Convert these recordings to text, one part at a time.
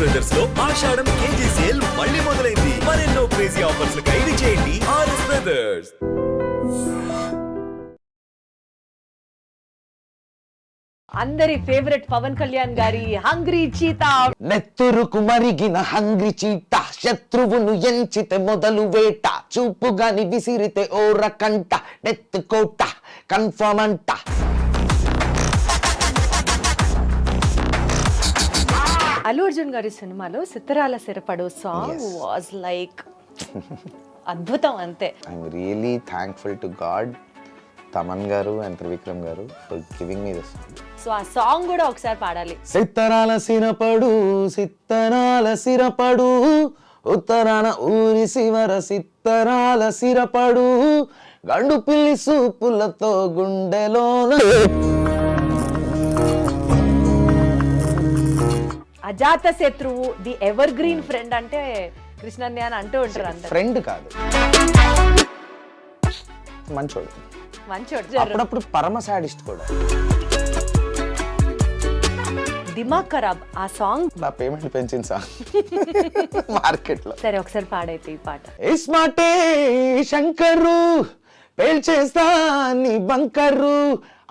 Brothers లో ఆషాఢం KG sale మళ్ళీ మొదలైంది. మరెన్నో క్రేజీ ఆఫర్స్ ఖైదీ చేయండి ఆర్ఎస్ బ్రదర్స్. అందరి ఫేవరెట్ పవన్ కళ్యాణ్ గారి హంగ్రీ చీతా. నెత్తురుకు మరిగిన హంగ్రీ చీట, శత్రువును ఎంచితే మొదలు వేట, చూపుగాని విసిరితే ఓరకంట, నెత్తు కోట కన్ఫర్మ్ అంట. అల్లు అర్జున్ గారి సినిమాలో Sittharala Sirapadu song was like అద్భుతం అంతే. I'm really thankful to God, Thaman garu and Trivikram garu for giving me this song. So ఆ సాంగ్ కూడా ఒకసారి పాడాలి. సిత్తరాల సిరపడు, సిత్తరాల సిరపడు, ఉత్తరాన ఊరి శివర సిత్తరాల సిరపడు, గండు పిల్లి సూపులతో గుండెలోన. అజాత శత్రువు, ది ఎవర్ గ్రీన్ ఫ్రెండ్ అంటే కృష్ణన్య అని అంటూ ఉంటారు అందరు. ఫ్రెండ్ కాదు, మంచోడు, మంచోడు. అప్పుడప్పుడు పరమ సాడిస్ట్ కూడా. దిమాగ్ ఖరాబ్ ఆ సాంగ్ నా పేమెంట్ పెంచింది సాంగ్ మార్కెట్ లో. సరే ఒకసారి పాడైతే ఈ పాట. ఇస్మాటే శంకరు పేల్చేస్తా నీ బంకరు,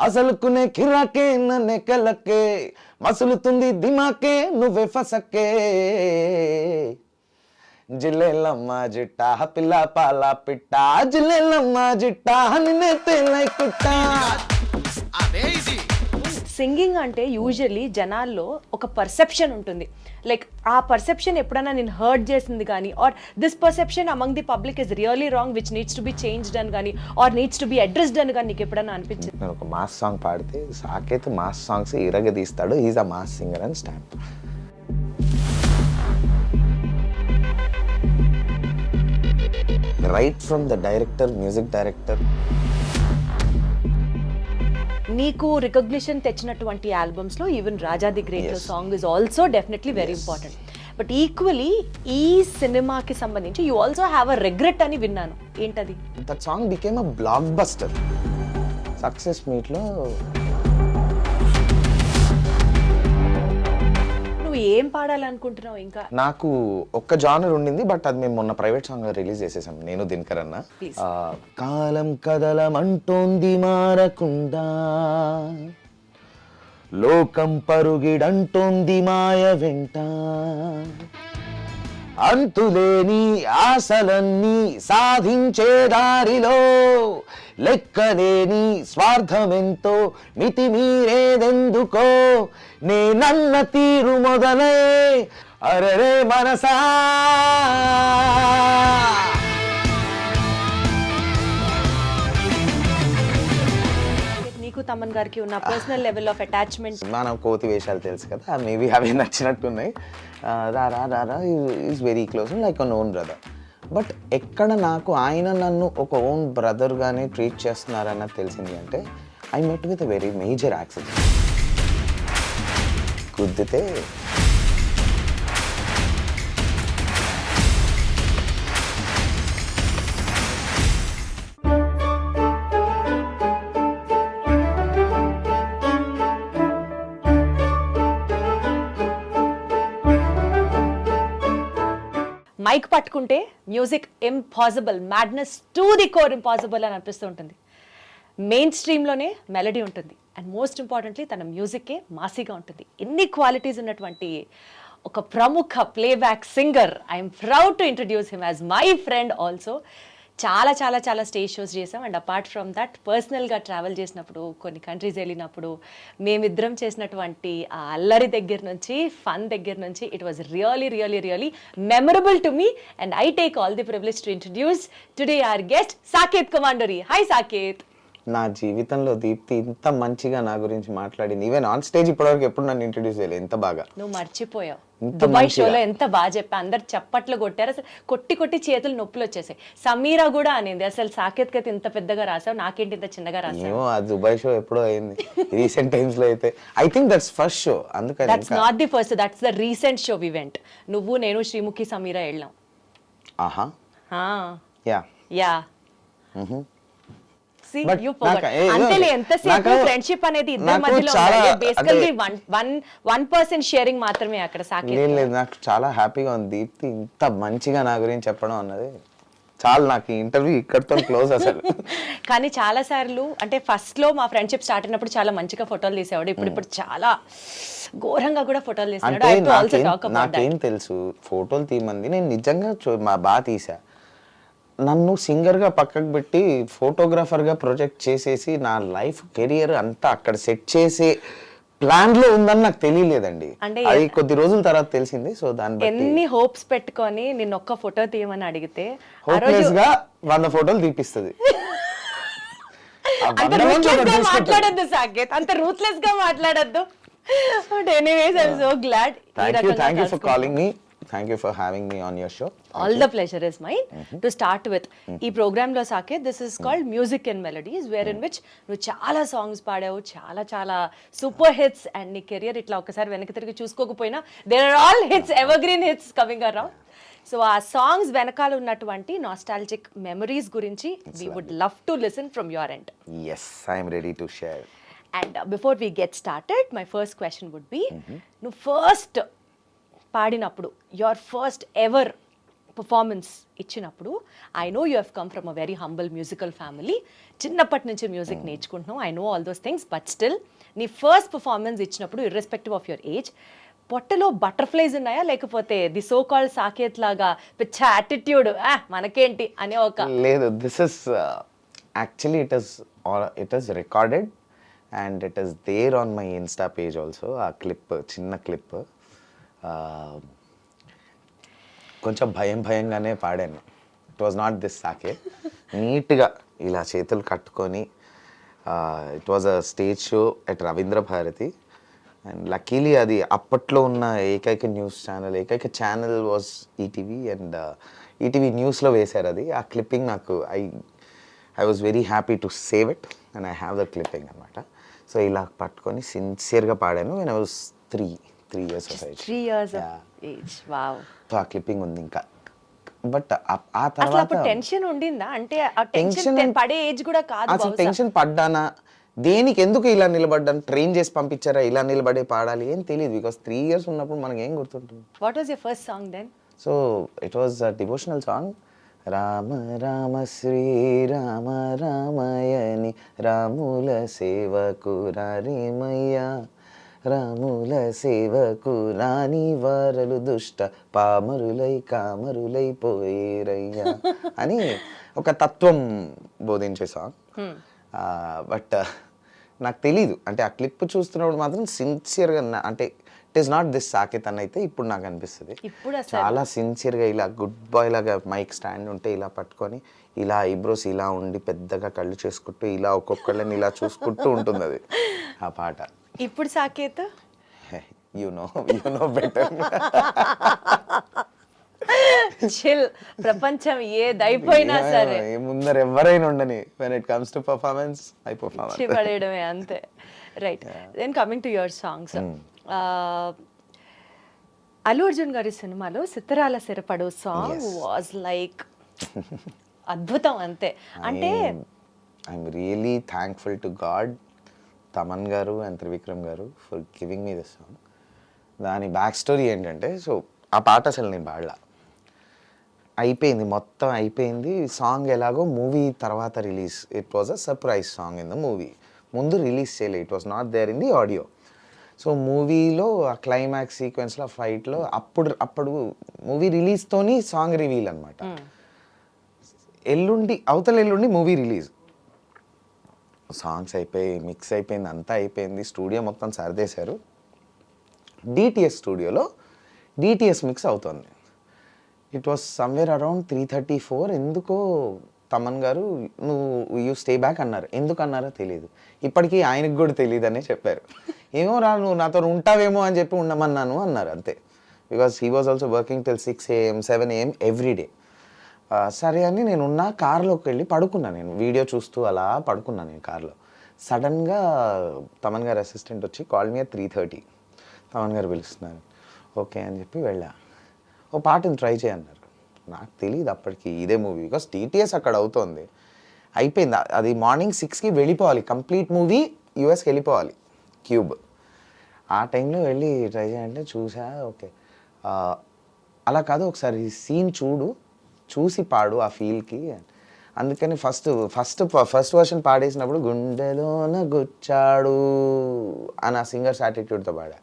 అసలుకునే కిరాకే నన్నే కలకే, మసులుతుంది దిమాకే నువ్వే ఫసకే. జిల్లెలమ్మ జిట్టా పిల్ల పాల పిట్ట, జిల్లెలమ్మ జిట్టా నిన్నే తేలై కుట్ట. సింగింగ్ అంటే యూజువల్లీ జనాల్లో ఒక పర్సెప్షన్ ఉంటుంది. లైక్ ఆ పర్సెప్షన్ ఎప్పుడైనా నేను హర్ట్ చేసింది కానీ, are this perception among the public is really wrong which needs to be changed అని కానీ, or needs to be addressed అని కానీ నీకు ఎప్పుడైనా అనిపించింది? నేను ఒక మాస్ సాంగ్ పాడితే సాకేత్ మాస్ సాంగ్స్ ఇరగదీస్తాడు, is a mass singer and stamp. Right from the director, music director. నీకు రికగ్నిషన్ తెచ్చినటువంటి ఆల్బమ్స్ లో even Raja the great song is also definitely very important. But equally ఈ సినిమాకి సంబంధించి you also have a regret అని విన్నాను, ఏంటది? That song became a blockbuster. Success meet లో నువ్వు ఏం పాడాలనుకుంటున్నావు? ఇంకా నాకు ఒక్క జానర్ ఉండింది, బట్ అది మేము మొన్న ప్రైవేట్ సాంగ్ రిలీజ్ చేసేసాం నేను దినకర్ అన్న. కాలం కదలమంటోంది మారకుండా, లోకం పరుగిడంటోంది మాయ వెంట, అంతులేని ఆశలన్నీ సాధించే దారిలో, లెక్కలేని స్వార్థమెంతో మితిమీరేదెందుకో, నేనన్న తీరు మొదలే అరరే మనసా. నీకు తమన్ గారికి ఉన్న పర్సనల్ లెవెల్ ఆఫ్ అటాచ్మెంట్? మనం కోతి వేషాలు తెలుసు కదా, మేబీ అవి నచ్చినట్టున్నాయి. రారా is very close, like an own brother. But ఎక్కడ నాకు ఆయన నన్ను ఒక ఓన్ బ్రదర్గానే ట్రీట్ చేస్తున్నారన్నది తెలిసింది అంటే, I met with a very major accident. గుద్దితే మైక్ పట్టుకుంటే music impossible, madness to the core impossible అని అనిపిస్తూ ఉంటుంది. మెయిన్ స్ట్రీమ్లోనే మెలడీ ఉంటుంది, అండ్ మోస్ట్ ఇంపార్టెంట్లీ తన మ్యూజిక్కే మాసీగా ఉంటుంది. ఎన్ని క్వాలిటీస్ ఉన్నటువంటి ఒక ప్రముఖ playback singer. I'm proud to introduce him as my friend also. చాలా చాలా చాలా స్టేజ్ షోస్ చేసాం, అండ్ అపార్ట్ ఫ్రమ్ దట్ పర్సనల్గా ట్రావెల్ చేసినప్పుడు, కొన్ని కంట్రీస్ వెళ్ళినప్పుడు మేమిద్దరం చేసినటువంటి ఆ అల్లరి దగ్గర నుంచి, ఫన్ దగ్గర నుంచి, it was really really really memorable to me, and I take all the privilege to introduce today our guest Saketh Komanduri. Hi Saketh. నా జీవితంలో దీప్తి ఇంత మంచిగా నా గురించి మాట్లాడింది, ఈవెన్ ఆన్ స్టేజ్ ఇప్పటివరకు ఎప్పుడు నన్ను ఇంట్రడ్యూస్ చేయలేదు. ఎంత బాగా నువ్వు మర్చిపోయావు. దుబాయ్ షోలో ఎంత బాగా చెప్పా, అందరు చప్పట్లు కొట్టారు, అసలు కొట్టి కొట్టి చేతులు నొప్పులు వచ్చేసాయి. సమీరా కూడా అనింది, అసలు సాకేత్ కైతే ఇంత పెద్దగా రాసావు, నాకేంటి ఇంత చిన్నగా రాసావు. ఆ దుబాయ్ షో ఎప్పుడో అయింది, రీసెంట్ టైమ్స్ లో అయితే. I think that's first show, అందుకని. That's not the first, that's the recent show we went. నువ్వు, నేను, శ్రీముఖి, సమీరా వెళ్ళాం. Aha, yeah yeah. Yeah See, But you forgot. ఏదో అంతేలే ఎంతసేపు నాకు- ఫ్రెండ్షిప్ అనేది ఇద్దరి నాకు మధ్యలో చాలా బేసికల్లీ అంటే- వన్ పర్సన్ షేరింగ్ మాత్రమే అక్కడ సాకేత్. లేదు లేదు, నాకు చాలా హ్యాపీగా ఉంది దీప్తి ఇంత మంచిగా నా గురించి చెప్పడం అన్నది. చాలా నాకు ఈ ఇంటర్వ్యూ ఇక్కడితో క్లోజ్ అసలు. కానీ చాలా సార్లు అంటే ఫస్ట్ లో మా ఫ్రెండ్షిప్ స్టార్ట్ అయినప్పుడు చాలా మంచిగా ఫోటోలు తీసేవాడు. ఇప్పుడు చాలా ఘోరంగా కూడా ఫోటోలు తీసేవాడు. అంటే I have to also talk about that. నాకేం తెలుసు ఫోటోలు తీయమంది, నేను నిజంగా బాగా తీసా. నన్ను సింగర్గా పక్కకు పెట్టి ఫోటోగ్రాఫర్గా ప్రొజెక్ట్ చేసేసి నా లైఫ్ కెరియర్ అంతా అక్కడ సెట్ చేసే ప్లాన్లో ఉందని నాకు తెలియలేదండి. అంటే అది కొద్ది రోజుల తర్వాత తెలిసింది. సో దాన్ని బట్టి ఎన్ని హోప్స్ పెట్టుకొని నిన్న ఒక్క ఫోటో తీయమని అడిగితే హోప్లెస్ గా 100 ఫోటోలు తీపిస్తుంది. అంత రూత్లెస్ గా మాట్లాడొద్దు సాకేత్, అంత రూత్లెస్ గా మాట్లాడొద్దు. But anyways I am so glad. Thank you for calling me, thank you for having me on your show. All the pleasure is mine. To start with ఈ ప్రోగ్రామ్ లో Saketh, this is called music and melodies, where in which నువ్వు చాలా songs పాడావు, చాలా చాలా super hits. And నీ career ఇట్లా ఒకసారి వెనక్కి తిరిగి చూసుకోకపోయినా there are all hits, evergreen hits coming around. So ఆ సాంగ్స్ వెనకాల ఉన్నటువంటి నాస్టాలజిక్ మెమరీస్ గురించి we would love to listen from your end. Yes, I'm ready to share. And before we get started, my first question would be, నువ్వు first పాడినప్పుడు, your first ever performance ఇచ్చినప్పుడు, I know you have come from a very humble musical family, చిన్నప్పటి నుంచి music నేర్చుకుంటున్నావు, I know all those things, but still నీ first performance ఇచ్చినప్పుడు irrespective of your age, పొట్టలో butterflies ఉన్నాయా, లేకపోతే ది సో కాల్డ్ సాకేత్ లాగా పిచ్చ యాటిట్యూడ్ మనకేంటి అనే ఒక? లేదు, this is actually it is recorded and it is there on my insta page also. ఆ క్లిప్, చిన్న క్లిప్, కొంచెం భయంగానే పాడాను. It was not this Saket. నీట్గా ఇలా చేతులు కట్టుకొని, it was a stage show at Ravindra Bharati. And luckily అది అప్పట్లో ఉన్న ఏకైక న్యూస్ ఛానల్, ఏకైక channel was ETV. And ETV న్యూస్లో వేశారు అది. ఆ క్లిప్పింగ్ నాకు I was very happy to save it and I have the clipping అనమాట. సో ఇలా పట్టుకొని సిన్సియర్గా పాడాను. When I was three years of age. 3 years of age. Wow. So ఆ క్లిప్పింగ్ ఉంది ఇంకా. బట్ ఆ అసలు తర్వాత అప్పుడు టెన్షన్ ఉండిందా? అంటే ఆ టెన్షన్ పడే ఏజ్ కూడా కాదు అసలు బహుశా. టెన్షన్ పడ్డానా, దేనికి ఎందుకు ఇలా నిలబడ్డాను, ట్రైన్ చేసి పంపించారా ఇలా నిలబడే పాడాలి ఏం తెలియదు. బికాస్ 3 years ఉన్నప్పుడు మనకి ఏం గుర్తుంటుంది. What was your first song then? So it was a devotional song. Rama Rama Shri Rama రామయని రాముల సేవకు రారేమయ్యా, రాముల సేవకు రాని వారలు దుష్ట పామరులై కామరులై పోయేరయ్యా అని ఒక తత్వం బోధించే సాంగ్. బట్ నాకు తెలీదు, అంటే ఆ క్లిప్ చూస్తున్నప్పుడు మాత్రం సిన్సియర్గా, అంటే it is not this Saket అని అయితే ఇప్పుడు నాకు అనిపిస్తుంది. ఇప్పుడు అసలు చాలా సిన్సియర్గా ఇలా గుడ్ బాయ్ లాగా మైక్ స్టాండ్ ఉంటే ఇలా పట్టుకొని, ఇలా ఐబ్రోస్ ఇలా ఉండి పెద్దగా కళ్ళు చేసుకుంటూ ఇలా ఒక్కొక్కళ్ళని ఇలా చూసుకుంటూ ఉంటుంది అది ఆ పాట. ఇప్పుడు Saketh you know better. Chill, ప్రపంచం ఏదైపోయినా సరే ముందర ఎవరైనా ఉండని, when it comes to performance I perform. పడేయడమే అంతే. Right, then coming to your songs, Allu Arjun గారి సినిమాలో Sittharala Sirapadu song was like అద్భుతం అంతే. అంటే I'm really thankful to God, Thaman garu and Trivikram garu for giving me this song. దాని బ్యాక్ స్టోరీ ఏంటంటే, సో ఆ పాట అసలు నేను పాడలా, అయిపోయింది మొత్తం అయిపోయింది. సాంగ్ ఎలాగో మూవీ తర్వాత release, it was a surprise song in the movie. ముందు రిలీజ్ చేయలే, it was not there in the audio. So మూవీలో ఆ క్లైమాక్స్ సీక్వెన్స్లో ఫైట్లో అప్పుడు మూవీ రిలీజ్తోని సాంగ్ రివీల్ అనమాట. అవతల ఎల్లుండి మూవీ రిలీజ్, సాంగ్స్ అయిపోయి మిక్స్ అయిపోయింది, అంతా అయిపోయింది, స్టూడియో మొత్తం సర్దేశారు. డిటిఎస్ స్టూడియోలో డిటిఎస్ మిక్స్ అవుతుంది. It was somewhere around 3:34. ఎందుకో తమన్ గారు యూ స్టే బ్యాక్ అన్నారు. ఎందుకు అన్నారో తెలియదు, ఇప్పటికీ ఆయనకు కూడా తెలియదు అనే చెప్పారు. ఏమో రా, నువ్వు నాతో ఉంటావేమో అని చెప్పి ఉండమన్నాను అన్నారు అంతే. Because he was also working till 6 AM 7 AM every day. సరే అని నేను ఉన్న కార్లోకి వెళ్ళి పడుకున్నాను. నేను వీడియో చూస్తూ అలా పడుకున్నాను నేను కార్లో. సడన్గా తమన్ గారు అసిస్టెంట్ వచ్చి కాల్ మీ at 3:30. తమన్ గారు పిలుస్తున్నారు. ఓకే అని చెప్పి వెళ్ళా. ఓ పాటను ట్రై చేయన్నారు. నాకు తెలియదు అప్పటికి ఇదే మూవీ, బికాస్ టీటీఎస్ అక్కడ అవుతోంది. అయిపోయింది. అది మార్నింగ్ 6కి వెళ్ళిపోవాలి, కంప్లీట్ మూవీ యూఎస్కి వెళ్ళిపోవాలి క్యూబ్. ఆ టైంలో వెళ్ళి ట్రై చేయాలంటే చూసా, ఓకే అలా కాదు, ఒకసారి సీన్ చూసి పాడు ఆ ఫీల్కి. అందుకని ఫస్ట్ వర్షన్ పాడేసినప్పుడు గుండెలోన గుచ్చాడు అని ఆ సింగర్స్ యాటిట్యూడ్తో పాడా.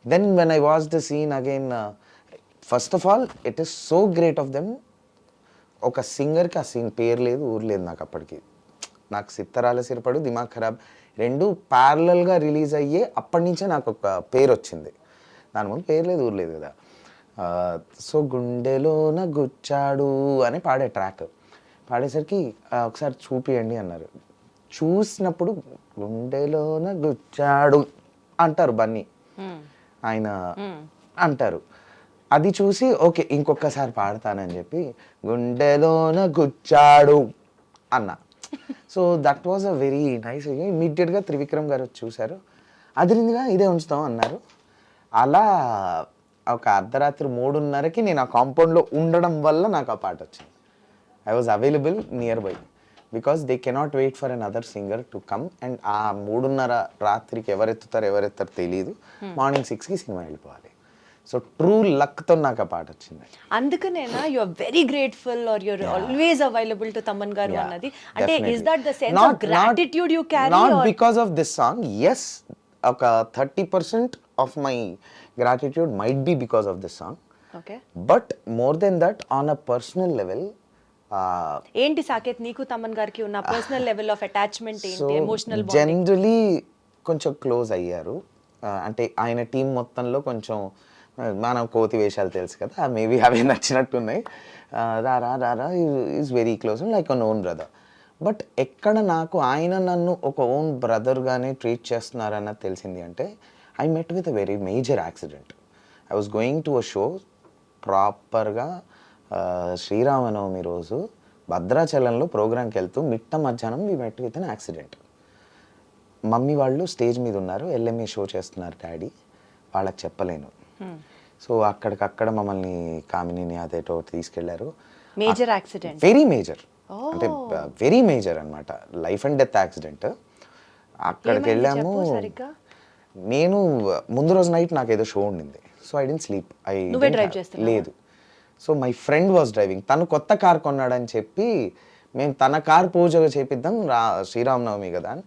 Then when I watch the scene again, first of all it is so great of them. ఒక సింగర్కి ఆ సీన్ పేరు లేదు, ఊరు లేదు. నాకు అప్పటికి నాకు సిత్తరాల సిరపడు, దిమాగ్ ఖరాబ్ రెండు ప్యారలల్గా రిలీజ్ అయ్యే అప్పటి నుంచే నాకు ఒక పేరు వచ్చింది. దాని ముందు పేరు లేదు, ఊరు లేదు కదా. సో గుండెలోన గుచ్చాడు అని పాడే ట్రాక్ పాడేసరికి ఒకసారి చూపియండి అన్నారు. చూసినప్పుడు గుండెలోన గుచ్చాడు అంటారు బన్నీ, ఆయన అంటారు. అది చూసి ఓకే ఇంకొకసారి పాడతానని చెప్పి గుండెలోన గుచ్చాడు అన్న. So that was a very nice. ఇమ్మీడియట్గా త్రివిక్రమ్ గారు వచ్చి చూశారు, అదిరిందిగా ఇదే ఉంచుతాం అన్నారు. అలా ఒక అర్ధరాత్రి 3:30కి నేను ఆ కాంపౌండ్లో ఉండడం వల్ల నాకు ఆ పాట వచ్చింది. I was available nearby because they cannot wait for another singer to come. And ఆ 3:30 రాత్రికి ఎవరెత్తారో తెలియదు, మార్నింగ్ 6కి సినిమా వెళ్ళిపోవాలి. సో ట్రూ లక్తో నాకు ఆ పాట వచ్చింది. అందుకనేనా you are very grateful or you are always available to Thaman garu అన్నది? అంటే is that the sense of gratitude you carry? Not because of this song, yes ఒక 30% of my gratitude might be because of this song. Okay, but more than that on a personal level. ఏంటి సాకేత్ నీకు తమన్ గారికి ఉన్న personal level of attachment ఏంటి, emotional bonding? Generally కొంచెం close అయ్యారు. అంటే ఆయన టీం మొత్తంలో కొంచెం మనం కోతి వేషాలు తెలుసు కదా, మేబీ అవే నచ్చినట్టున్నాయి. రారా is very close like an own brother. But ఎక్కడ నాకు ఆయన నన్ను ఒక ఓన్ బ్రదర్గానే ట్రీట్ చేస్తున్నారన్నది తెలిసింది అంటే I met with a very major accident. I was going to a show ప్రాపర్గా శ్రీరామనవమి రోజు భద్రాచలంలో ప్రోగ్రామ్కి వెళ్తూ మిట్ట మధ్యాహ్నం we met with an accident. Mummy వాళ్ళు స్టేజ్ మీద ఉన్నారు, ఎల్ఎంఏ షో చేస్తున్నారు డాడీ, వాళ్ళకి చెప్పలేను. సో అక్కడికక్కడ మమ్మల్ని కామినిని అదేటో తీసుకెళ్లారు. మేజర్ యాక్సిడెంట్, వెరీ మేజర్, అంటే వెరీ మేజర్ అన్నమాట, లైఫ్ అండ్ డెత్ యాక్సిడెంట్. అక్కడికి వెళ్ళాము. నేను ముందు రోజు నైట్ నాకు ఏదో షో ఉండింది, సో ఐ డెంట్ స్లీప్. లేదు, so my friend was driving. తను కొత్త కార్ కొన్నాడని చెప్పి మేము తన కార్ పూజ చేపిద్దాం శ్రీరామనవమి కదా అని.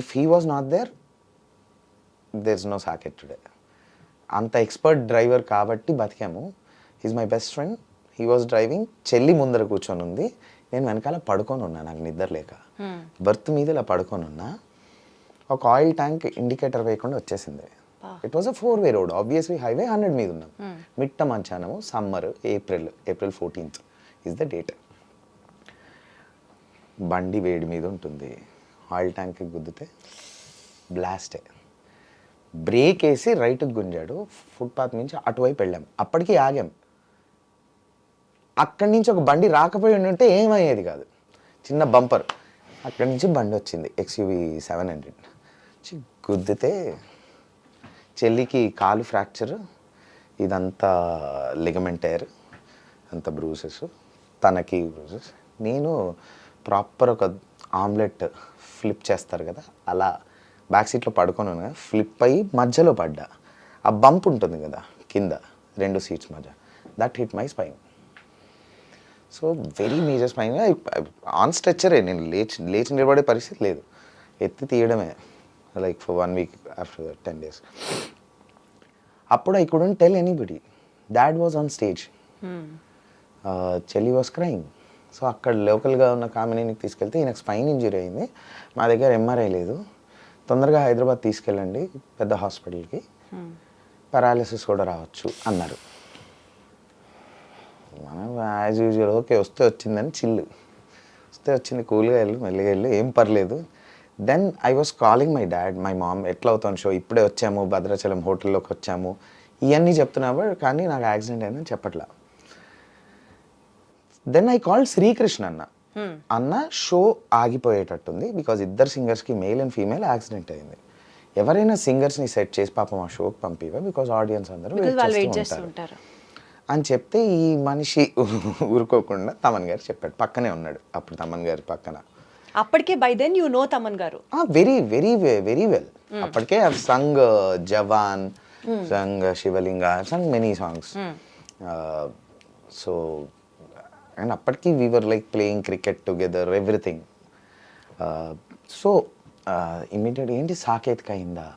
If he was not there is no Saketh today. అంత ఎక్స్పర్ట్ డ్రైవర్ కాబట్టి బతికాము. He's my best friend, he was driving. చెల్లి ముందర కూర్చొని ఉంది, నేను వెనకాల పడుకొని ఉన్నా, నాకు నిద్ర లేక బర్త్ మీద ఇలా పడుకొని ఉన్నా. ఒక ఆయిల్ ట్యాంక్ ఇండికేటర్ వేయకుండా వచ్చేసింది. It was a 4-way road, obviously highway 100 మీద ఉన్నాం. మిట్ట మధ్యాహ్నము, summer, April 14th is the date. బండి వేడి మీద ఉంటుంది, ఆయిల్ ట్యాంక్కి గుద్దితే బ్లాస్టే. బ్రేక్ వేసి రైట్కి గుంజాడు, ఫుట్పాత్ నుంచి అటువైపు వెళ్ళాం. అప్పటికి ఆగాం. అక్కడి నుంచి ఒక బండి రాకపోయి ఉంటే ఏమయ్యేది కాదు, చిన్న బంపర్. అక్కడి నుంచి బండి వచ్చింది, XUV 700. గుద్దితే చెల్లికి కాలు ఫ్రాక్చర్, ఇదంతా లిగమెంట్ టైర్, అంత బ్రూసెస్, తనకి బ్రూసెస్. నేను ప్రాపర్ ఒక ఆమ్లెట్ ఫ్లిప్ చేస్తారు కదా, అలా బ్యాక్ సీట్లో పడుకొని ఉన్నా, ఫ్లిప్ అయ్యి మధ్యలో పడ్డా. ఆ బంప్ ఉంటుంది కదా కింద 2 సీట్స్ మధ్య, that hit my spine. So very major spine. On స్ట్రెచ్చరే, నేను లేచి నిలబడే పరిస్థితి లేదు, ఎత్తి తీయడమే, like for 1 week after 10 days. అప్పుడు I couldn't tell anybody. Dad was on stage, చెల్లి వాజ్ క్రైయింగ్. సో అక్కడ లోకల్గా ఉన్న కామినీకి తీసుకెళ్తే ఈయనకు స్పైన్ ఇంజరీ అయింది, మా దగ్గర MRI లేదు, తొందరగా హైదరాబాద్ తీసుకెళ్ళండి పెద్ద హాస్పిటల్కి, పారాలిసిస్ కూడా రావచ్చు అన్నారు. మనం యాజ్ యూజువల్ ఓకే వస్తే వచ్చిందని చిల్లు, వస్తే వచ్చింది, కూల్గా వెళ్ళు, మెల్లిగా వెళ్ళు, ఏం పర్లేదు. Then I was calling my dad, my mom, ఎట్లా అవుతాను షో, ఇప్పుడే వచ్చాము, భద్రాచలం హోటల్లోకి వచ్చాము, ఇవన్నీ చెప్తున్నావు కానీ నాకు యాక్సిడెంట్ అయిందని చెప్పట్లా. దెన్ ఐ కాల్డ్ శ్రీకృష్ణ అన్న షో ఆగిపోయేటట్టుంది, బికాజ్ ఇద్దరు సింగర్స్కి మేల్ అండ్ ఫీమేల్ యాక్సిడెంట్ అయింది, ఎవరైనా సింగర్స్ని సెట్ చేసి పాపం ఆ షోకి పంపివా, బికాజ్ ఆడియన్స్ అందరూ వెయిట్ చేస్తూ ఉంటారు అని చెప్తే ఈ మనిషి ఊరుకోకుండా తమన్ గారు చెప్పాడు. పక్కనే ఉన్నాడు అప్పుడు తమన్ గారి పక్కన. అప్పటికే by then you know Thaman garu? Very very very well. అప్పటికే I sung Jawaan, sung Shivalinga, sung many songs. So and అప్పటికి we were like playing cricket together, everything. So immediate ఏంటి సాకేతిక అయిందా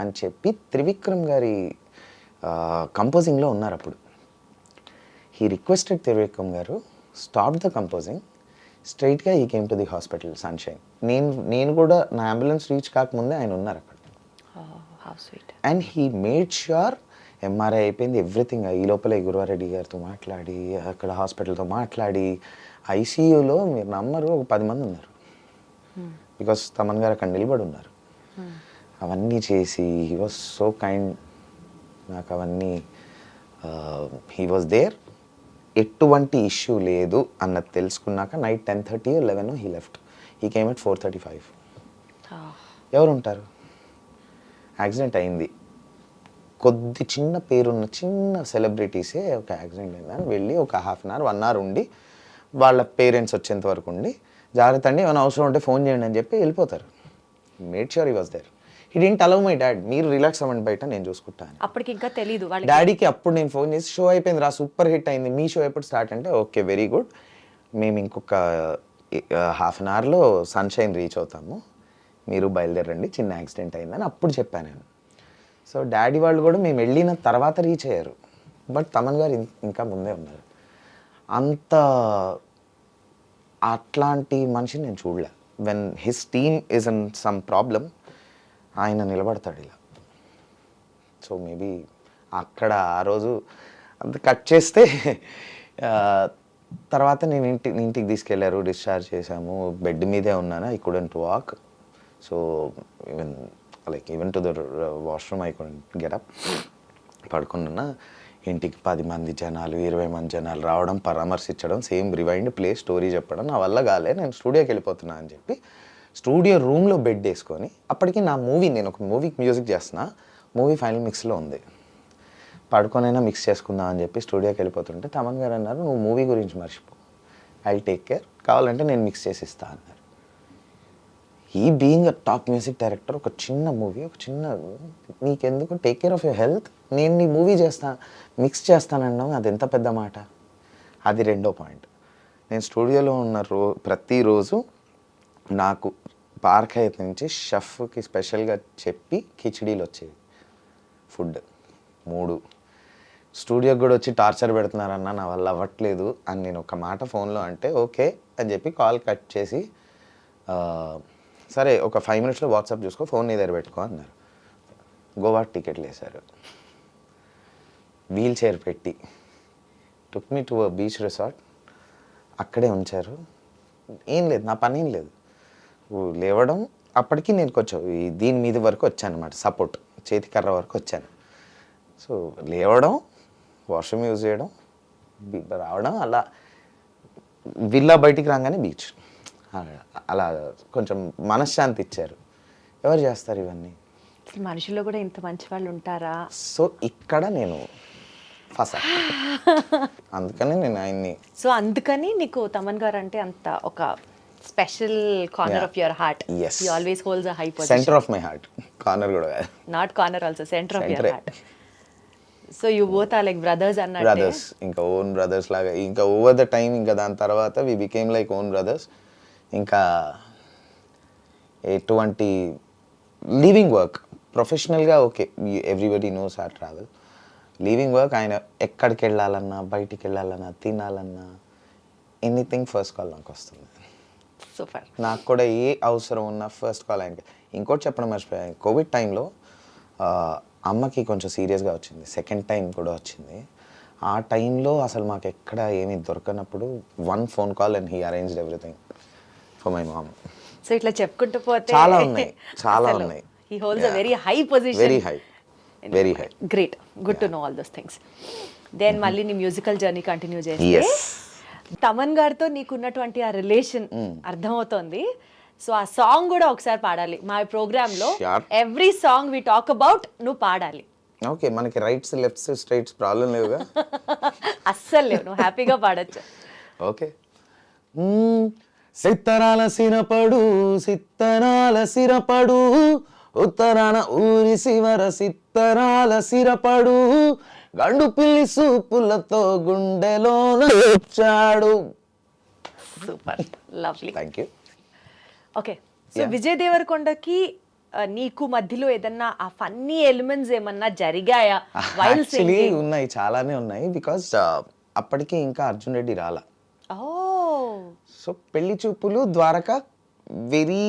అని చెప్పి త్రివిక్రమ్ గారి కంపోజింగ్లో ఉన్నారు అప్పుడు. హీ రిక్వెస్టెడ్ త్రివిక్రమ్ గారు స్టాప్ ద కంపోజింగ్, స్ట్రైట్గా ఈ came to the hospital sunshine. నేను కూడా నా అంబులెన్స్ రీచ్ కాకముందే ఆయన ఉన్నారు అక్కడ. And he made sure MRI అయిపోయింది, ఎవ్రీథింగ్. ఈ లోపల గురువారెడ్డి గారితో మాట్లాడి, అక్కడ హాస్పిటల్తో మాట్లాడి, ఐసీయూలో మీరు నమ్మరు ఒక 10 మంది ఉన్నారు. బికాస్ తమన్ గారు అక్కడ నిలబడి ఉన్నారు. అవన్నీ చేసి హీ వాజ్ సో కైండ్. నాకు అవన్నీ హీ వాజ్ దేర్. ఎటువంటి ఇష్యూ లేదు అన్నది తెలుసుకున్నాక night 10:30 or 11 he left. He came at 4:35. ఎవరు ఉంటారు? యాక్సిడెంట్ అయింది. కొద్ది చిన్న పేరున్న చిన్న సెలబ్రిటీసే ఒక యాక్సిడెంట్ అయిందని వెళ్ళి ఒక 1/2 hour 1 hour ఉండి వాళ్ళ పేరెంట్స్ వచ్చేంత వరకు ఉండి, జాగ్రత్త అండి ఏమైనా అవసరం ఉంటే ఫోన్ చేయండి అని చెప్పి వెళ్ళిపోతారు. Made sure he was there. He didn't allow my dad, మీరు రిలాక్స్ అవ్వండి బయట, నేను చూసుకుంటాను. అప్పటికి ఇంకా తెలీదు డాడీకి. అప్పుడు నేను ఫోన్ చేసి షో అయిపోయింది రా, సూపర్ హిట్ అయింది, మీ షో ఎప్పుడు స్టార్ట్ అంటే ఓకే వెరీ గుడ్, మేము ఇంకొక 1/2 hourలో సన్షైన్ రీచ్ అవుతాము, మీరు బయలుదేరండి, చిన్న యాక్సిడెంట్ అయిందని అప్పుడు చెప్పాను నేను. సో డాడీ వాళ్ళు కూడా మేము వెళ్ళిన తర్వాత రీచ్ అయ్యారు. బట్ తమన్ గారు ఇంకా ముందే ఉన్నారు. అంత అట్లాంటి మనిషిని నేను చూడలే. When his team is in some problem, ఆయన నిలబడతాడు ఇలా. సో మేబీ అక్కడ ఆ రోజు అంత కట్ చేస్తే తర్వాత నేను ఇంటికి తీసుకెళ్లారు, డిశ్చార్జ్ చేశాము, బెడ్ మీదే ఉన్నాను. I couldn't walk. So even to the washroom I couldn't get up. పడుకున్నా. ఇంటికి 10 మంది జనాలు, 20 మంది జనాలు రావడం, పరామర్శించడం, సేమ్ రివైండ్ ప్లే స్టోరీ చెప్పడం నా వల్ల కాలే, నేను స్టూడియోకి వెళ్ళిపోతున్నా అని చెప్పి స్టూడియో రూమ్లో బెడ్ వేసుకొని, అప్పటికి నా మూవీ, నేను ఒక మూవీకి మ్యూజిక్ చేస్తున్నా, మూవీ ఫైనల్ మిక్స్లో ఉంది, పడుకొనైనా మిక్స్ చేసుకుందాం అని చెప్పి స్టూడియోకి వెళ్ళిపోతుంటే తమన్ గారు అన్నారు, నువ్వు మూవీ గురించి మర్చిపో, ఐ టేక్ కేర్, కావాలంటే నేను మిక్స్ చేసి ఇస్తా అన్నారు. ఈ being a top music director, ఒక చిన్న మూవీ, ఒక చిన్న, నీకెందుకు, take care of your health, నేను నీ మూవీ చేస్తాను, మిక్స్ చేస్తానన్నావు, అది ఎంత పెద్ద మాట. అది రెండో పాయింట్. నేను స్టూడియోలో ఉన్న ప్రతిరోజు నాకు పార్క్ అయితే నుంచి షెఫ్కి స్పెషల్గా చెప్పి కిచిడీలు వచ్చేవి, ఫుడ్ 3. స్టూడియోకి కూడా వచ్చి టార్చర్ పెడుతున్నారన్న, నా వల్ల అవ్వట్లేదు అని నేను ఒక మాట ఫోన్లో అంటే ఓకే అని చెప్పి కాల్ కట్ చేసి, సరే ఒక 5 minutesలో వాట్సాప్ చూసుకో, ఫోన్ నీ దగ్గర పెట్టుకో అన్నారు. గోవా టికెట్లు వేశారు, వీల్ చైర్ పెట్టి టుక్ మీ టు బీచ్ రిసార్ట్, అక్కడే ఉంచారు. ఏం లేదు, నా పని ఏం లేదు, లేవడం. అప్పటికి నేను కొంచెం దీని మీద వరకు వచ్చాను అనమాట, సపోర్ట్ చేతికర్ర వరకు వచ్చాను. సో లేవడం, వాష్రూమ్ యూజ్ చేయడం, రావడం, అలా విల్లా బయటికి రాగానే బీచ్, అలా కొంచెం మనశ్శాంతి ఇచ్చారు. ఎవరు చేస్తారు ఇవన్నీ? మనుషుల్లో కూడా ఇంత మంచి వాళ్ళు ఉంటారా? సో ఇక్కడ నేను ఫస్ట్ అందుకని నేను ఆయన్ని. సో అందుకని నీకు తమన్ గారు అంటే అంత ఒక special corner of your heart. Yes. You always holds a high position. Centre of my heart, corner కూడా కాదు, not corner also, centre of your heart. So you both are like brothers అన్నట్టే. Brothers, ఇంకా own brothers లాగా. ఇంకా over the time, ఇంకా దాని తర్వాత we became like own brothers. ఇంకా ఎటువంటి లీవింగ్ వర్క్ ప్రొఫెషనల్గా okay, everybody knows our travel. Leaving work, ఆయన ఎక్కడికి వెళ్ళాలన్నా, బయటికి వెళ్ళాలన్నా, తినాలన్నా, ఎనీథింగ్ ఫస్ట్ కాల్ నాకు వస్తుంది. సూపర్. నాకు కూడా ఏ అవసరం ఉన్నా ఫస్ట్ కాల్ ఆయనకి. ఇంకోటి చెప్పడం మర్చిపోయాను, కోవిడ్ టైంలో అమ్మకి కొంచెం సీరియస్గా వచ్చింది, సెకండ్ టైం కూడా వచ్చింది. ఆ టైంలో అసలు మాకు ఎక్కడ ఏమీ దొరకనప్పుడు 1 phone call and he arranged everything for my mom. So ఇట్లా చెప్పుకుంటూ పోతే చాలా ఉన్నాయి, చాలా ఉన్నాయి. He holds a very high position. Very high, very high. Great, good to know all those things. Then మళ్ళీ నీ మ్యూజికల్ జర్నీ కంటిన్యూ చేస్తే, Yes. తమన్ గారితో నీకున్నటువంటి ఆ రిలేషన్ అర్థమవుతోంది. సో ఆ సాంగ్ కూడా ఒకసారి పాడాలి మా ప్రోగ్రామ్ లో. Sure. Every song we talk about నువ్వు పాడాలి. ఓకే, మనకి రైట్స్ లెఫ్ట్స్ స్ట్రైట్స్ ప్రాబ్లం లేవుగా. అస్సలు లేవు, నువ్వు హ్యాపీగా పాడొచ్చు. ఓకే. సిత్తరాల సిరపడు సిత్తరాల సిరపడు ఉత్తరాన ఊరి శివర సిత్తరాల సిరపడు గండు పిల్లి సూపులతో గుండెలోన వచ్చాడు. Super, lovely. Thank you. Okay, so Vijay దేవరకొండకి నీకు మధ్యలో ఏదన్నా ఆ ఫన్నీ ఎలిమెంట్స్ ఏమన్నా జరిగాయా? యాక్చువల్లీ ఉన్నాయి, చాలానే ఉన్నాయి. బికాస్ అప్పటికి ఇంకా అర్జున్ రెడ్డి రాలా. సో పెళ్లి చూపులు ద్వారకా వెరీ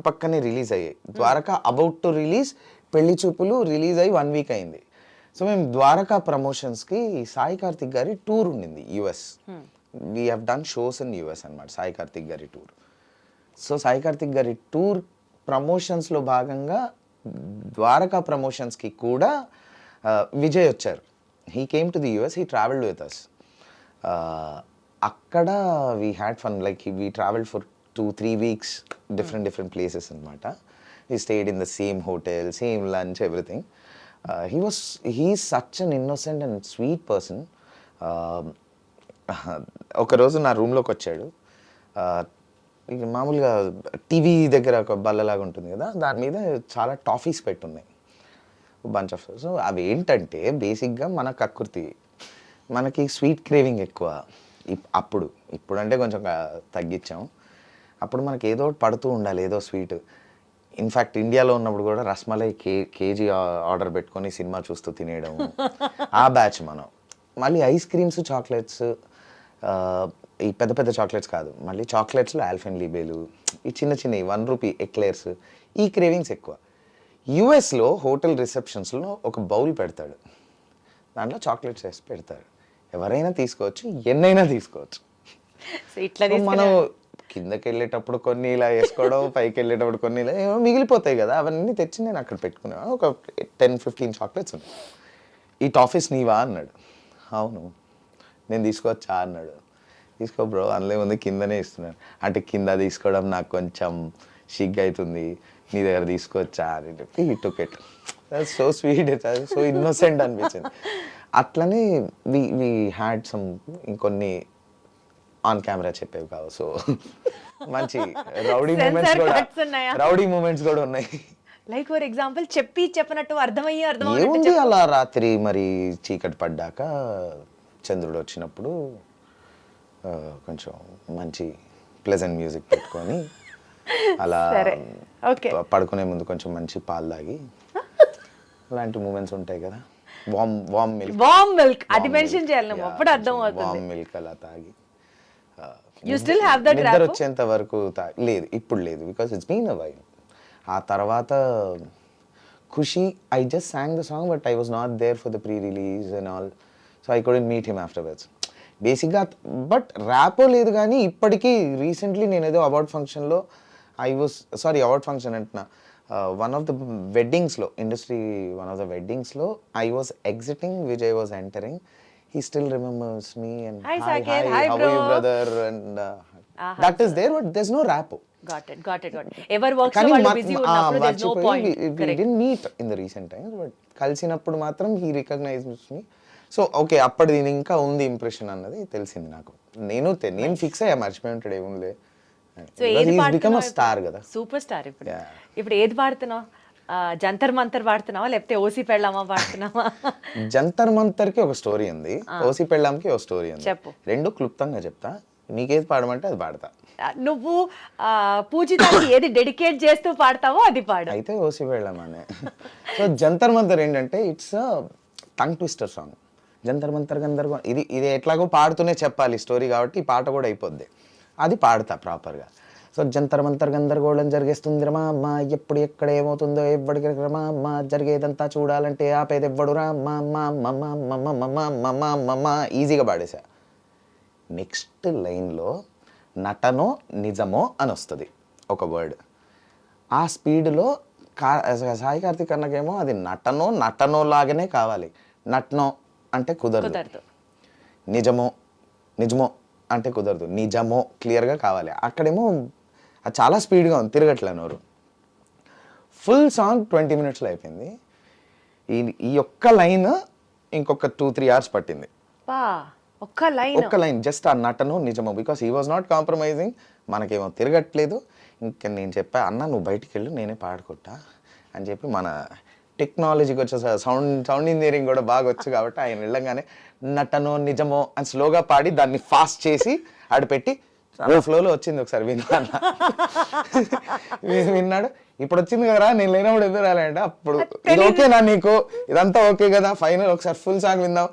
పక్కనే రిలీజ్ అయ్యాయి. ద్వారకా అబౌట్ టు రిలీజ్, పెళ్లి చూపులు రిలీజ్ అయ్యి 1 వీక్ అయింది. సో మేము ద్వారకా ప్రమోషన్స్కి సాయి కార్తిక్ గారి టూర్ ఉండింది US. We have done shows in US అనమాట, సాయి కార్తిక్ గారి టూర్. సో సాయి కార్తిక్ గారి టూర్ ప్రమోషన్స్లో భాగంగా ద్వారకా ప్రమోషన్స్కి కూడా విజయ్ వచ్చారు. He came to the US, he travelled with us. అక్కడ we had fun, like we travelled for 2-3 weeks different places అనమాట. We stayed in the same hotel, same lunch, everything. He's such an innocent and sweet person. ఒకరోజు నా రూమ్లోకి వచ్చాడు. ఇక మామూలుగా TV దగ్గర ఒక బల్లలాగా ఉంటుంది కదా, దాని మీద చాలా టాఫీస్ పెట్టున్నాయి, బంచ్ ఆఫ్. సో అవి ఏంటంటే బేసిక్గా మన కకృతి, మనకి స్వీట్ క్రేవింగ్ ఎక్కువ. ఇప్పుడు అంటే కొంచెం తగ్గించాం. అప్పుడు మనకి ఏదో ఒకటి పడుతూ ఉండాలి, ఏదో స్వీట్. ఇన్ఫ్యాక్ట్ ఇండియాలో ఉన్నప్పుడు కూడా రస్మలై కేజీ ఆర్డర్ పెట్టుకొని సినిమా చూస్తూ తినేయడం, ఆ బ్యాచ్ మనం. మళ్ళీ ఐస్ క్రీమ్స్, చాక్లెట్స్, ఈ పెద్ద చాక్లెట్స్ కాదు, మళ్ళీ చాక్లెట్స్లో ఆల్ఫెన్లీబేలు, ఈ చిన్నవి 1 రూపీ ఎక్లేర్స్, ఈ క్రేవింగ్స్ ఎక్కువ. యుఎస్లో హోటల్ రిసెప్షన్స్లో ఒక బౌల్ పెడతాడు, దాంట్లో చాక్లెట్స్ వేసి పెడతారు. ఎవరైనా తీసుకోవచ్చు, ఎన్నైనా తీసుకోవచ్చు. మనం కిందకి వెళ్ళేటప్పుడు కొన్ని ఇలా వేసుకోవడం, పైకి వెళ్ళేటప్పుడు కొన్ని ఇలా ఏమో మిగిలిపోతాయి కదా, అవన్నీ తెచ్చి నేను అక్కడ పెట్టుకున్నాను. ఒక 10-15 చాక్లెట్స్ ఉన్నాయి. ఈ టాఫీస్ నీవా అన్నాడు. అవును. నేను తీసుకోవచ్చా అన్నాడు. తీసుకో బ్రో, అందులో ఉంది, కిందనే ఇస్తున్నాను. అంటే కింద తీసుకోవడం నాకు కొంచెం సిగ్గు అవుతుంది, నీ దగ్గర తీసుకోవచ్చా అని చెప్పి ఈ టుకెట్. సో స్వీట్, సో ఇన్నోసెంట్ అనిపించింది. అట్లనే వి హ్యాడ్ సమ్ ఇంకొన్ని ఆన్ కెమెరా చెప్పేవి కావు. సో మంచి రౌడీ మూమెంట్స్ కూడా ఉన్నాయి. లైక్ ఫర్ ఎగ్జాంపుల్ చెప్పినట్టు అర్థమయ్యి ఏముంది, అలా రాత్రి మరి చీకటి పడ్డాక చంద్రుడు వచ్చినప్పుడు కొంచెం మంచి ప్లెజెంట్ మ్యూజిక్ పెట్టుకొని అలా పడుకునే ముందు కొంచెం మంచి పాలు తాగి, అలాంటి మూమెంట్స్ ఉంటాయి కదా. వామ్ మిల్క్ అది మెన్షన్ చేయాలి, అప్పుడు అర్థం అవుతుంది. వామ్ మిల్క్ అలా తాగి యు స్టిల్ హావ్ దట్ నిద్ర వచ్చేంత వరకు లేదు, ఇప్పుడు లేదు, because it's been a while. ఆ తర్వాత Kushi, I just sang the song but I was not there for the pre release and all, so I couldn't meet him afterwards బేసిక్గా. But rapport లేదు, కానీ ఇప్పటికీ రీసెంట్లీ నేను ఏదో అవార్డ్ ఫంక్షన్లో award function అంటున్నా, వన్ ఆఫ్ ద వెడ్డింగ్స్లో, one of the వెడ్డింగ్స్లో I was exiting, Vijay was entering. He still remembers me and hi Saket, hi how bro. are you brother, and that is there, but there's no rapport. Got it. Ever works so వాళ్ళు busy ఉన్నప్పుడు there's no point. We didn't meet in the recent times, but కలిసినప్పుడు మాత్రం he recognized me. So okay, అప్పటి దీని ఇంకా ఉంది impression అన్నది తెలిసింది నాకు. నేను ఫిక్స్ అయ్యా, మర్చిపోయి ఉంటాడు ఏముంది. సో ఏది బికమ్ అ స్టార్ కదా, సూపర్ స్టార్. ఇప్పుడు ఏది పాడుతున్నావు? జంతర్ మంతర్ పాడుతున్నావా, లేకపోతే ఓసి పెళ్ళామా పాడుతున్నావా? జంతర్ మంతర్కి ఒక స్టోరీ ఉంది, ఓసి పెళ్ళాంకి ఒక స్టోరీ ఉంది. చెప్పు. రెండు క్లుప్తంగా చెప్తా, నీకేది పాడమంటే అది పాడతా. నువ్వు పూజితాకి ఏది డెడికేట్ చేస్తూ పాడతావో అది పాడు. అయితే ఓసి పెళ్ళామనే. సో జంతర్ మంతర్ ఏంటంటే it's tongue twister song. Jantar Mantar గందరగోళం, ఇది ఎట్లాగో పాడుతూనే చెప్పాలి స్టోరీ, కాబట్టి ఈ పాట కూడా అయిపోద్ది, అది పాడతా ప్రాపర్గా. సో జంతర్ మంతర్ గందరగోళం జరిగేస్తుంది రమా అమ్మ, ఎప్పుడు ఎక్కడ ఏమవుతుందో ఎవ్వడికి రమా అమ్మ, జరిగేదంతా చూడాలంటే ఆపేది ఎవ్వడు రా మమ్మ. ఈజీగా పాడేసా. నెక్స్ట్ లైన్లో నటనో నిజమో అని వస్తుంది ఒక వర్డ్. ఆ స్పీడ్లో సాయి కార్తిక్ అన్నకేమో అది నటనో లాగానే కావాలి. నటనో అంటే కుదరదు, నిజమో అంటే కుదరదు, నిజమో క్లియర్గా కావాలి. అక్కడేమో అది చాలా స్పీడ్గా ఉంది, తిరగట్లే నోరు. ఫుల్ సాంగ్ 20 minutesలో అయిపోయింది. ఈ ఒక్క లైన్ ఇంకొక 2-3 hours పట్టింది. బా ఒక్క లైన్ ఒక్క లైన్ జస్ట్ ఆ నటను నిజము, because he was not compromising. మనకేమో తిరగట్లేదు. ఇంకా నేను చెప్పా, అన్న నువ్వు బయటికి వెళ్ళు, నేనే పాడుకుంటా అని చెప్పి, మన టెక్నాలజీకి వచ్చే సౌండ్ ఇంజనీరింగ్ కూడా బాగా వచ్చు కాబట్టి ఆయన వెళ్ళంగానే నటనో నిజమో అని స్లోగా పాడి దాన్ని ఫాస్ట్ చేసి ఆడిపెట్టి ఫ్లోలో వచ్చింది. ఒకసారి విన్నాడు. ఇప్పుడు వచ్చింది కదరా, నేను లేనప్పుడు ఎందుకు రాలేంటే అప్పుడు ఇది ఓకేనా నీకు, ఇదంతా ఓకే కదా, ఫైనల్ ఒకసారి ఫుల్ సాంగ్ విందాం.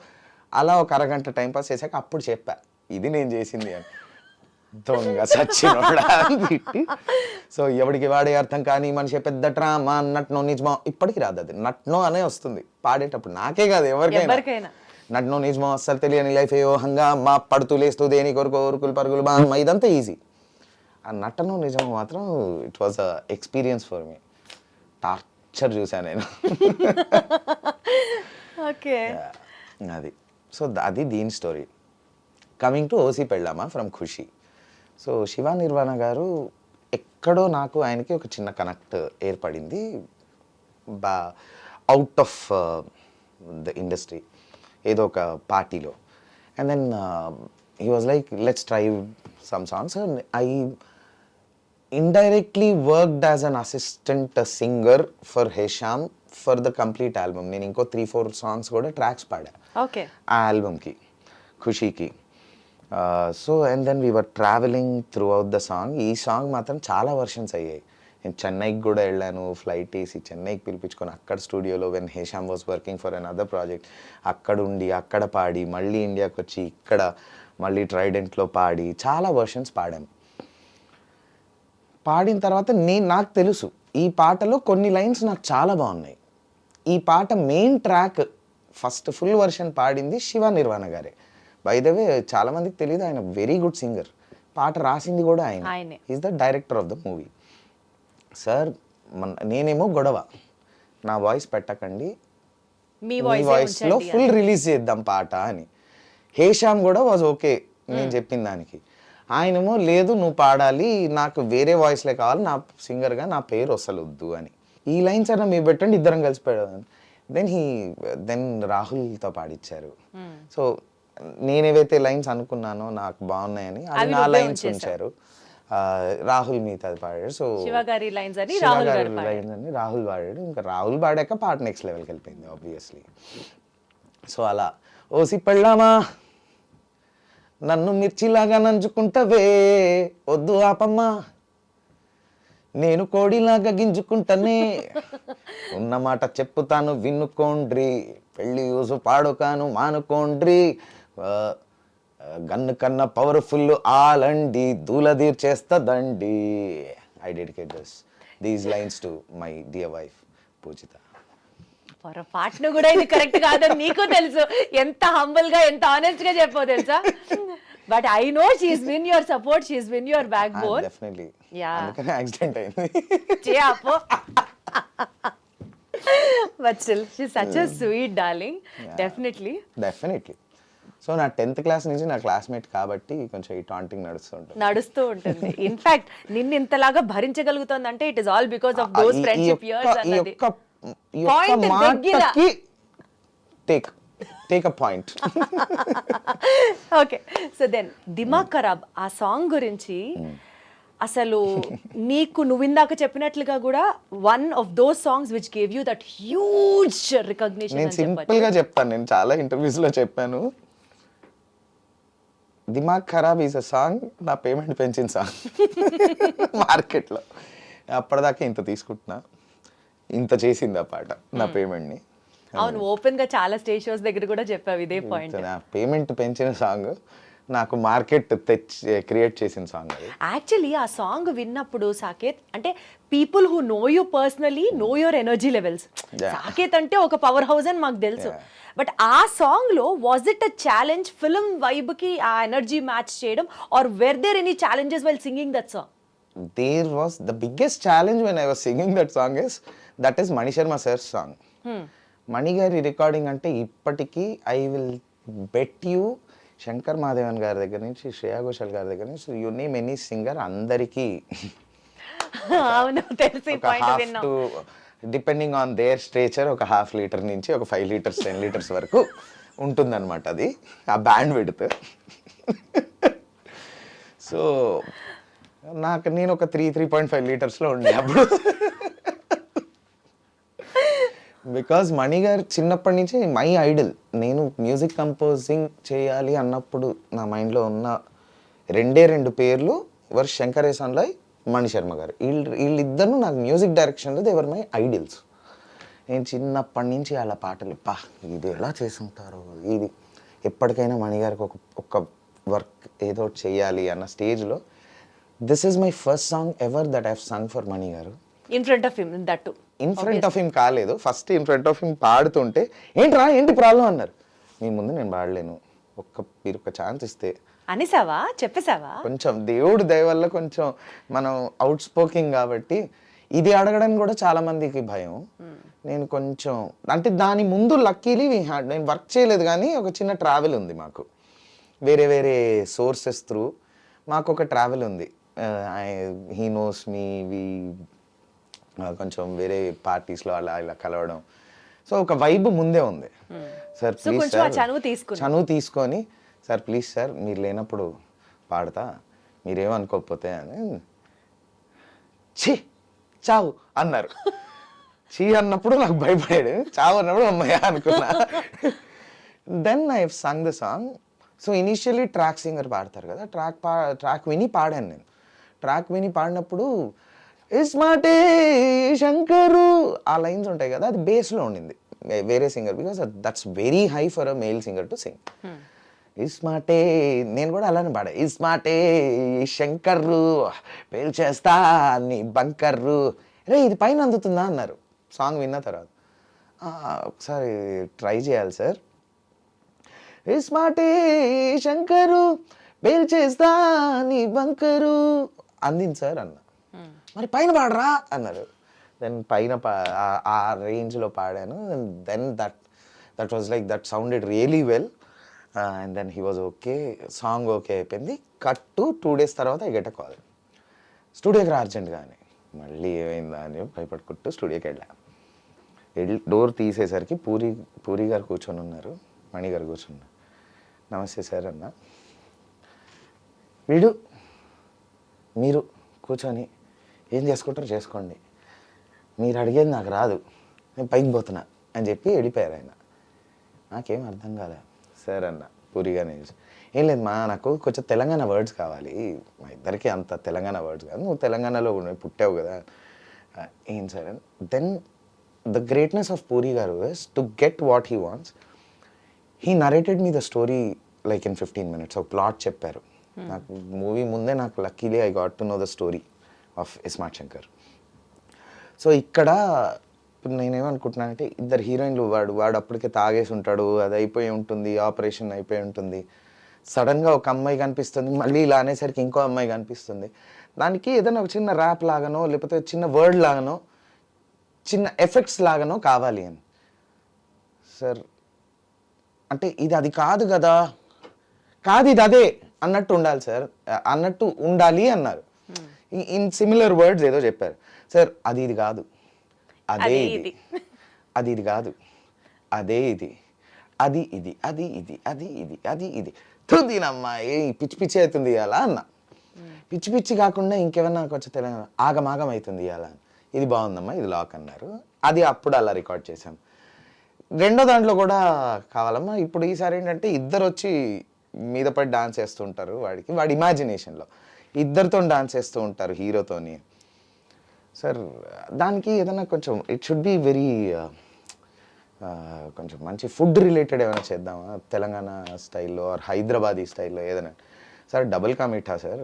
అలా ఒక అరగంట టైం పాస్ చేశాక అప్పుడు చెప్పా ఇది నేను చేసింది అని. దొంగ సచ్చినోడా అని తిట్టి. సో ఎవడికి వాడే అర్థం కానీ మనిషి పెద్ద డ్రామా నట్నో నిజమో ఇప్పటికి రాదు, అది నట్నో అనే వస్తుంది పాడేటప్పుడు. నాకే కాదు ఎవరికైనా నట్నో నిజమో అస్సలు తెలియని లైఫ్ ఏయో హంగామా పడుతూ లేస్తూ దేని కొరకు ఊరుకులు పరుగులు బా ఇదంతా ఈజీ. ఆ నటనో నిజమో మాత్రం it was a experience for me. Torture చూసాను నేను. ఓకే అది. సో అది దీని story. Coming to Osi Pellama from Kushi. So Shiva Nirvana garu ఎక్కడో నాకు ఆయనకి ఒక చిన్న కనెక్ట్ ఏర్పడింది, అవుట్ ఆఫ్ ద ఇండస్ట్రీ, ఏదో ఒక పార్టీలో. And then he was like let's try some songs. I indirectly worked as an assistant singer for Hesham for the complete album. నేను ఇంకో 3-4 సాంగ్స్ కూడా ట్రాక్స్ పాడా ఓకే ఆ ఆల్బమ్కి, ఖుషీకి. So and then we were travelling throughout the song. ఈ song మాత్రం చాలా వర్షన్స్ అయ్యాయి. నేను చెన్నైకి కూడా వెళ్ళాను, ఫ్లైట్ వేసి చెన్నైకి పిలిపించుకొని అక్కడ స్టూడియోలో when Hesham was working for an other project అక్కడ ఉండి అక్కడ పాడి, మళ్ళీ ఇండియాకి వచ్చి ఇక్కడ మళ్ళీ ట్రైడెంట్లో పాడి చాలా వర్షన్స్ పాడాను. పాడిన తర్వాత నాకు తెలుసు ఈ పాటలో కొన్ని లైన్స్ నాకు చాలా బాగున్నాయి. ఈ పాట main track first full version పాడింది శివ నిర్వాణ గారే. బై ద వే చాలా మందికి తెలియదు, ఆయన వెరీ గుడ్ సింగర్. పాట రాసింది కూడా ఆయన. Is the director of the movie. Sir నేనేమో గొడవ, నా వాయిస్ పెట్టకండి, మీ వాయిస్లో ఫుల్ రిలీజ్ చేద్దాం పాట అని. హేషామ్ కూడా వాజ్ ఓకే నేను చెప్పిన దానికి. ఆయనేమో లేదు నువ్వు పాడాలి, నాకు వేరే వాయిస్లే కావాలి, నా సింగర్గా నా పేరు అసలు వద్దు అని. ఈ లైన్స్ అన్న మీరు పెట్టండి, ఇద్దరం కలిసి పాడాను. దెన్ రాహుల్తో పాడిచ్చారు. సో నేనేవైతే లైన్స్ అనుకున్నానో నాకు బాగున్నాయని అది నా లైన్స్ ఉంచారు, రాహుల్ మిగతా పాడాడు. సో శివగారి లైన్స్ అని రాహుల్ పాడాడు. ఇంకా రాహుల్ పాడాక పాట నెక్స్ట్ లెవెల్కి వెళ్ళిపోయింది ఆబ్వియస్లీ. సో అలా ఓసి పెళ్ళామా నన్ను మిర్చిలాగా నంచుకుంటవే వద్దు ఆపమ్మా, నేను కోడిలాగా గింజుకుంటానే, ఉన్నమాట చెప్పుతాను వినుకోండ్రి, పెళ్ళి యూసు పాడుకాను మానుకోండ్రి, గన్ను కన్నా పవర్ఫుల్ ఆలండి దూలదీర్ చేస్తదండి. I dedicate these lines to my dear wife Poojitha. పొరపాటును కూడా ఇది కరెక్ట్ కాదని నీకు తెలుసు, ఎంత హంబుల్ గా ఎంత ఆనెస్ట్ గా చెప్పావు తెలుసా. But I know she's been your support, she's been your backbone. Definitely yeah అందుకనే యాక్సిడెంట్ అయింది. చేపో but still she such a sweet darling. Definitely. So నా 10th క్లాస్ నుంచి నా క్లాస్మేట్ కాబట్టి కొంచెం ఈ టాంటింగ్ నడుస్తూ ఉంటుంది. ఇన్ఫాక్ట్ నిన్ను ఇంతలాగా భరించగలుగుతుంది అంటే it is all because of those friendship years అన్నది పాయింట్ దగ్గర. Take a point. Okay so then Dimaak Kharaab ఆ సాంగ్ గురించి అసలు నీకు నువ్వు ఇందాక చెప్పినట్లుగా కూడా one of those songs which gave you that huge recognition. నేను సింపుల్ గా చెప్తాను, నేను చాలా ఇంటర్వ్యూస్ లో చెప్పాను, దిమాగ్ ఖరాబ్ ఈజ్ అ సాంగ్ నా పేమెంట్ పెంచిన సాంగ్ మార్కెట్లో. అప్పటిదాకా ఇంత తీసుకుంటున్నా, ఇంత చేసింది ఆ పాట నా పేమెంట్ ని. అవును, ఓపెన్ గా చాలా స్టేజ్ షోస్ దగ్గర కూడా చెప్పావు ఇదే పాయింట్. నా పేమెంట్ పెంచిన సాంగ్ నాకు మార్కెట్ క్రియేట్ చేసిన సాంగ్. యాక్చువల్లీ ఆ సాంగ్ విన్నప్పుడు సాకేత్ అంటే people who know you personally know your energy levels. Saket అంటే ఒక పవర్ హౌస్ అని మాకు తెలుసు. బట్ ఆ సాంగ్ లో was it a challenge film vibe కి ఆ ఎనర్జీ మ్యాచ్ చేయడం, or were there any challenges while singing that song? There was the biggest challenge when I was singing that song that is Mani Sharma sir's song. Mani గారి రికార్డింగ్ అంటే ఇప్పటికీ I will bet you Shankar Mahadevan గారి దగ్గర నుంచి శ్రేయా ఘోషాల్ గారి దగ్గర నుంచి యు నేమ్ ఎనీ సింగర్ అందరికీ డిపెండింగ్ ఆన్ దేర్ స్ట్రేచర్ ఒక 1/2 లీటర్ నుంచి ఒక 5 లీటర్స్ 10 లీటర్స్ వరకు ఉంటుందన్నమాట అది, ఆ బ్యాండ్ విడ్త్. సో నేను ఒక 3.5 లీటర్స్లో ఉండే అప్పుడు. బికాజ్ మణి గారు చిన్నప్పటి నుంచి మై ఐడల్. నేను మ్యూజిక్ కంపోజింగ్ చేయాలి అన్నప్పుడు నా మైండ్లో ఉన్న రెండు పేర్లు వర్ శంకర్ ఎహసాన్, మణి శర్మ గారు. వీళ్ళిద్దరూ నాకు మ్యూజిక్ డైరెక్షన్లో దేవర్ మై ఐడియల్స్. నేను చిన్నప్పటి నుంచి అలా పాటలు ఇది ఎలా చేసుంటారో, ఇది ఎప్పటికైనా మణి గారికి ఒక వర్క్ ఏదో చేయాలి అన్న స్టేజ్లో this is my first song ever that I have sung for Mani garu. In front of him that too. In front of him కాలేదు, first in front of him పాడుతుంటే ఏంటి ప్రాబ్లం అన్నారు. మీ ముందు నేను పాడలేను, మీరు ఒక ఛాన్స్ ఇస్తే అనేసావా, చెప్పేసావా? కొంచెం దేవుడు దయ వల్ల కొంచెం మనం అవుట్ స్పోకింగ్ కాబట్టి ఇది అడగడానికి కూడా చాలా మందికి భయం. నేను కొంచెం అంటే దాని ముందు లక్కీలీ నేను వర్క్ చేయలేదు, కానీ ఒక చిన్న ట్రావెల్ ఉంది మాకు, వేరే సోర్సెస్ త్రూ మాకు ఒక ట్రావెల్ ఉంది. హీ నోస్ మీ, కొంచెం వేరే పార్టీస్లో అలా ఇలా కలవడం. సో ఒక వైబ్ ముందే ఉంది. సార్ ప్లీజ్ సార్, చనువు తీసుకొని సార్ ప్లీజ్ సార్ మీరు లేనప్పుడు పాడతా, మీరేమనుకోకపోతే అని. ఛీ చావు అన్నారు. చీ అన్నప్పుడు నాకు భయపడాడు, చావు అన్నప్పుడు అమ్మయ్య అనుకున్నా. Then I sung the song. So initially track singer పాడతారు కదా, ట్రాక్ విని పాడాను నేను. ట్రాక్ విని పాడినప్పుడు ఇస్మాటే శంకరు ఆ లైన్స్ ఉంటాయి కదా, అది బేస్లో ఉండింది వేరే singer, because that's very high for a male singer to sing. ఇస్మాటే నేను కూడా అలానే పాడా, ఇస్మాటే శంకర్రు పేల్చేస్తా నీ బంకర్రు, రే ఇది పైన అందుతుందా అన్నారు సాంగ్ విన్న తర్వాత. ఒకసారి ట్రై చేయాలి సార్. ఇస్మాటే శంకరు పేల్చేస్తా నీ బంకరు అందింది సార్ అన్న. మరి పైన పాడరా అన్నారు. దెన్ పైన ఆ రేంజ్లో పాడాను. Then that was like that sounded really well. And then he was okay, song okay అయిపోయింది. కట్ టు 2 days తర్వాత ఐ గెట్ అ కాల్, స్టూడియోకి రా అర్జెంట్గా అని. మళ్ళీ ఏమైందా అని భయపడుకుంటూ స్టూడియోకి వెళ్ళి డోర్ తీసేసరికి పూరి గారు కూర్చొని ఉన్నారు, మణి గారు కూర్చున్నారు. నమస్తే సార్ అన్న. మీరు కూర్చొని ఏం చేసుకుంటారో చేసుకోండి, మీరు అడిగేది నాకు రాదు, నేను పైకి పోతున్నా అని చెప్పి వెళ్ళిపోయారు ఆయన. నాకేం అర్థం కాలే. సార్ అన్న పూరిగానే, ఏం లేదు మా నాకు కొంచెం తెలంగాణ వర్డ్స్ కావాలి, మా ఇద్దరికి అంత తెలంగాణ వర్డ్స్ కాదు, నువ్వు తెలంగాణలో పుట్టావు కదా. ఏం సార్ అని. Then the greatness of Puri garu is to get what he wants. He narrated me the story like in 15 minutes. ఒక ప్లాట్ చెప్పారు నాకు. మూవీ ముందే నాకు luckily I got to know the story of iSmart Shankar. So ఇక్కడ నేనేమనుకుంటున్నానంటే, ఇద్దరు హీరోయిన్లు, వాడు అప్పటికే తాగేసి ఉంటాడు, అది అయిపోయి ఉంటుంది, ఆపరేషన్ అయిపోయి ఉంటుంది. సడన్గా ఒక అమ్మాయి కనిపిస్తుంది, మళ్ళీ ఇలా అనేసరికి ఇంకో అమ్మాయి కనిపిస్తుంది. దానికి ఏదైనా ఒక చిన్న ర్యాప్ లాగానో, లేకపోతే చిన్న వర్డ్ లాగానో, చిన్న ఎఫెక్ట్స్ లాగానో కావాలి అని. సార్ అంటే ఇది అది కాదు కదా, కాదు ఇది అదే అన్నట్టు ఉండాలి సార్, అన్నట్టు ఉండాలి అన్నారు. ఇన్ సిమిలర్ వర్డ్స్ ఏదో చెప్పారు. సార్ అది ఇది కాదు, అదే ఇది, అది ఇది కాదు, అదే ఇది, అది ఇది, అది ఇది, అది ఇది, అది ఇది. దీనమ్మా ఏ పిచ్చి పిచ్చి అవుతుంది ఇవాళ అన్న. పిచ్చి పిచ్చి కాకుండా ఇంకేమన్నా కొంచెం తెలంగాణ ఆగమాగం అవుతుంది ఇవాళ. ఇది బాగుందమ్మా, ఇది లాక్ అన్నారు. అది అప్పుడు అలా రికార్డ్ చేశాం. రెండో దాంట్లో కూడా కావాలమ్మా. ఇప్పుడు ఈసారి ఏంటంటే ఇద్దరు వచ్చి మీద పడి డాన్స్ చేస్తూ ఉంటారు, వాడి ఇమాజినేషన్లో ఇద్దరితో డాన్స్ చేస్తూ ఉంటారు హీరోతోని. సార్ దానికి ఏదైనా కొంచెం ఇట్ షుడ్ బి వెరీ కొంచెం మంచి ఫుడ్ రిలేటెడ్ ఏమైనా చేద్దామా, తెలంగాణ స్టైల్లో ఆర్ హైదరాబాదీ స్టైల్లో ఏదైనా. Sir double ka meetha sir,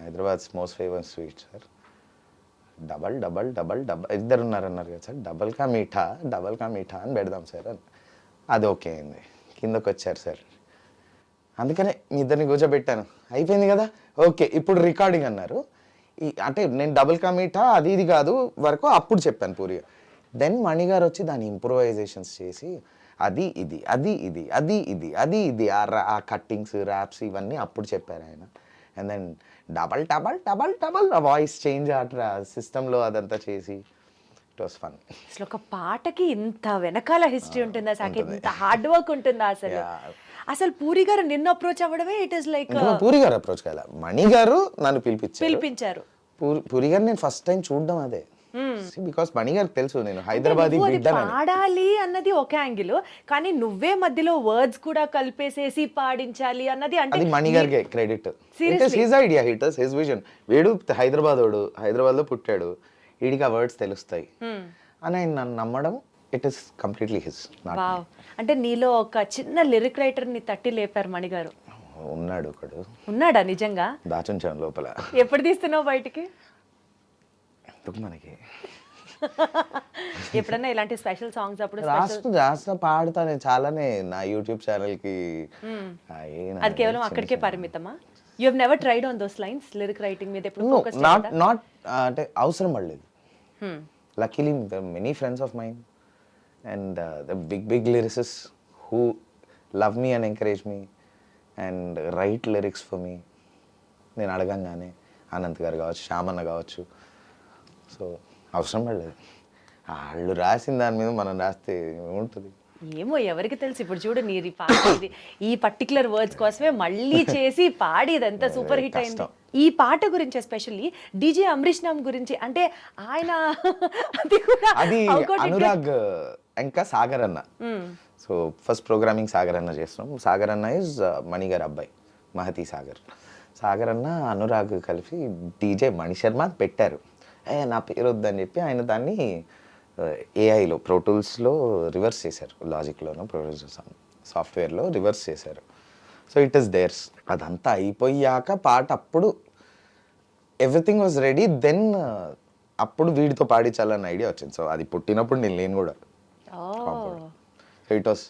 Hyderabad's most famous sweet sir. Double double double double ఇద్దరు ఉన్నారన్నారు కదా సార్, డబల్ కా మీఠా అని పెడదాం సార్ అని. అది ఓకే అయింది. కిందకు వచ్చారు సార్, అందుకనే మీ ఇద్దరిని కూర్చోబెట్టాను. అయిపోయింది కదా, ఓకే ఇప్పుడు రికార్డింగ్ అన్నారు. అంటే నేను డబుల్ కా మీఠా అది ఇది కాదు వరకు అప్పుడు చెప్పాను పూరిగా. దెన్ మణి గారు వచ్చి దాని ఇంప్రూవైజేషన్స్ చేసి అది ఇది, అది ఇది, అది ఇది, అది ఇది, ఆ కట్టింగ్స్ ర్యాప్స్ ఇవన్నీ అప్పుడు చెప్పారు ఆయన. And then double double double double voice change ఆ సిస్టంలో అదంతా చేసి ఇట్ వాస్ ఫన్. అసలు ఒక పాటకి ఇంత వెనకాల హిస్టరీ ఉంటుందా సాకి, ఇంత హార్డ్ వర్క్ ఉంటుందా అసలు? అసలు పూరి గారు నిన్ను అప్రోచ్ అవ్వడమే ఇట్ ఇస్ లైక్ పూరి గారు అప్రోచ్ కదా, మణి గారు నన్ను పిలిపించారు. పూరి గారు నేను ఫస్ట్ టైం చూడడం అదే, బికాస్ మణి గారికి తెలుసు నేను హైదరాబాద్ పాడాలి అన్నది ఒక యాంగిల్, కానీ నువ్వే మధ్యలో వర్డ్స్ కూడా కలిపేసేసి పాడించాలి అన్నది అంటే అది మణి గారికి credit. It is his idea, it is his vision. వీడు హైదరాబాద్ లో పుట్టాడు, వీడికి ఆ వర్డ్స్ తెలుస్తాయి అని ఆయన నన్ను నమ్మడం, it is completely his. Wow. అంటే నీలో ఒక చిన్న లిరిక్ రైటర్ ని తట్టి లేపారు మణి గారు. ఉన్నాడు ఒకడు. ఉన్నాడా నిజంగా? దాచుంచాను లోపల. ఎప్పుడు తీస్తున్నావు బయటికి? ఎందుకు మనకి ఎప్పుడన్నా ఇలాంటి స్పెషల్ సాంగ్స్ అప్పుడు రాస్తా పాడుతా నేను చాలానే నా యూట్యూబ్ ఛానల్ కి. అది కేవలం అక్కడికే పరిమితమా? You have never tried on those lines, lyric writing మీద ఎప్పుడు ఫోకస్ చేయలేదా? నాట్ అంటే అవసరం పడలేదు. Luckily many friends of mind and the big lyricist who love me and encourage me and write lyrics for me. నేను అడగంగానే అనంత్ గారు కావచ్చు, శ్యామన్న కావచ్చు, సో అవసరం పడలేదు. వాళ్ళు రాసిన దాని మీద మనం రాస్తే ఉంటుంది. ఏమో ఎవరికి తెలుసు. ఇప్పుడు చూడు నీది పాట, ఈ పర్టికులర్ వర్డ్స్ కోసమే మళ్ళీ చేసి పాడి ఇదంతా సూపర్ హిట్ అయింది. ఈ పాట గురించి ఎస్పెషల్లీ డీజే అమరీష్ నామ్ గురించి, అంటే ఆయన అది అనురాగ్ ఇంకా సాగర్ అన్న. సో ఫస్ట్ ప్రోగ్రామింగ్ సాగర్ అన్న చేస్తున్నాం. సాగర్ అన్న ఇస్ మణి గారి అబ్బాయి, మహతి సాగర్. సాగర్ అన్న అనురాగ్ కలిపి డీజే మణి శర్మ పెట్టారు. నా పేరు వద్దని చెప్పి ఆయన దాన్ని ఏఐలో ప్రోటూల్స్లో రివర్స్ చేశారు, లాజిక్లోనో ప్రోటూల్స్ సాఫ్ట్వేర్లో రివర్స్ చేశారు. So it is there's. అదంతా అయిపోయాక పాట అప్పుడు ఎవ్రీథింగ్ వాజ్ రెడీ. దెన్ అప్పుడు వీడితో పాడించాలన్న ఐడియా వచ్చింది. సో అది పుట్టినప్పుడు నేను లేను కూడా. So it was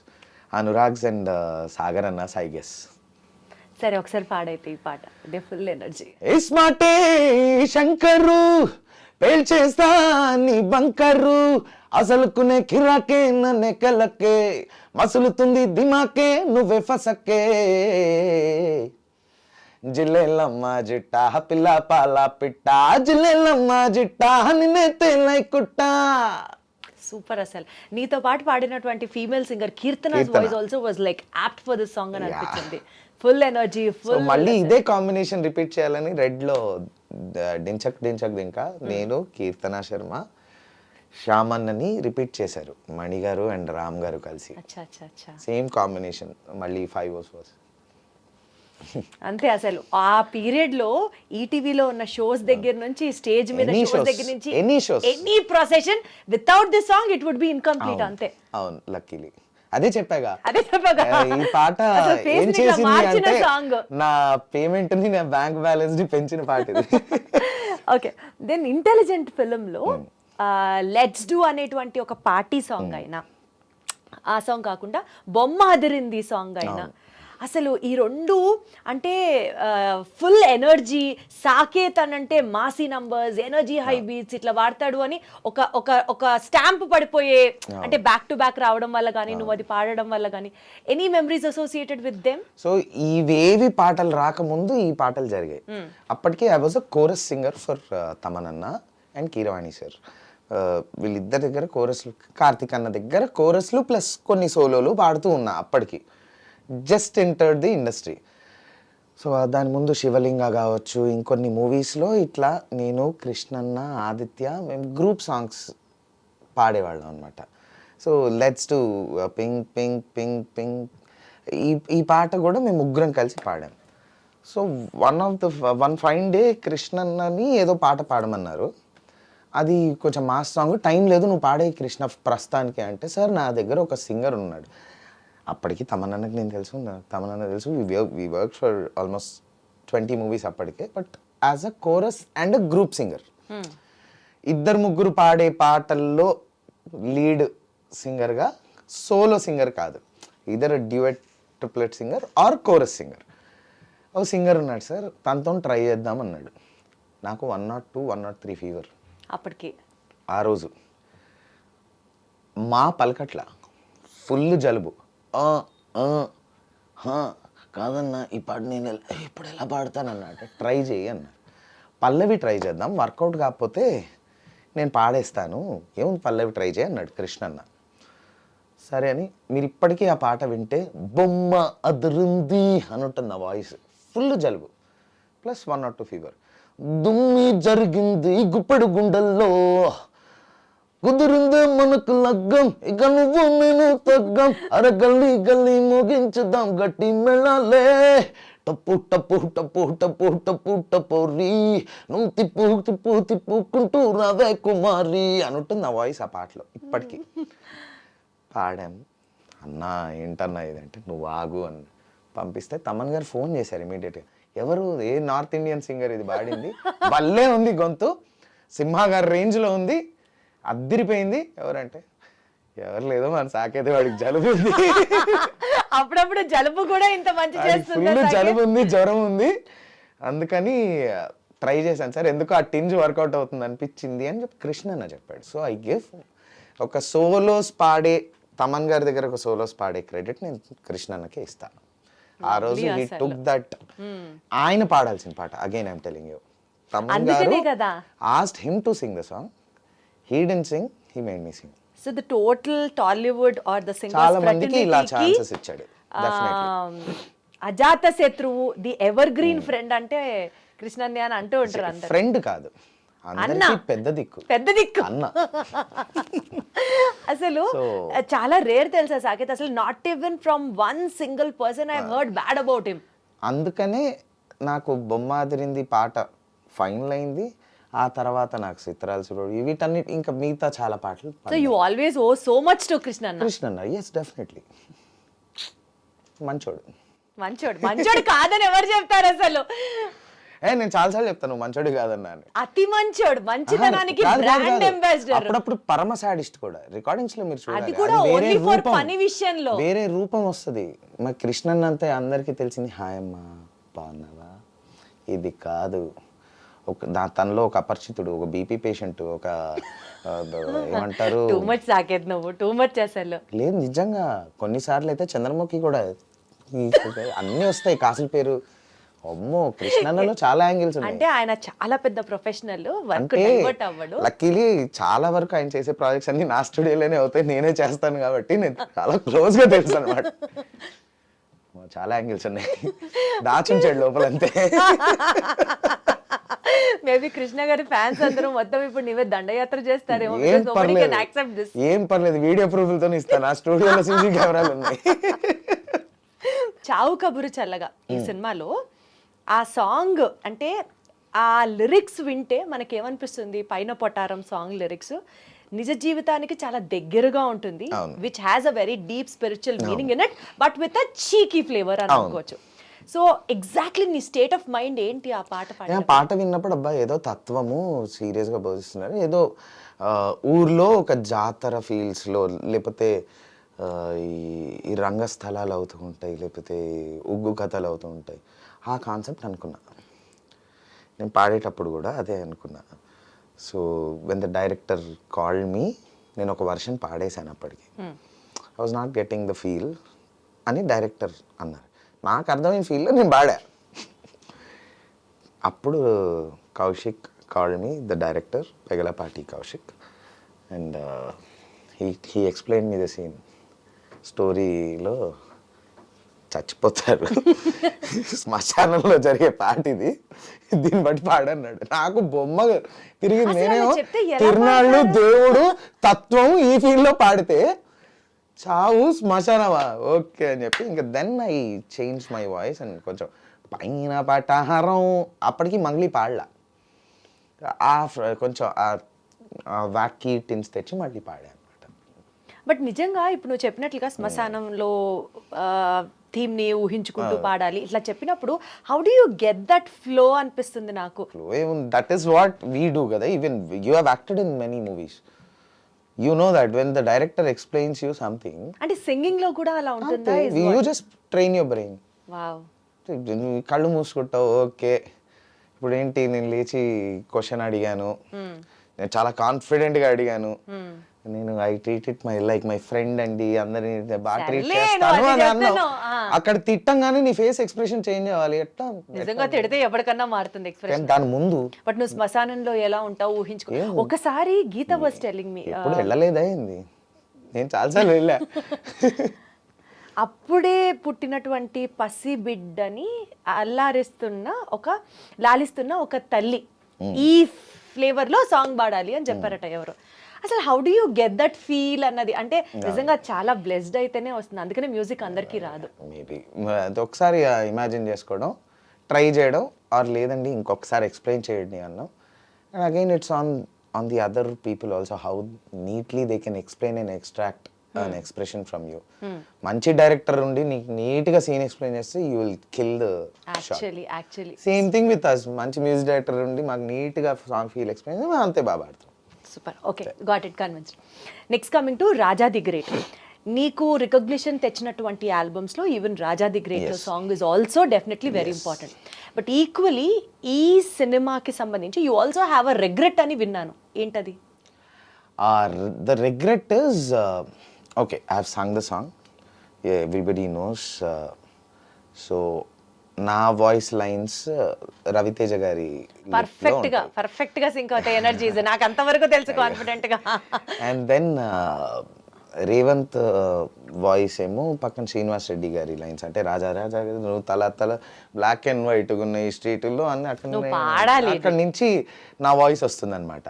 Anurag's and Sagar అన్న ఐ గెస్. సరే ఒకసారి పాడైతే ఈ పాట, దే ఫుల్ ఎనర్జీ. ఇస్మాటే శంకరు పేల్చేస్తా నీ బంకరు, అసలుకునే కిరాకే నెక్కలకే, మసులుతుంది దిమాకే నువ్వే ఫసకే, జిల్లెలమ్మ జిట్టా పిల్ల పాల పిట్ట, జిల్లెలమ్మ జిట్టా నిన్నే తేలై కుట్టా. సూపర్. అసలు నీతో పాటు పాడినటువంటి female singer Keerthana's voice also was like apt for this song అని అనిపించింది. Full energy, full. మళ్ళీ ఇదే కాంబినేషన్ రిపీట్ చేయాలని రెడ్ లో డించక్ దింకా నేను, కీర్తన శర్మ, శ్యామన్నని రిపీట్ చేశారు మణి గారు అండ్ రామ్ గారు కలిసి. సేమ్ కాంబినేషన్ మళ్ళీ 5 hours. అంతే. అసలు ఆ పీరియడ్ లో ఈటీవీలో ఉన్న షోస్ దగ్గర నుంచి, స్టేజ్ మీద షోస్ దగ్గర నుంచి, any procession without this song it would be incomplete. అంతే. అవును, లక్కీలీ అదే చెప్పాగా. ఈ పాట ఏం చేసింది అంటే నా పేమెంట్ ని, నా బ్యాంక్ బ్యాలెన్స్ ని పెంచిన పాట ఇది. ఓకే. దెన్ ఇంటెలిజెంట్ ఫిల్మ్ లో లెట్స్ డూ అనేటువంటి ఒక పార్టీ సాంగ్ అయినా, ఆ సాంగ్ కాకుండా బొమ్మ అదిరింది సాంగ్ అయినా, అసలు ఈ రెండు అంటే ఫుల్ ఎనర్జీ. సాకేత్ అని అంటే Masih numbers, energy high beats ఇట్లా వాడతాడు అని ఒక స్టాంప్ పడిపోయే, అంటే బ్యాక్ టు బ్యాక్ రావడం వల్ల కానీ, నువ్వు అది పాడడం వల్ల కానీ, any memories associated with them? So ఇవేవి పాటలు రాకముందు ఈ పాటలు జరిగాయి. అప్పటికే I was a chorus singer for తమనన్న అండ్ కీరవాణి సార్. వీళ్ళిద్దరి దగ్గర కోరస్లు, కార్తిక్ అన్న దగ్గర కోరస్లు ప్లస్ కొన్ని సోలోలు పాడుతూ ఉన్నా అప్పటికి. Just entered the industry. So దాని ముందు శివలింగ కావచ్చు, ఇంకొన్ని మూవీస్లో ఇట్లా నేను, కృష్ణన్న, ఆదిత్య మేము గ్రూప్ సాంగ్స్ పాడేవాళ్ళం అనమాట. So let's do pink pink pink pink, ఈ పాట కూడా మేము ముగ్గురం కలిసి పాడాం. సో వన్ ఫైన్ డే కృష్ణన్నని ఏదో పాట పాడమన్నారు. అది కొంచెం మాస్ సాంగ్, టైం లేదు నువ్వు పాడే కృష్ణ ప్రస్తుతానికి అంటే, సార్ నా దగ్గర ఒక సింగర్ ఉన్నాడు. అప్పటికి తమన్నకి నేను తమన్న తెలుసు. We work for almost 20 movies అప్పటికే. But as a chorus and a group singer, ఇద్దరు ముగ్గురు పాడే పాటల్లో లీడ్ సింగర్గా, సోలో సింగర్ కాదు, either duet, triplet singer or chorus singer. ఓ సింగర్ ఉన్నాడు సార్, తనతో ట్రై చేద్దాం అన్నాడు. నాకు 102, 103 ఫీవర్ అప్పటికి. ఆ రోజు మా పలకట్ల ఫుల్ జలుబు. కాదన్నా ఈ పాట నేను ఇప్పుడు ఎలా పాడతానన్నా అంటే, ట్రై చేయి అన్న. పల్లవి ట్రై చేద్దాం, వర్కౌట్ కాకపోతే నేను పాడేస్తాను, ఏముంది పల్లవి ట్రై చేయి అన్నాడు కృష్ణన్న. సరే అని మీరు ఇప్పటికీ ఆ పాట వింటే బొమ్మ అదురుంది అని ఉంటుంది నా వాయిస్. ఫుల్ జలుబు ప్లస్ 1 or 2 ఫీవర్. దుమ్మి జరిగింది గుప్పెడు గుండెల్లో, కుదిరిందే మనకు లగ్గం, ఇక నువ్వు నేను తగ్గం, అర గల్లీ గల్లీ మోగించుదాం గట్టి మెళ్ళాలే, టప్పు టప్పు టప్పు టప్పు టప్పు టపోరి, నువ్వు తిప్పు తిప్పు తిప్పుకుంటూ రావే కుమారి అని ఉంటుంది నా వాయిస్ ఆ పాటలో ఇప్పటికీ. పాడాము. అన్నా ఏంటన్నా ఇదంటే నువ్వు ఆగు అని పంపిస్తే తమన్ గారు ఫోన్ చేశారు ఇమీడియట్గా. ఎవరు, ఏ నార్త్ ఇండియన్ సింగర్ ఇది పాడింది, భలే ఉంది గొంతు, సింహ గారి రేంజ్లో ఉంది, అద్దిరిపోయింది. ఎవరంటే ఎవరు లేదో మన సాకేతే, వాడికి జలుబు ఉంది. అప్పుడప్పుడు జలుబు కూడా ఇంత మంచి చేస్తుంది. ఫుల్ జలుబు ఉంది, జ్వరం ఉంది, అందుకని ట్రై చేశాను సార్, ఎందుకు ఆ టింజ్ వర్కౌట్ అవుతుంది అనిపించింది అని చెప్పి కృష్ణన్న చెప్పాడు. సో ఐ గివ్ ఒక సోలోస్ పాడే, తమన్ గారి దగ్గర ఒక సోలోస్ పాడే క్రెడిట్ నేను కృష్ణన్నకే ఇస్తాను. ఆ రోజు హీ టుక్ దట్, ఆయన పాడాల్సిన పాట. Again I'm telling you, Thaman garu asked him to sing the song, he didn't sing, he made me sing. So the total Tollywood or the singers చాలా మందికి ఇలా ఛాన్సెస్ ఇచ్చాడు. అజాత శత్రువు, ది ఎవర్ గ్రీన్ ఫ్రెండ్ అంటే కృష్ణన్య అని అంటూ ఉంటారు అందరు. ఫ్రెండ్ కాదు, అందరికీ పెద్ద దిక్కు, పెద్ద దిక్కు అన్న. అసలు చాలా రేర్ తెలుసా సాకేత్, అసలు not even from one single person I heard bad about him. అందుకనే నాకు బొమ్మ అదిరింది పాట ఫైనల్ అయింది. ఆ తర్వాత నాకు చిత్రాల సురుడు, వీటన్నిటి ఇంకా మిగతా చాలా పాటలు. So you always owe so much to కృష్ణన్న. కృష్ణన్న, ఎస్ డెఫినెట్లీ మంచోడు. మంచోడు మంచోడు కాదని ఎవరు చెప్తారు అసలు? నేను చాలాసార్లు చెప్తాను మంచోడు కాదన్నా అని. అతి మంచోడు, మంచితనానికి బ్రాండ్ అంబాసిడర్. అప్పుడప్పుడు పరమ సాడిస్ట్ కూడా. రికార్డింగ్స్ లో మీరు అది చూడాలి, కూడా ఓన్లీ ఫర్ పని విషయంలో వేరే రూపం వస్తుంది. మా కృష్ణన్న అంతే అందరికీ తెలిసింది హాయ్ అమ్మా బాగున్నావా, ఇది కాదు. తనలో ఒక అపరిచితుడు, ఒక బీపీ పేషెంట్, ఒక ఏమంటారు, టూ మచ్ సాకేత్, నువ్వు టూ మచ్ అసలు. లేదు నిజంగా, కొన్నిసార్లు అయితే చంద్రముఖి కూడా అన్నీ వస్తాయి కాసుల పేరు. అమ్మో, కృష్ణన్నలో చాలా యాంగిల్స్ ఉన్నాయి. అంటే ఆయన చాలా పెద్ద ప్రొఫెషనల్, వర్క్ డైవర్ట్ అవ్వడు. లక్కీలీ చాలా వరకు ఆయన చేసే ప్రాజెక్ట్స్ అన్ని నా స్టూడియోలోనే అవుతాయి, నేనే చేస్తాను కాబట్టి నేను చాలా క్లోజ్ గా తెలుసు అనమాట. చాలా యాంగిల్స్ ఉన్నాయి, దాచుంచాడు లోపల అంతే. మేబీ కృష్ణ గారి ఫ్యాన్స్ అందరూ మొత్తం ఇప్పుడు నీవే దండయాత్ర చేస్తారేమో. ఏం పర్లేదు, వీడియో ప్రూఫ్లతో ఇస్తాను, ఆ స్టూడియోలో సీసీ కెమెరాలు ఉన్నాయి. చావు కబురు చల్లగా ఈ సినిమాలో ఆ సాంగ్, అంటే ఆ లిరిక్స్ వింటే మనకేమనిపిస్తుంది, పైన పొటారం సాంగ్ లిరిక్స్ నిజ జీవితానికి చాలా దగ్గరగా ఉంటుంది, which has a very deep spiritual meaning in it, but with a cheeky flavour అని అనుకోవచ్చు. సో ఎగ్జాక్ట్లీ నీ స్టేట్ ఆఫ్ మైండ్ ఏంటి ఆ పాట పాట? పాట విన్నప్పుడు అబ్బా ఏదో తత్వము సీరియస్ గా బోధిస్తున్నారు, ఏదో ఊర్లో ఒక జాతర ఫీల్స్ లో, లేకపోతే ఈ రంగస్థలాలు అవుతూ ఉంటాయి, లేకపోతే ఉగ్గు కథలు అవుతూ ఉంటాయి, ఆ కాన్సెప్ట్ అనుకున్నా. నేను పాడేటప్పుడు కూడా అదే అనుకున్నా. So when the director called me, నేను ఒక వర్షన్ పాడేశాను అప్పటికి. I was not getting the feel అని డైరెక్టర్ అన్నారు. నాకు అర్థమైన ఫీల్లో నేను పాడా. అప్పుడు Kaushik called me, the director Pegalapati Kaushik, and he explain me the scene. స్టోరీలో చచ్చిపోతారు, శ్మశానంలో జరిగే పాట ఇది, దీన్ని బట్టి పాడన్నాడు. నాకు బొమ్మ తిరిగింది. నేనేమో తిరునాళ్ళు, దేవుడు, తత్వం ఈ ఫీల్డ్లో పాడితే చావు శ్మశానమా, ఓకే అని చెప్పి ఇంకా then I change my voice and కొంచెం పైన పటాహారం అప్పటికి మంగ్లీ పాడలా, కొంచెం వ్యాకీ టిన్స్ తెచ్చి మళ్ళీ పాడా. బట్ నిజంగా ఇప్పుడు నువ్వు చెప్పినట్లుగా శ్మశానంలో థీమ్ని ఊహించుకుంటూ పాడాలి ఇట్లా చెప్పినప్పుడు how do you get that flow అనిపిస్తుంది నాకు. That is what we do కదా. Even you have acted in many movies, you know that when the director explains you something, అంటే సింగింగ్ లో కూడా అలా ఉంటుందా? you just train your brain. Wow. కళ్ళు మూసుకుంటావు, okay ఇప్పుడు ఏంటి నేను లేచి క్వశ్చన్ అడిగాను, నేను చాలా కాన్ఫిడెంట్గా అడిగాను, నేను I treat it my friend అండి, అందరిని బాగా ట్రీట్ సర్లే, చేస్తాను నువ్వు అని అది అన్నావు. చెప్తున్నావు. అక్కడ తిట్టంగానే నీ ఫేస్ ఎక్స్ప్రెషన్ చేంజ్ అవ్వాలి ఎట్లా? నిజంగా తిడితే ఎవరికన్నా మారుతుంది ఎక్స్ప్రెషన్. కానీ దాని ముందు బట్ నువ్వు శ్మశానంలో ఎలా ఉంటావు ఊహించుకో. ఒకసారి గీత వాస్ టెల్లింగ్ మీ, ఎప్పుడు వెళ్ళలేదా ఏంది? నేను చాలాసార్లు వెళ్ళా. అప్పుడే పుట్టినటువంటి పసి బిడ్డని లాలిస్తున్న ఒక తల్లి ఈ ఫ్లేవర్ లో సాంగ్ పాడాలి అని చెప్పారట ఎవరు. అసలు how do you get that feel అన్నది, అంటే నిజంగా చాలా బ్లెస్డ్ అయితేనే వస్తుంది, అందుకనే మ్యూజిక్ అందరికీ రాదు. మేబీ అది ఒకసారి ఇమాజిన్ చేసుకోవడం, ట్రై చేయడం, ఆర్ లేదండి ఇంకొకసారి ఎక్స్ప్లెయిన్ చేయండి అన్నాం. And again it's on the other people also how neatly they can explain and extract an expression from you. మంచి డైరెక్టర్ ఉండి నీకు నీట్గా సీన్ ఎక్స్ప్లెయిన్ చేస్తే you will kill the shot. Actually same thing with us, మంచి music director ఉండి మాకు నీట్గా song feel explain చేస్తే అంతే బాగా పాడతాం. Super, okay, got it, convinced. Next coming to Raja the great. నీకు రికగ్నిషన్ తెచ్చినటువంటి ఆల్బమ్స్లో even Raja the great song is also definitely very important. But equally ఈ సినిమాకి సంబంధించి you also have a regret అని విన్నాను, ఏంటది? The regret is, okay, I have sung the song. Yeah, everybody knows. So, నా వాయిస్ లైన్స్ రవితేజ గారి perfect గా sync అవుతాయి ఎనర్జీస్, నాకు అంతవరకు తెలుసు కాన్ఫిడెంట్ గా. అండ్ దెన్ రేవంత్ వాయిస్ ఏమో పక్కన శ్రీనివాస్ రెడ్డి గారి లైన్స్, అంటే రాజా రాజా నువ్వు తల బ్లాక్ అండ్ వైట్ ఉన్న ఈ స్ట్రీట్లో అన్ని అక్కడ నుంచి నా వాయిస్ వస్తుందన్నమాట.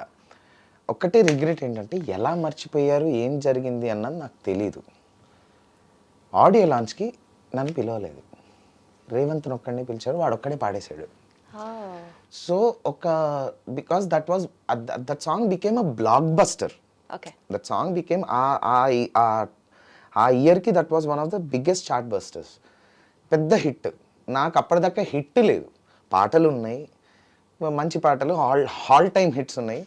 ఒక్కటే రిగ్రెట్ ఏంటంటే ఎలా మర్చిపోయారు, ఏం జరిగింది అన్నది నాకు తెలీదు. ఆడియో లాంచ్కి నన్ను పిలవలేదు, రేవంత్ని ఒక్కడిని పిలిచారు, వాడు ఒక్కడే పాడేశాడు. So because that song became a blockbuster. That song became ఆ ఇయర్కి that was one of the biggest chartbusters, పెద్ద హిట్. నాకు అప్పటిదాకా హిట్ లేదు, పాటలు ఉన్నాయి మంచి పాటలు, ఆల్ టైమ్ హిట్స్ ఉన్నాయి,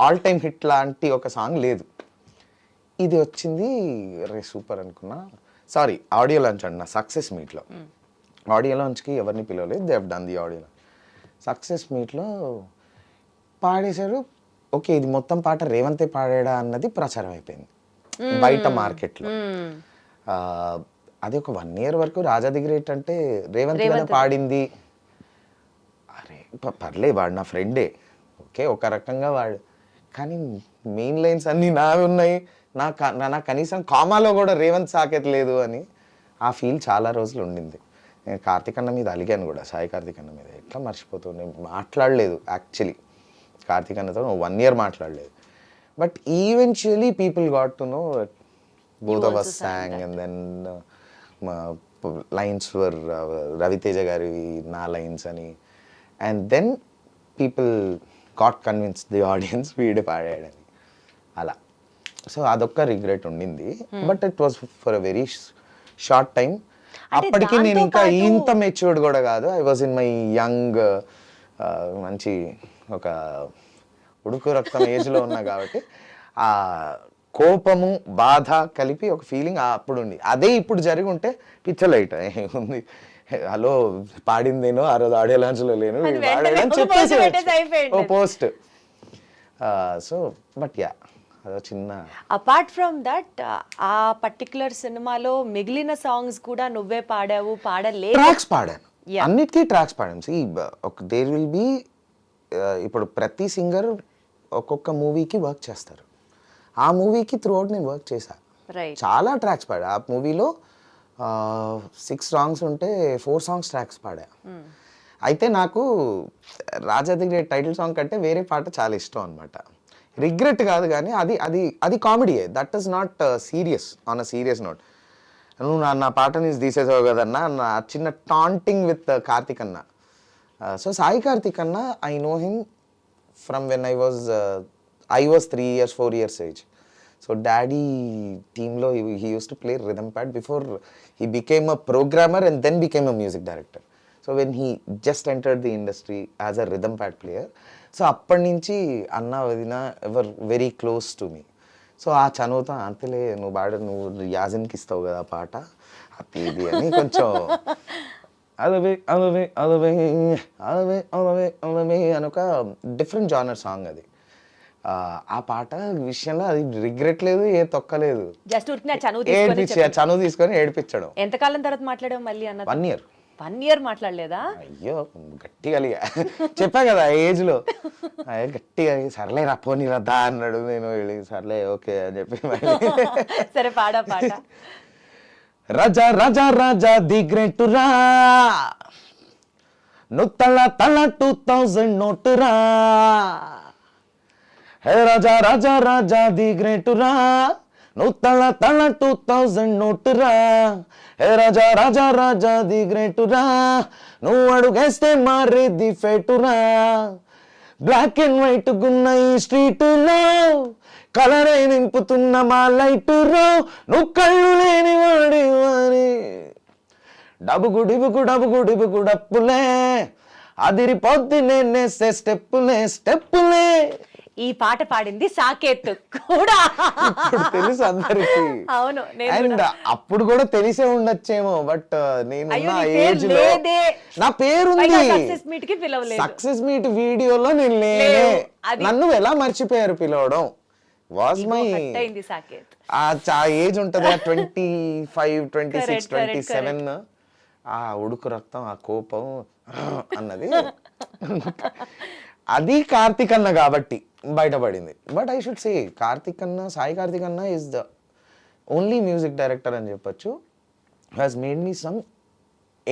ఆల్ టైమ్ హిట్ లాంటి ఒక సాంగ్ లేదు. ఇది వచ్చింది, రే సూపర్ అనుకున్నా. సారీ, ఆడియో లాంచ్ అండి, నా సక్సెస్ మీట్లో. ఆడియో లాంచ్కి ఎవరిని పిలవలేదు, they have done the audio launch. Success మీట్లో పాడేశారు. ఓకే, ఇది మొత్తం పాట రేవంతే పాడాడా అన్నది ప్రచారం అయిపోయింది బయట మార్కెట్లో. అది ఒక 1 year వరకు రాజా ది గ్రేట్ అంటే రేవంత్ కదా పాడింది. అరే పర్లే, వాడు నా ఫ్రెండే, ఓకే ఒక రకంగా వాడు, కానీ మెయిన్ లైన్స్ అన్నీ నావి ఉన్నాయి, నాకు కనీసం కామాలో కూడా రేవంత్ సాకేత్ లేదు అని ఆ ఫీల్ చాలా రోజులు ఉండింది. నేను కార్తీక్ అన్న మీద అలిగాను కూడా, సాయి కార్తీక్ అన్న మీద, ఎట్లా మర్చిపోతావు, నేను మాట్లాడలేదు యాక్చువల్లీ కార్తీక్ అన్నతో 1 year మాట్లాడలేదు. But eventually people got to know both of us song, and then lines were Ravi Teja గారివి, నా లైన్స్ అని, and then people got convince the audience వీడు పాడాడని అలా. సో అదొక్క రిగ్రెట్ ఉండింది, but it was for a very short time. అప్పటికి నేను ఇంకా ఇంత మెచ్యూర్డ్ కూడా కాదు, I was in my young మంచి ఒక ఉడుకు రక్తం ఏజ్లో ఉన్నా కాబట్టి ఆ కోపము బాధ కలిపి ఒక ఫీలింగ్ అప్పుడు ఉంది. అదే ఇప్పుడు జరిగి ఉంటే పిచ్చలైట్ ఉంది, హలో పాడిందేనో ఆ రోజు ఆడియో లాంచ్లో లేను చెప్పేసి ఓ పోస్ట్. సో బట్ యా, అదో చిన్న. అపార్ట్ ఫ్రమ్ దట్, ఆ పర్టికులర్ సినిమాలో మిగిలిన సాంగ్స్ కూడా నువ్వే పాడావు, పాడలేదు? ట్రాక్స్ పాడాను, అన్నిటికీ ట్రాక్స్ పాడాను. దేర్ విల్ బి, ఇప్పుడు ప్రతి సింగర్ ఒక్కొక్క మూవీకి వర్క్ చేస్తారు, ఆ మూవీకి త్రూ అవుట్ నేను వర్క్ చేశా, చాలా ట్రాక్స్ పాడా. ఆ మూవీలో 6 songs ఉంటే 4 songs ట్రాక్స్ పాడా. అయితే నాకు రాజా ది గ్రేట్ టైటిల్ సాంగ్ కంటే వేరే పాట చాలా ఇష్టం అనమాట. రిగ్రెట్ కాదు, కానీ అది కామెడీయే, that is not serious, on a serious note. నువ్వు నా పాటని తీసేసావు కదన్నా, నా చిన్న టాంటింగ్ విత్ కార్తిక్ అన్న. సో సాయి కార్తిక్ అన్న, I know him from when I was 3 years 4 years age. So daddy teamlo he used to play rhythm pad before he became a programmer and then became a music director. So when he just entered the industry as a rhythm pad player, so అప్పటి నుంచి అన్న వదిన ever very close to me. So ఆ చనువుతో అంతలే నువ్వు యాజిన్కి ఇస్తావు కదా పాట అది ఇది అని కొంచెం అదవే అదవే అదవే అదవే అదవే అదవే అని ఒక డిఫరెంట్ జానర్ సాంగ్ అది. ఆ పాట విషయంలో అది రిగ్రెట్ లేదు, ఏ తొక్కలేదు. జస్ట్ ఉరికిన చనువు తీసుకొని చనువు తీసుకొని ఏడిపించడం. ఎంతకాలం తర్వాత మాట్లాడావు మళ్ళీ అన్న? 1 year. 1 year మాట్లాడలేదా? అయ్యో గట్టిగా అలిగా. చెప్పా కదా ఏజ్ లో గట్టిగా సర్లే రా పోనీ రద్దా అన్నాడు. నేను వెళ్ళి సర్లే ఓకే అని చెప్పి సరే పాడా పాట. రాజా రాజా రాజా ది గ్రేట్ రా, నువ్వు తల 2000 నోటు రా. హే రాజా రాజా రాజా ది గ్రేట్ రా, నువ్వు తల 2000 నోటు రా. హే రాజా రాజా రాజా ది గ్రేట్ రా, నువ్వు అడుగేస్తే మారేది ఫేటురా. బ్లాక్ అండ్ వైట్ గున్న ఈ స్ట్రీట్లో కలరే నింపుతున్న మా లైట్ రో. నువ్వు కళ్ళు లేని వాడి వారి డబుగు డిబుగు డబుగు డిబుగు డప్పులే, అదిరిపోద్ది నేనేసే స్టెప్పులే స్టెప్పులే. ఈ పాట పాడింది సాకేత్ కూడా. ఇప్పుడు తెలుసు అందరికి. అవును, అండ్ అప్పుడు కూడా తెలిసే ఉండొచ్చేమో, బట్ నేను ఏజ్ లో నా పేరుంది. సక్సెస్ మీట్ కి పిలవలేదు. సక్సెస్ మీట్ వీడియోలో నేను లేనే. నన్ను ఎలా మర్చిపోయారు పిలవడం? Was my Saket. ఆ ఏజ్ ఉంటది 25, 26, 27. ఆ ఉడుకు రక్తం, ఆ కోపం అన్నది అది కార్తిక్ అన్న కాబట్టి బయటపడింది. But I should say Karthik అన్న, సాయి కార్తిక్ అన్న is the only music director అని చెప్పొచ్చు has made me Sung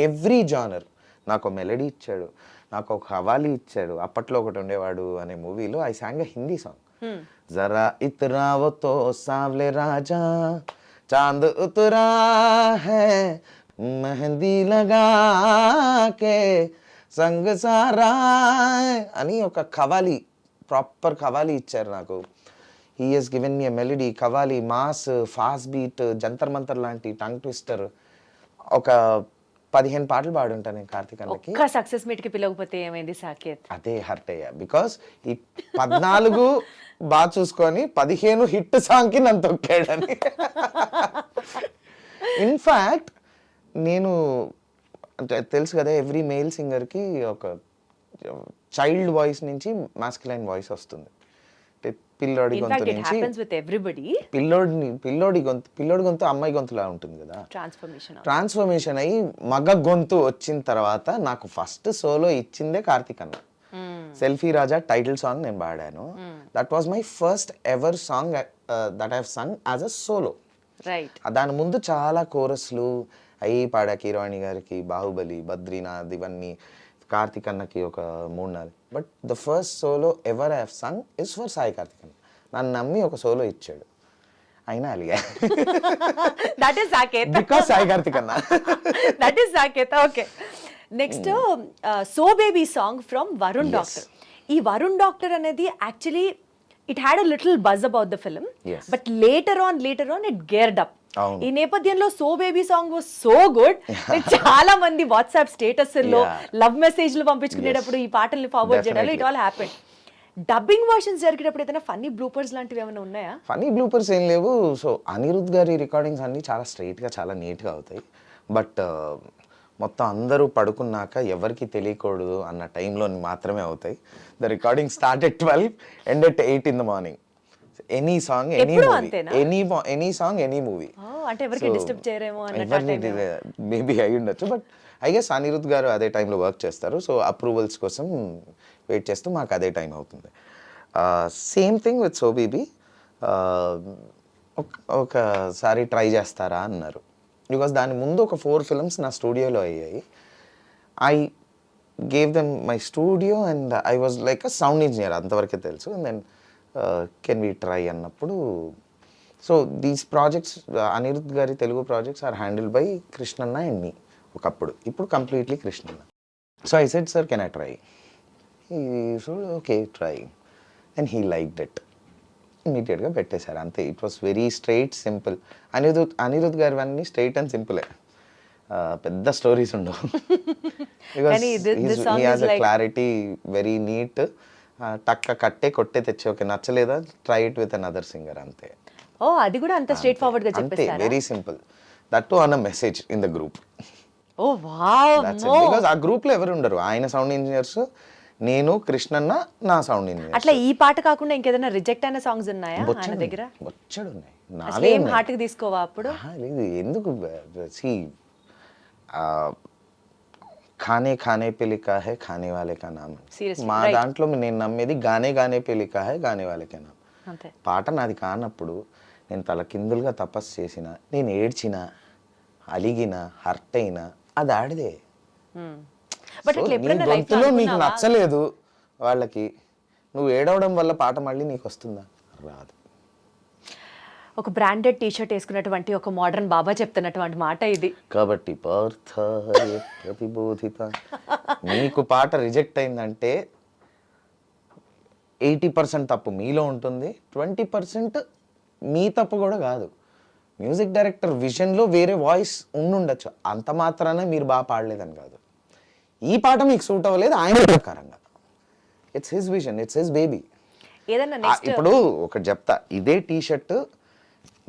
every genre. నాకు మెలడీ ఇచ్చాడు, నాకు ఒక హవాలీ ఇచ్చాడు. అప్పట్లో ఒకటి ఉండేవాడు అనే మూవీలో I song a Hindi song. జరా ఇతరావో తో సావ్లే రాజా చాంద్ ఉతరా హై మెహందీ లగా కే సంగ సారా అని ఒక ఖవాలి, ప్రాపర్ ఖవాలి ఇచ్చారు నాకు. He has given me a melody, qawwali, mass, fast beat, Jantar Mantar లాంటి టంగ్ ట్విస్టర్. ఒక 15 పాటలు పాడుంటా నేను కార్తిక్ అన్నకి. ఒక్క సక్సెస్ మీట్ కి పిలవకపోతే ఏమైంది సాకేత్? అదే హర్ట్ అయ్యా. బికాస్ ఈ 14 బాగా చూసుకొని 15 హిట్ సాంగ్ కి నన్ను తొక్కాడని. ఇన్ఫాక్ట్ నేను అంటే తెలుసు కదా ఎవ్రీ మేల్ సింగర్ కి ఒక చైల్డ్ వాయిస్ నుంచి మాస్కులైన్ వాయిస్ వస్తుంది. అంటే పిల్లోడి గొంతు నుంచి పిల్లోడి గొంతు అమ్మాయి గొంతులా ఉంటుంది కదా. ట్రాన్స్ఫర్మేషన్ అయ్యి మగ గొంతు వచ్చిన తర్వాత నాకు ఫస్ట్ సోలో ఇచ్చిందే కార్తిక్ అన్న. సెల్ఫీ రాజా టైటిల్ సాంగ్ నేను పాడాను. That was my first ever song that I have Sung as a solo. దాని ముందు చాలా కోరస్లు అయ్యి పాడా కీరవాణి గారికి, బాహుబలి, బద్రీనాథ్, ఇవన్నీ కార్తిక్ అన్నకి ఒక 3-4. But the first solo ever I have sung is for Sai Karthik అన్న. నన్ను నమ్మి ఒక సోలో ఇచ్చాడు, అయినా అలిగా. That is Saketh. Because Sai Karthik అన్న. That is Saketh. Okay, next so baby song from Varun doctor. ఈ వరుణ్ డాక్టర్ అనేది actually it had a little buzz about the film, but later on it geared up. ఈ నేపథ్యంలో so baby song was so good. చాలా మంది WhatsApp status లో love మెసేజ్లు పంపించుకునేటప్పుడు ఈ పాటల్ని ఫార్వర్డ్ చేయడం it all happened. Dubbing versions జరిగేటప్పుడు ఏదైనా ఫన్నీ బ్లూపర్స్ లాంటివి ఏమైనా ఉన్నాయా? ఫన్నీ బ్లూపర్స్ ఏం లేవు. సో అనిరుద్ గారి రికార్డింగ్స్ అన్ని చాలా స్ట్రైట్ గా, చాలా నీట్ గా అవుతాయి. బట్ మొత్తం అందరూ పడుకున్నాక ఎవరికి తెలియకూడదు అన్న టైంలో మాత్రమే అవుతాయి. The recording start at 12, end at 8 in the morning. Any song, any movie, any song, any movie. అంటే ఎవరికి డిస్టర్బ్ చేయరేమో అన్నట్టు మేబీ అయి ఉండొచ్చు. బట్ ఐ గెస్ అనిరుద్ గారు అదే టైంలో వర్క్ చేస్తారు. సో అప్రూవల్స్ కోసం వెయిట్ చేస్తూ మాకు అదే టైం అవుతుంది. Same thing with so baby. ఒకసారి ట్రై చేస్తారా అన్నారు. బికాస్ దాని ముందు ఒక 4 films నా స్టూడియోలో అయ్యాయి. I gave them my studio and I was like a sound engineer, అంతవరకే తెలుసు. And then can we try అన్నప్పుడు, సో దీస్ ప్రాజెక్ట్స్, అనిరుద్ గారి Telugu projects are handled by కృష్ణన్న అండ్ మీ ఒకప్పుడు. ఇప్పుడు కంప్లీట్లీ కృష్ణన్న. So I said sir can I try? So okay try. And he liked it. ఇమీడియట్గా పెట్టేశారు అంతే. It was very straight, simple. Anirudh గారు అన్నీ స్ట్రైట్ అండ్ సింపులే, పెద్ద స్టోరీస్ ఉండవు. Because he has a clarity, very neat. టక్క కట్టే కొట్టే తెచ్చి ఓకే నచ్చలేదా try it with another singer అంతే. ఓ అది కూడా అంత స్ట్రైట్ ఫార్వర్డ్ గా చెప్పేశారా? అంతే, very simple. That to on a message in the group. Oh wow. Because ఆ గ్రూప్ లో ఎవరు ఉండరు, ఆయన సౌండ్ ఇంజనీర్స్, నేను కృష్ణన్న నా సౌండ్ ఇంజనీర్. అట్లా ఈ పాట కాకుండా ఇంకేదైనా రిజెక్ట్ అయిన సాంగ్స్ ఉన్నాయా ఆయన దగ్గర? బొచ్చడు ఉన్నాయి. అసలు ఏం హార్ట్కి తీసుకోవా అప్పుడు? లేదు, ఎందుకు సి ఖానే ఖానే పే లిఖా హై ఖానే వాలే కా నామ్. Seriously, మా right. దాంట్లో నేను నమ్మేది గానే గానే పే లిఖా హై గానే వాలే కా నామ్. అంతే. పాట నాది కానప్పుడు నేను తలకిందులుగా తపస్సు చేసిన, నేను ఏడ్చిన, అలిగిన, హర్ట్ అయినా అది ఆడిదే. బట్ So, ఇట్లా నీ ఎప్పుడైనా లైఫ్ గొంతులో నీకు నచ్చలేదు వాళ్ళకి, నువ్వు ఏడవడం వల్ల పాట మళ్ళీ నీకు వస్తుందా? రాదు. ఒక బ్రాండెడ్ టీ షర్ట్ వేసుకున్నటువంటి ఒక మోడర్న్ బాబా చెప్తున్నటువంటి మాట ఇది. కాబట్టి పార్థ ప్రతిబోధిత, మీకు పాట రిజెక్ట్ అయిందంటే 80% తప్పు మీలో ఉంటుంది, 20% మీ తప్పు కూడా కాదు. మ్యూజిక్ డైరెక్టర్ విజన్లో వేరే వాయిస్ ఉండుండొచ్చు, అంత మాత్రాన మీరు బాగా పాడలేదని కాదు. ఈ పాట మీకు సూట్ అవ్వలేదు ఆయన ప్రకారంగా. It's his vision, it's his baby. ఏదన్నా నెక్స్ట్ ఇప్పుడు ఒకటి చెప్తా, ఇదే టీ షర్ట్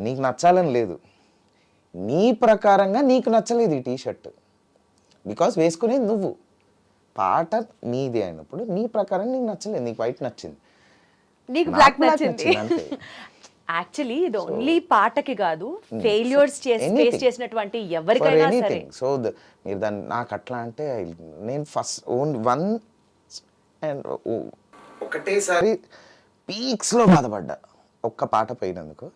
నీకు నచ్చాలని లేదు, నీ ప్రకారంగా నీకు నచ్చలేదు ఈ టీ షర్ట్, బికాస్ వేసుకునేది నువ్వు, పాట నీది అయినప్పుడు నీ ప్రకారం నీకు నచ్చలేదు, నీకు వైట్ నచ్చింది, నీకు బ్లాక్ నాకు black నచ్చింది. అంతే. యాక్చువల్లీ ఇది ఓన్లీ పాటకి కాదు, ఫెయిల్యూర్స్ ఫేస్ anything. చేసినటువంటి ఎవరికైనా సరే. సో మీరు దాన్ని నాకు అట్లా అంటే నేను ఫస్ట్ వన్ అండ్ ఒకటేసారి పీక్స్లో బాధపడ్డా ఒక్క పాట పోయినందుకు.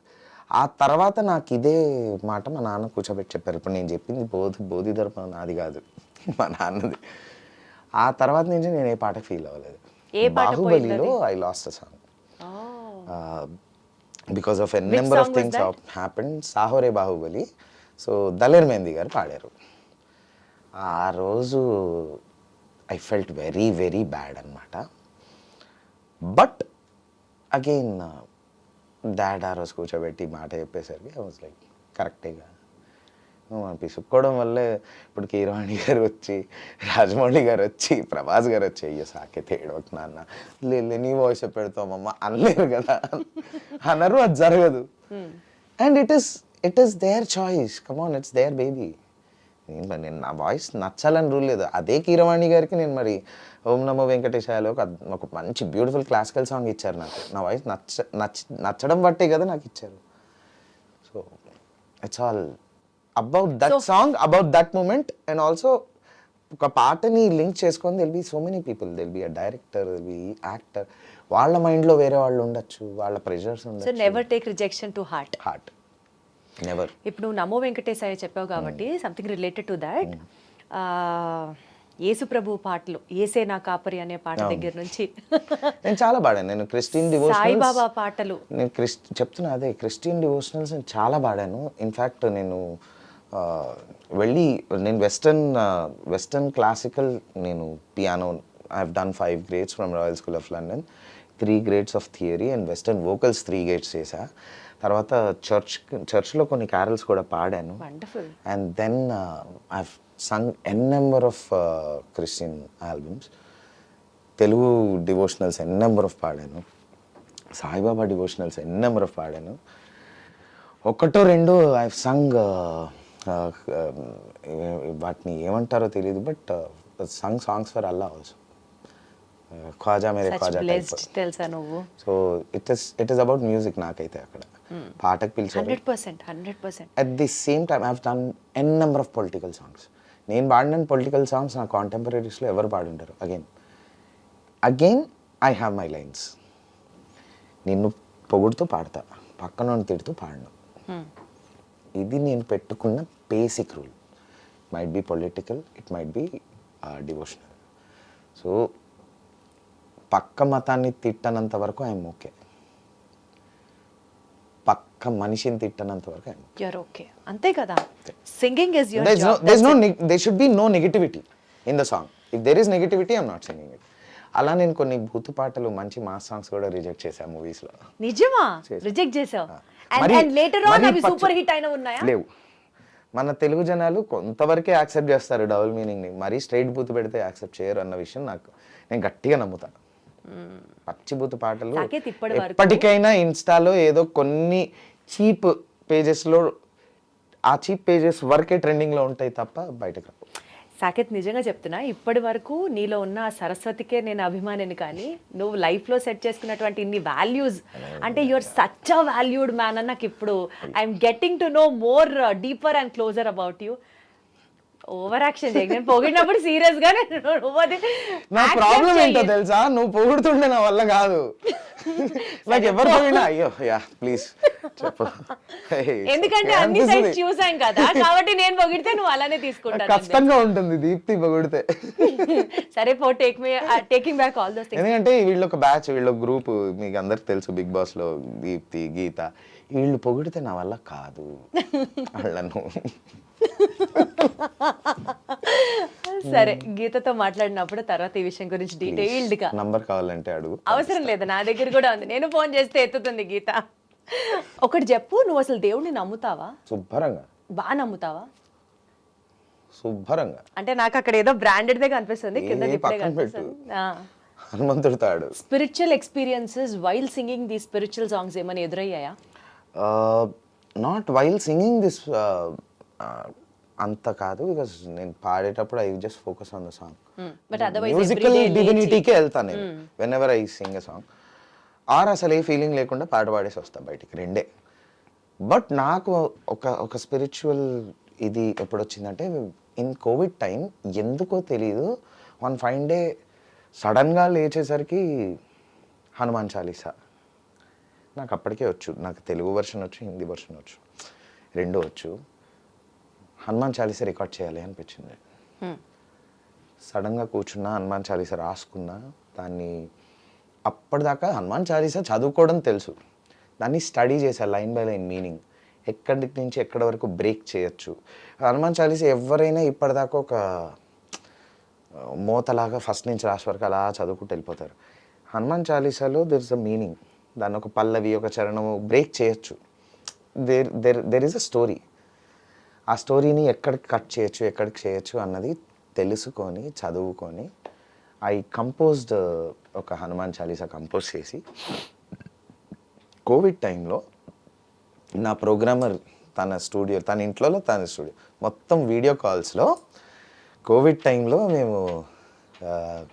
ఆ తర్వాత నాకు ఇదే మాట మా నాన్న కూర్చోబెట్టి చెప్పారు. ఇప్పుడు నేను చెప్పింది బోధి ధర్మం నాది కాదు, మా నాన్నది. ఆ తర్వాత నుంచి నేను ఏ పాట ఫీల్ అవ్వలేదు. ఏ పాట బాహుబలిలో I lost a song because of an number of things happened. సాహోరే బాహుబలి. సో దలేర్ మెహందీ గారు పాడారు. ఆ రోజు I felt very very bad అనమాట. బట్ అగైన్ డాడ్ ఆ రోజు కూర్చోబెట్టి మాట చెప్పేసరికి ఐ వాజ్ లైక్ కరెక్టేగా మనం పిసుక్కోవడం వల్లే ఇప్పుడు కీరవాణి గారు వచ్చి, రాజమౌళి గారు వచ్చి, ప్రభాస్ గారు వచ్చి అయ్యో సాకేతే ఏడవకు నాన్న, లేదు నీ వాయిస్ పెడతామమ్మ అనలేరు కదా, అనరు, అది జరగదు. And it is their choice, come on, it's their baby. నేను నా వాయిస్ నచ్చాలని రూల్ లేదు. అదే కీరవాణి గారికి నేను మరి ఓం నమో వెంకటేశాయలో ఒక మంచి బ్యూటిఫుల్ క్లాసికల్ సాంగ్ ఇచ్చారు నాకు. నా వాయిస్ నచ్చడం బట్టే కదా నాకు ఇచ్చారు. So it's all about that song, about that moment. And also ఒక పాటని లింక్ చేసుకొని they'll be so many people, they'll be a director, they'll be actor, వాళ్ళ మైండ్లో వేరే వాళ్ళు ఉండొచ్చు, వాళ్ళ ప్రెషర్స్ సో ఉండొచ్చు. Never take rejection to heart. Never. ఇప్పుడు నువ్వు నమో వెంకటేశాయ చెప్పావు కాబట్టి something related to that, Yesu Prabhu పాటలు, ఏసే నా కాపరి అనే పాట దగ్గర నుంచి నేను చాలా పాడాను. నేను క్రిస్టియన్ డివోషనల్స్, సాయిబాబా పాటలు, నేను చెప్తున్నా అదే క్రిస్టియన్ డివోషనల్స్ నేను చాలా పాడాను. ఇన్ఫ్యాక్ట్ నేను నేను వెస్టర్న్ క్లాసికల్, నేను piano I have done 5 grades from Royal School of London, 3 grades of theory, and western vocals 3 grades చేశా. తర్వాత చర్చ్లో కొన్ని క్యారల్స్ కూడా పాడాను. Wonderful. And then I have sung an number of Christian albums. Telugu devotionals an number of పాడాను, Sai Baba devotionals an number of పాడాను. ఒకటో రెండో ఐ హావ్ సంగ్, వాటిని ఏమంటారో తెలియదు, but sung songs for Allah also, Khwaja మేరే ఖ్వాజా టైప్. తెలుసా నువ్వు? So it is about music. నాకైతే అక్కడ పాటకు పిలిచారు. 100%. At the same time I have done an number of political songs. నేను పాడిన పొలిటికల్ సాంగ్స్ నా కాంటెంపరీస్లో ఎవరు పాడుంటారు. Again I have my lines. నిన్ను పొగుడుతూ పాడతా, పక్కన తిడుతూ పాడను. ఇది నేను పెట్టుకున్న basic rule. Might be political, it might be devotional. So పక్క మతాన్ని తిట్టనంత వరకు ఐఎమ్ ఓకే, పక్క మనిషిని తిట్టనంత వరకు ఐఎమ్ ఓకే. యూర్ ఓకే, అంతే కదా. Singing is your job. there should be no negativity in the song. If there is negativity, I'm not singing it. అలా నేను కొన్ని బూతు పాటలు, మంచి మాస్ సాంగ్స్ కూడా రిజెక్ట్ చేశాను మూవీస్లో. నిజమా? రిజెక్ట్ చేసావు? అండ్ లేటర్ ఆన్ అవి సూపర్ హిట్ అయిన ఉన్నాయా? లేవు. మన తెలుగు జనాలు కొంతవరకే యాక్సెప్ట్ చేస్తారు డబుల్ మీనింగ్ని, మరీ స్ట్రైట్ బూతు పెడితే యాక్సెప్ట్ చేయరు అన్న విషయం నేను గట్టిగా నమ్ముతాను. పచ్చి బూతు పాటలు ఎప్పటికైనా ఇన్స్టాలో ఏదో కొన్ని చీప్ పేజెస్లో, ఆ చీప్ పేజెస్ వరకే ట్రెండింగ్లో ఉంటాయి తప్ప బయటకు రావు. సాకేత్ నిజంగా చెప్తున్నా, ఇప్పటి వరకు నీలో ఉన్న ఆ సరస్వతికే నేను అభిమానిని, కానీ నువ్వు లైఫ్లో సెట్ చేసుకున్నటువంటి ఇన్ని వాల్యూస్, అంటే your such a valued man అని నాకు ఇప్పుడు I'm getting to know more deeper and closer about you. Over action చేయకు, నేను పొగిడినప్పుడు సీరియస్ గా నా ప్రాబ్లం ఏంటో తెలుసా, నువ్వు పొగుడుతుండే నా వల్ల కాదు. నాకు ఎవరు పొగిడినా అయ్యో యా ప్లీజ్ చెప్పు. ఎందుకంటే అన్ని సైడ్స్ చూసాం కదా, కాబట్టి నేను పొగిడితే నువ్వు అలానే తీసుకుంటాను. కష్టంగా ఉంటుంది దీప్తి పొగిడితే. సరే పో, taking back all those things. ఎందుకంటే వీళ్ళు ఒక బ్యాచ్, వీళ్ళు ఒక గ్రూప్, మీకు అందరికి తెలుసు బిగ్ బాస్ లో దీప్తి, గీత, వీళ్ళు పొగిడితే నా వల్ల కాదు వాళ్ళను. సరే, గీతతో మాట్లాడినప్పుడు తర్వాత ఈ విషయం గురించి డీటెయిల్డ్ గా. నంబర్ కావాలంటే అడుగు. అవసరం లేదు, నా దగ్గర కూడా ఉంది, నేను ఫోన్ చేస్తే ఎత్తుతుంది గీత. ఒకటి చెప్పు, నువ్వు అసలు దేవుడిని నమ్ముతావా? శుభ్రంగా. బాగా నమ్ముతావా? శుభ్రంగా అంటే నాకు అక్కడ ఏదో బ్రాండెడ్ దే కనిపిస్తుంది, కింద హనుమంతుడు తాడు. Spiritual experiences while singing the spiritual songs ఏమైనా ఎదురయ్యాయా? నాట్ వైల్ సింగింగ్ దిస్, అంత కాదు, బికాస్ నేను పాడేటప్పుడు I just focus on the song. Musical డివినిటీకే వెళ్తాను నేను whenever I sing a song. Or అసలు ఏ ఫీలింగ్ లేకుండా పాట పాడేసి వస్తా బయటికి, రెండే. బట్ నాకు ఒక స్పిరిచువల్ ఇది ఎప్పుడు వచ్చిందంటే ఇన్ కోవిడ్ టైం, ఎందుకో తెలీదు, వన్ ఫైన్ డే సడన్గా లేచేసరికి హనుమాన్ చాలీసా నాకు అప్పటికే వచ్చు. నాకు తెలుగు వర్షన్ వచ్చు, హిందీ వర్షన్ వచ్చు, రెండు వచ్చు. హనుమాన్ చాలీసా రికార్డ్ చేయాలి అనిపించింది. సడన్గా కూర్చున్నా, హనుమాన్ చాలీసా రాసుకున్నా. దాన్ని అప్పటిదాకా హనుమాన్ చాలీసా చదువుకోవడం తెలుసు, దాన్ని స్టడీ చేశా లైన్ బై లైన్ మీనింగ్, ఎక్కడి నుంచి ఎక్కడి వరకు బ్రేక్ చేయొచ్చు. హనుమాన్ చాలీసా ఎవరైనా ఇప్పటిదాకా ఒక మోతలాగా ఫస్ట్ నుంచి లాస్ట్ వరకు అలా చదువుకుంటూ వెళ్ళిపోతారు. హనుమాన్ చాలీసాలో దెర్ ఇస్ అ మీనింగ్, దాన్ని ఒక పల్లవి, ఒక చరణము బ్రేక్ చేయొచ్చు. There is a story. ఆ స్టోరీని ఎక్కడికి కట్ చేయొచ్చు, ఎక్కడికి చేయొచ్చు అన్నది తెలుసుకొని చదువుకొని ఐ కంపోజ్డ్ ఒక హనుమాన్ చాలీసా కంపోజ్ చేసి, కోవిడ్ టైంలో నా ప్రోగ్రామర్ తన స్టూడియో, తన ఇంట్లో తన స్టూడియో మొత్తం వీడియో కాల్స్లో కోవిడ్ టైంలో మేము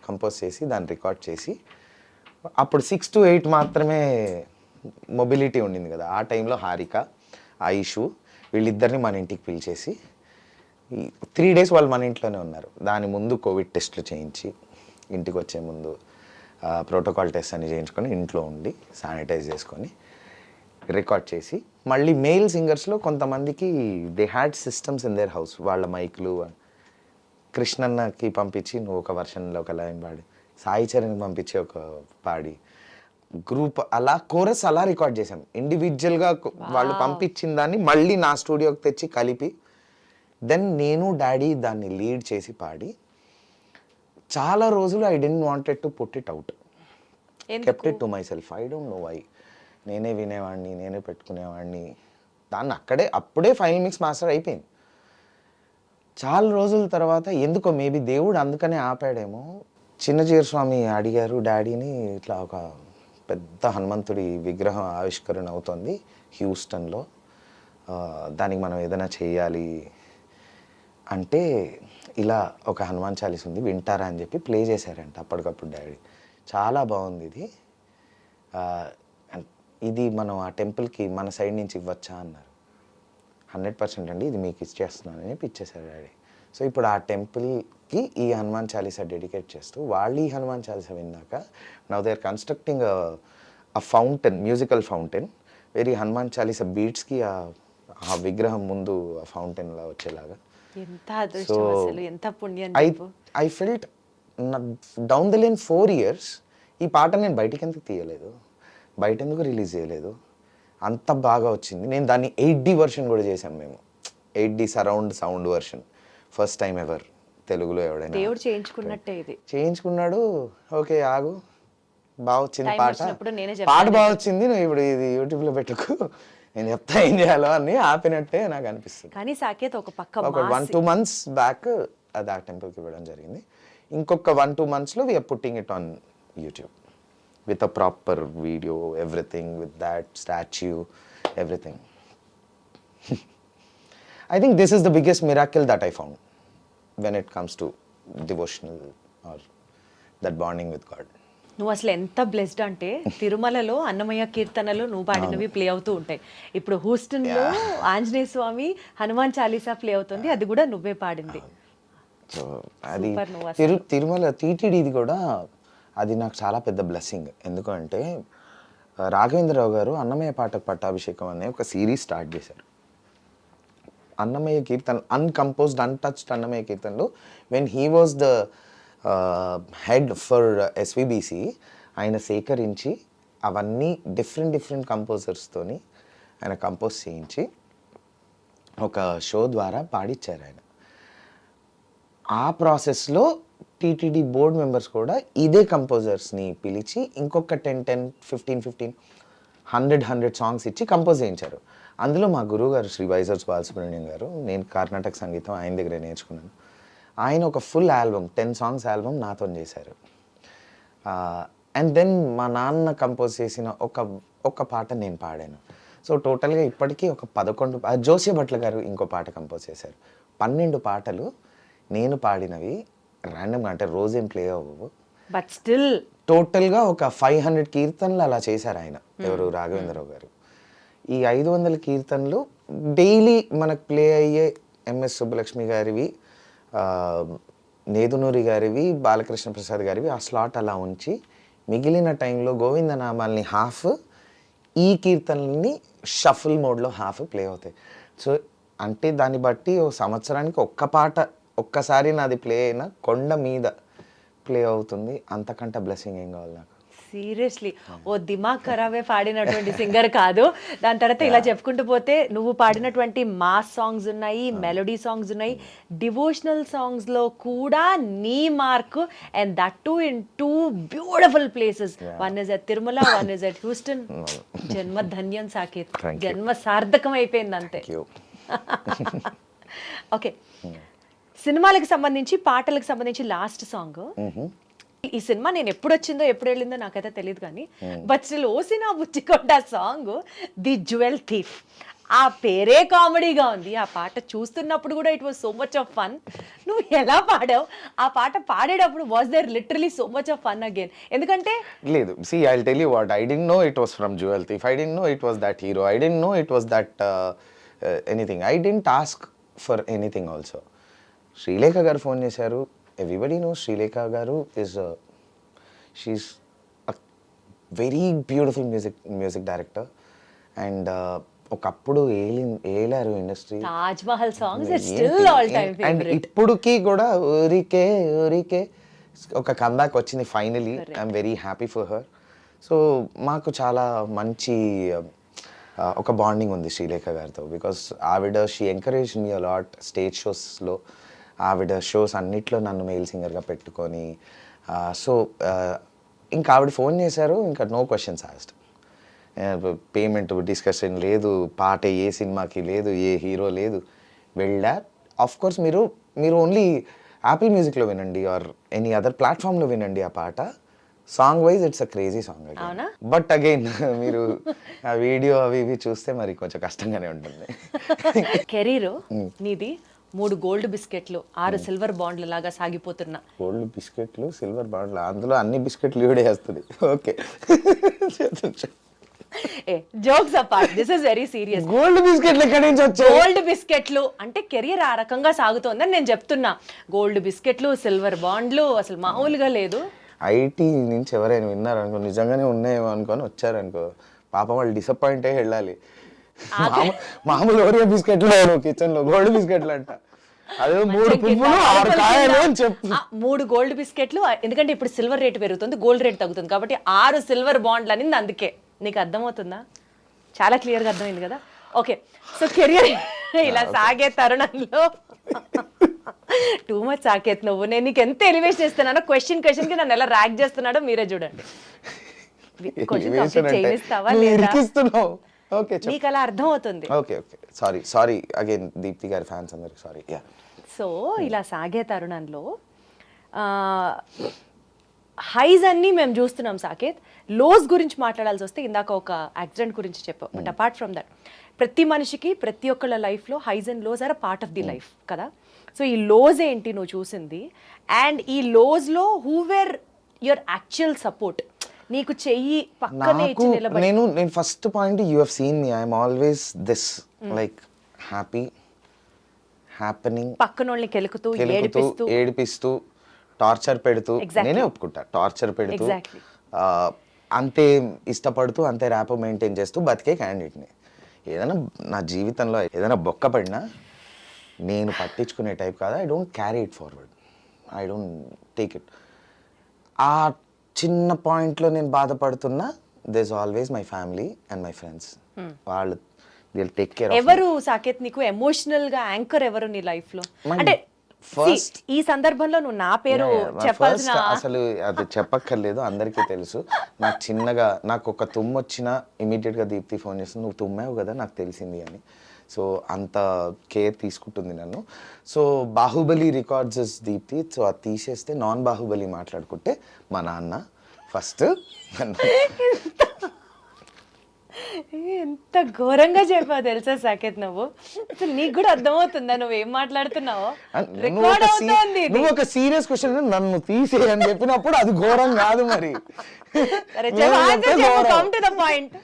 కంపోజ్ చేసి దాన్ని రికార్డ్ చేసి, అప్పుడు 6 to 8 మాత్రమే మొబిలిటీ ఉండింది కదా ఆ టైంలో. హారిక, ఆయిషు వీళ్ళిద్దరిని మన ఇంటికి పిలిచేసి 3 days వాళ్ళు మన ఇంట్లోనే ఉన్నారు. దాని ముందు కోవిడ్ టెస్ట్లు చేయించి, ఇంటికి వచ్చే ముందు ప్రోటోకాల్ టెస్ట్ అని చేయించుకొని ఇంట్లో ఉండి శానిటైజ్ చేసుకొని రికార్డ్ చేసి, మళ్ళీ మెయిల్ సింగర్స్లో కొంతమందికి they had systems in their house, వాళ్ళ మైక్లు కృష్ణన్నకి పంపించి నువ్వు ఒక వర్షన్లో ఒక లైన్ పాడి, సాయి చరణ్కి పంపించి ఒక పాడి, గ్రూప్ అలా కోరస్ అలా రికార్డ్ చేసాం. ఇండివిజువల్గా వాళ్ళు పంపించిన దాన్ని మళ్ళీ నా స్టూడియోకి తెచ్చి కలిపి, దెన్ నేను డాడీ దాన్ని లీడ్ చేసి పాడి, చాలా రోజులు I didn't wanted to put it out, kept it to myself. I don't know why. నేనే వినేవాడిని, నేనే పెట్టుకునేవాడిని, దాన్ని అప్పుడే ఫైనల్ మిక్స్ మాస్టర్ అయిపోయింది. చాలా రోజుల తర్వాత ఎందుకో మేబీ దేవుడు అందుకనే ఆపాడేమో. చిన్నజీర స్వామి అడిగారు డాడీని, ఇట్లా ఒక పెద్ద హనుమంతుడి విగ్రహం ఆవిష్కరణ అవుతుంది హ్యూస్టన్లో, దానికి మనం ఏదైనా చేయాలి అంటే ఇలా ఒక హనుమాన్ చాలీసా ఉంది వింటారా అని చెప్పి ప్లే చేశారంట అప్పటికప్పుడు డాడీ. చాలా బాగుంది ఇది, ఇది మనం ఆ టెంపుల్కి మన సైడ్ నుంచి ఇవ్వచ్చా అన్నారు. 100% అండి, ఇది మీకు ఇచ్చేస్తున్నాను అని ఇచ్చేసారు డాడీ. సో ఇప్పుడు ఆ టెంపుల్కి ఈ హనుమాన్ చాలీసా డెడికేట్ చేస్తూ, వాళ్ళు ఈ హనుమాన్ చాలీసా విన్నాక now they are constructing a fountain, musical fountain, very Hanuman Chalisa బీట్స్కి ఆ విగ్రహం ముందు ఆ ఫౌంటైన్లా వచ్చేలాగా. ఎంత అదృష్టం అసలు, ఎంత పుణ్యం. I felt down the line 4 years ఈ పాట నేను బయటికి ఎందుకు తీయలేదు, బయట ఎందుకు రిలీజ్ చేయలేదు, అంత బాగా వచ్చింది. నేను దాన్ని 8D వర్షన్ కూడా చేశాం మేము, 8D surround sound version, first time ever తెలుగులో ఎవడైనా. దేవుడు చేయించుకున్నట్టే ఇది చేయించుకున్నాడు. ఓకే ఆగు, బాగా వచ్చింది పాట, పాట బాగా వచ్చింది, నువ్వు ఇప్పుడు ఇది యూట్యూబ్లో పెట్టుకు, నేను చెప్తా ఏం చేయాలో అని ఆపినట్టే నాకు అనిపిస్తుంది. కానీ సాకేత్ ఒక పక్క 1-2 months బ్యాక్ అది ఆ టెంపుల్కి ఇవ్వడం జరిగింది. ఇంకొక 1-2 monthsలో we're putting it on YouTube with a proper video, everything, with that statue, everything. I think this is the biggest miracle that I found. when it comes to devotional or that bonding with God. నువ్వు అసలు ఎంత blessed అంటే తిరుమలలో అన్నమయ్య కీర్తనలు నువ్వు పాడినవి play అవుతూ ఉంటాయి. ఇప్పుడు హూస్టన్లో ఆంజనేయ స్వామి హనుమాన్ చాలీసా ప్లే అవుతుంది, అది కూడా నువ్వే పాడింది. సో అది Super నువ్వు అసలు. తిరుమల టీటీడీది కూడా అది నాకు చాలా పెద్ద బ్లెస్సింగ్. ఎందుకంటే రాఘవేంద్రరావు గారు అన్నమయ్య పాటకు పట్టాభిషేకం అనే ఒక సిరీస్ స్టార్ట్ చేశారు. అన్నమయ్య కీర్తన అన్కంపోజ్డ్ అన్టచ్డ్ అన్నమయ్య కీర్తనలు when he was the head for SVBC ఆయన సేకరించి అవన్నీ డిఫరెంట్ కంపోజర్స్తోని ఆయన కంపోజ్ చేయించి ఒక షో ద్వారా పాడిచ్చారు ఆయన. ఆ ప్రాసెస్లో టీటీడీ బోర్డ్ మెంబర్స్ కూడా ఇదే కంపోజర్స్ని పిలిచి ఇంకొక 10-15 100 సాంగ్స్ ఇచ్చి కంపోజ్ చేయించారు. అందులో మా గురువు గారు శ్రీ వైజర్స్ బాలసుబ్రహ్మణ్యం గారు, నేను కర్ణాటక సంగీతం ఆయన దగ్గరే నేర్చుకున్నాను. ఆయన ఒక ఫుల్ ఆల్బమ్ 10 సాంగ్స్ ఆల్బమ్ నాతో చేశారు. అండ్ దెన్ మా నాన్న కంపోజ్ చేసిన ఒక పాట నేను పాడాను. సో టోటల్గా ఇప్పటికీ ఒక 11 జోసి భట్ల గారు ఇంకో పాట కంపోజ్ చేశారు. 12 పాటలు నేను పాడినవి ర్యాండమ్గా, అంటే రోజేం ప్లే అవ్వవు, బట్ స్టిల్ టోటల్గా ఒక 500 కీర్తనలు అలా చేశారు ఆయన, ఎవరు రాఘవేంద్రరావు గారు. ఈ 500 కీర్తనలు డైలీ మనకు ప్లే అయ్యే ఎంఎస్ సుబ్బలక్ష్మి గారివి, నేదునూరి గారివి, బాలకృష్ణ ప్రసాద్ గారివి ఆ స్లాట్ అలా ఉంచి మిగిలిన టైంలో గోవిందనామాల్ని హాఫ్, ఈ కీర్తనల్ని షఫుల్ మోడ్లో హాఫ్ ప్లే అవుతాయి. సో అంటే దాన్ని బట్టి ఓ సంవత్సరానికి ఒక్క పాట ఒక్కసారి నాది ప్లే అయినా కొండ మీద ప్లే అవుతుంది. అంతకంటే బ్లెస్సింగ్ ఏం కావాలి నాకు? సీరియస్లీ ఓ దిమాగ్ ఖరాబే పాడినటువంటి సింగర్ కాదు. దాని తర్వాత ఇలా చెప్పుకుంటూ పోతే నువ్వు పాడినటువంటి మాస్ సాంగ్స్ ఉన్నాయి, మెలోడీ సాంగ్స్ ఉన్నాయి, డివోషనల్ సాంగ్స్లో కూడా నీ mark, and that too in 2 beautiful places. One is at Tirumala, one is at Houston. జన్మ ధన్యం సాకేత్, జన్మ సార్థకం అయిపోయింది అంతే. ఓకే, సినిమాలకు సంబంధించి పాటలకు సంబంధించి లాస్ట్ సాంగ్. ఈ సినిమా నేను ఎప్పుడు వచ్చిందో ఎప్పుడు వెళ్ళిందో నాకైతే తెలియదు కానీ, బట్ స్టిల్ ఓసినా బుచ్చికొండ సాంగ్ ది జ్యువెల్ థీఫ్, ఆ పేరే కామెడీగా ఉంది. ఆ పాట చూస్తున్నప్పుడు కూడా it was so much of fun. నువ్వు ఎలా పాడావు ఆ పాట పాడేటప్పుడు? Was there literally so much of fun again? ఎందుకంటే లేదు, see, I'll tell you what, I didn't know it was from Jewel Thief. I didn't know it was that hero. I didn't know it was that anything. I didn't ask for anything also. Srilekha గారు phone చేశారు. Everybody know Srilekha గారు is she is a very beautiful music director. And ఒకప్పుడు ఏలారు industry. Taj Mahal songs it's still all time and favourite. ఇప్పుడుకి కూడా ఊరికే ఒక comeback వచ్చింది finally. I'm very happy for her. So మాకు చాలా మంచి ఒక బాండింగ్ ఉంది శ్రీలేఖ గారితో. బికాస్ ఆవిడ she encourage me a lot stage షోస్లో. ఆవిడ షోస్ అన్నిట్లో నన్ను మెయిల్ సింగర్గా పెట్టుకొని, సో ఇంకా ఆవిడ ఫోన్ చేశారు, ఇంకా no questions asked. Payment discussion లేదు, పాట ఏ సినిమాకి లేదు, ఏ హీరో లేదు, వెళ్ళా. ఆఫ్ కోర్స్ మీరు ఓన్లీ యాపిల్ మ్యూజిక్లో వినండి ఆర్ ఎనీ అదర్ ప్లాట్ఫామ్లో వినండి ఆ పాట. Song wise it's a crazy song. But again మీరు ఆ వీడియో అవి ఇవి చూస్తే మరి కొంచెం కష్టంగానే ఉంటుంది. కెరీర్ నీది 3 గోల్డ్ బిస్కెట్లు, 6 సిల్వర్ బాండ్ల లాగా సాగిపోతున్నా. గోల్డ్ బిస్కెట్లు, సిల్వర్ బాండ్లు, అందులో అన్ని బిస్కెట్లు ఈవిడే వేస్తుంది. Okay, jokes apart, this is very serious. Gold బిస్కెట్లు ఎక్కడి నుంచి వచ్చాయి? గోల్డ్ బిస్కెట్లు అంటే కెరియర్ ఆ రకంగా సాగుతోందని నేను చెప్తున్నా. గోల్డ్ బిస్కెట్లు, సిల్వర్ బాండ్లు అసలు మామూలుగా లేదు. ఐటీ నుంచి ఎవరైనా విన్నారనుకో, నిజంగానే ఉన్నాయేమో అనుకొని వచ్చారనుకో, పాపం వాళ్ళు డిసప్పాయింట్ అయ్యి వెళ్ళాలి. మామూలు ఓరియో బిస్కెట్లు కిచెన్ లో గోల్డ్ బిస్కెట్లు అంట. అదే 3 పువ్వులు 6 కాయలు అని చెప్పు. 3 గోల్డ్ బిస్కెట్లు, ఎందుకంటే ఇప్పుడు సిల్వర్ రేట్ పెరుగుతుంది, గోల్డ్ రేట్ తగ్గుతుంది కాబట్టి 6 సిల్వర్ బాండ్లు అనింది. అందుకే నీకు అర్థమవుతుందా? చాలా క్లియర్గా అర్థమైంది కదా? ఓకే, సో కెరియర్ ఇలా సాగే తరుణంలో టూ మచ్ సాకేత్ నువ్వు. నేను నీకు ఎంత ఎలివేషన్ ఇస్తున్నానో, క్వశ్చన్కి నన్ను ఎలా ర్యాక్ చేస్తున్నాడో మీరే చూడండి. నీకు అలా అర్థం అవుతుంది. సారీ అగైన్ దీప్తి గారి ఫ్యాన్స్ అందరికి సారీ. సో ఇలా సాగే తరుణంలో హైస్ అన్ని మేము చూస్తున్నాం సాకేత్. లోస్ గురించి మాట్లాడాల్సి వస్తే ఇందాక ఒక యాక్సిడెంట్ గురించి చెప్పావు, బట్ అపార్ట్ ఫ్రమ్ దట్ ప్రతి మనిషికి ప్రతి ఒక్కళ్ళ లైఫ్లో highs and lows are a part of the life కదా. సో ఈ లోజ్ ఏంటి నువ్వు చూసింది, అండ్ ఈ లోజ్లో who were your actual support, నీకు చెయ్యి పక్కనే నాకు ఇచ్చి నిలబడి? నేను first point, you have seen me, I'm always this like happy, happening, పక్కనోళ్ళని కెలుకుతూ ఏడిపిస్తూ ఏడిపిస్తూ టార్చర్ పెడుతూ, Exactly. నేనే ఒప్పుకుంటా, టార్చర్ పెడుతూ, Exactly. అంతే ఇష్టపడుతూ, అంతే ర్యాప్ మెయింటైన్ చేస్తూ బతికే క్యాండిడేట్ని. ఏదైనా నా జీవితంలో ఏదైనా బొక్క పడినా నేను పట్టించుకునే టైప్ కాదు. I don't carry it forward, I don't take it. ఆ చిన్న పాయింట్లో నేను బాధపడుతున్నా, they is always my family and my friends. వాళ్ళు దిల్ టేక్ కేర్. ఎవరు సాకేత్ నీకు ఎమోషనల్ గా యాంకర్ ఎవరు నీ లైఫ్ లో? అంటే ఫస్ట్ ఈ సందర్భంలో నువ్వు నా పేరు చెప్పాల్సిన అసలు అది చెప్పక్కర్లేదు, అందరికీ తెలుసు. నాకు చిన్నగా నాకు ఒక తుమ్ము వచ్చినా ఇమీడియట్గా దీప్తి ఫోన్ చేస్తుంది, నువ్వు తుమ్మావు కదా నాకు తెలిసింది అని. సో అంత కేర్ తీసుకుంటుంది నన్ను. So Baahubali records is Deepthi. సో అది తీసేస్తే నాన్ బాహుబలి మాట్లాడుకుంటే మా నాన్న ఫస్ట్. ఎంత ఘోరంగా చెప్పావు తెలుసా సాకేత్ నువ్వు. అసలు నీకు కూడా అర్థమవుతుందా నువ్వు ఏం మాట్లాడుతున్నావో? రికార్డ్ అవుతోంది ఇది. నువ్వు ఒక సీరియస్ క్వశ్చన్ నన్ను తీసే అని చెప్పినప్పుడు అది ఘోరం కాదు మరి. Come to the point.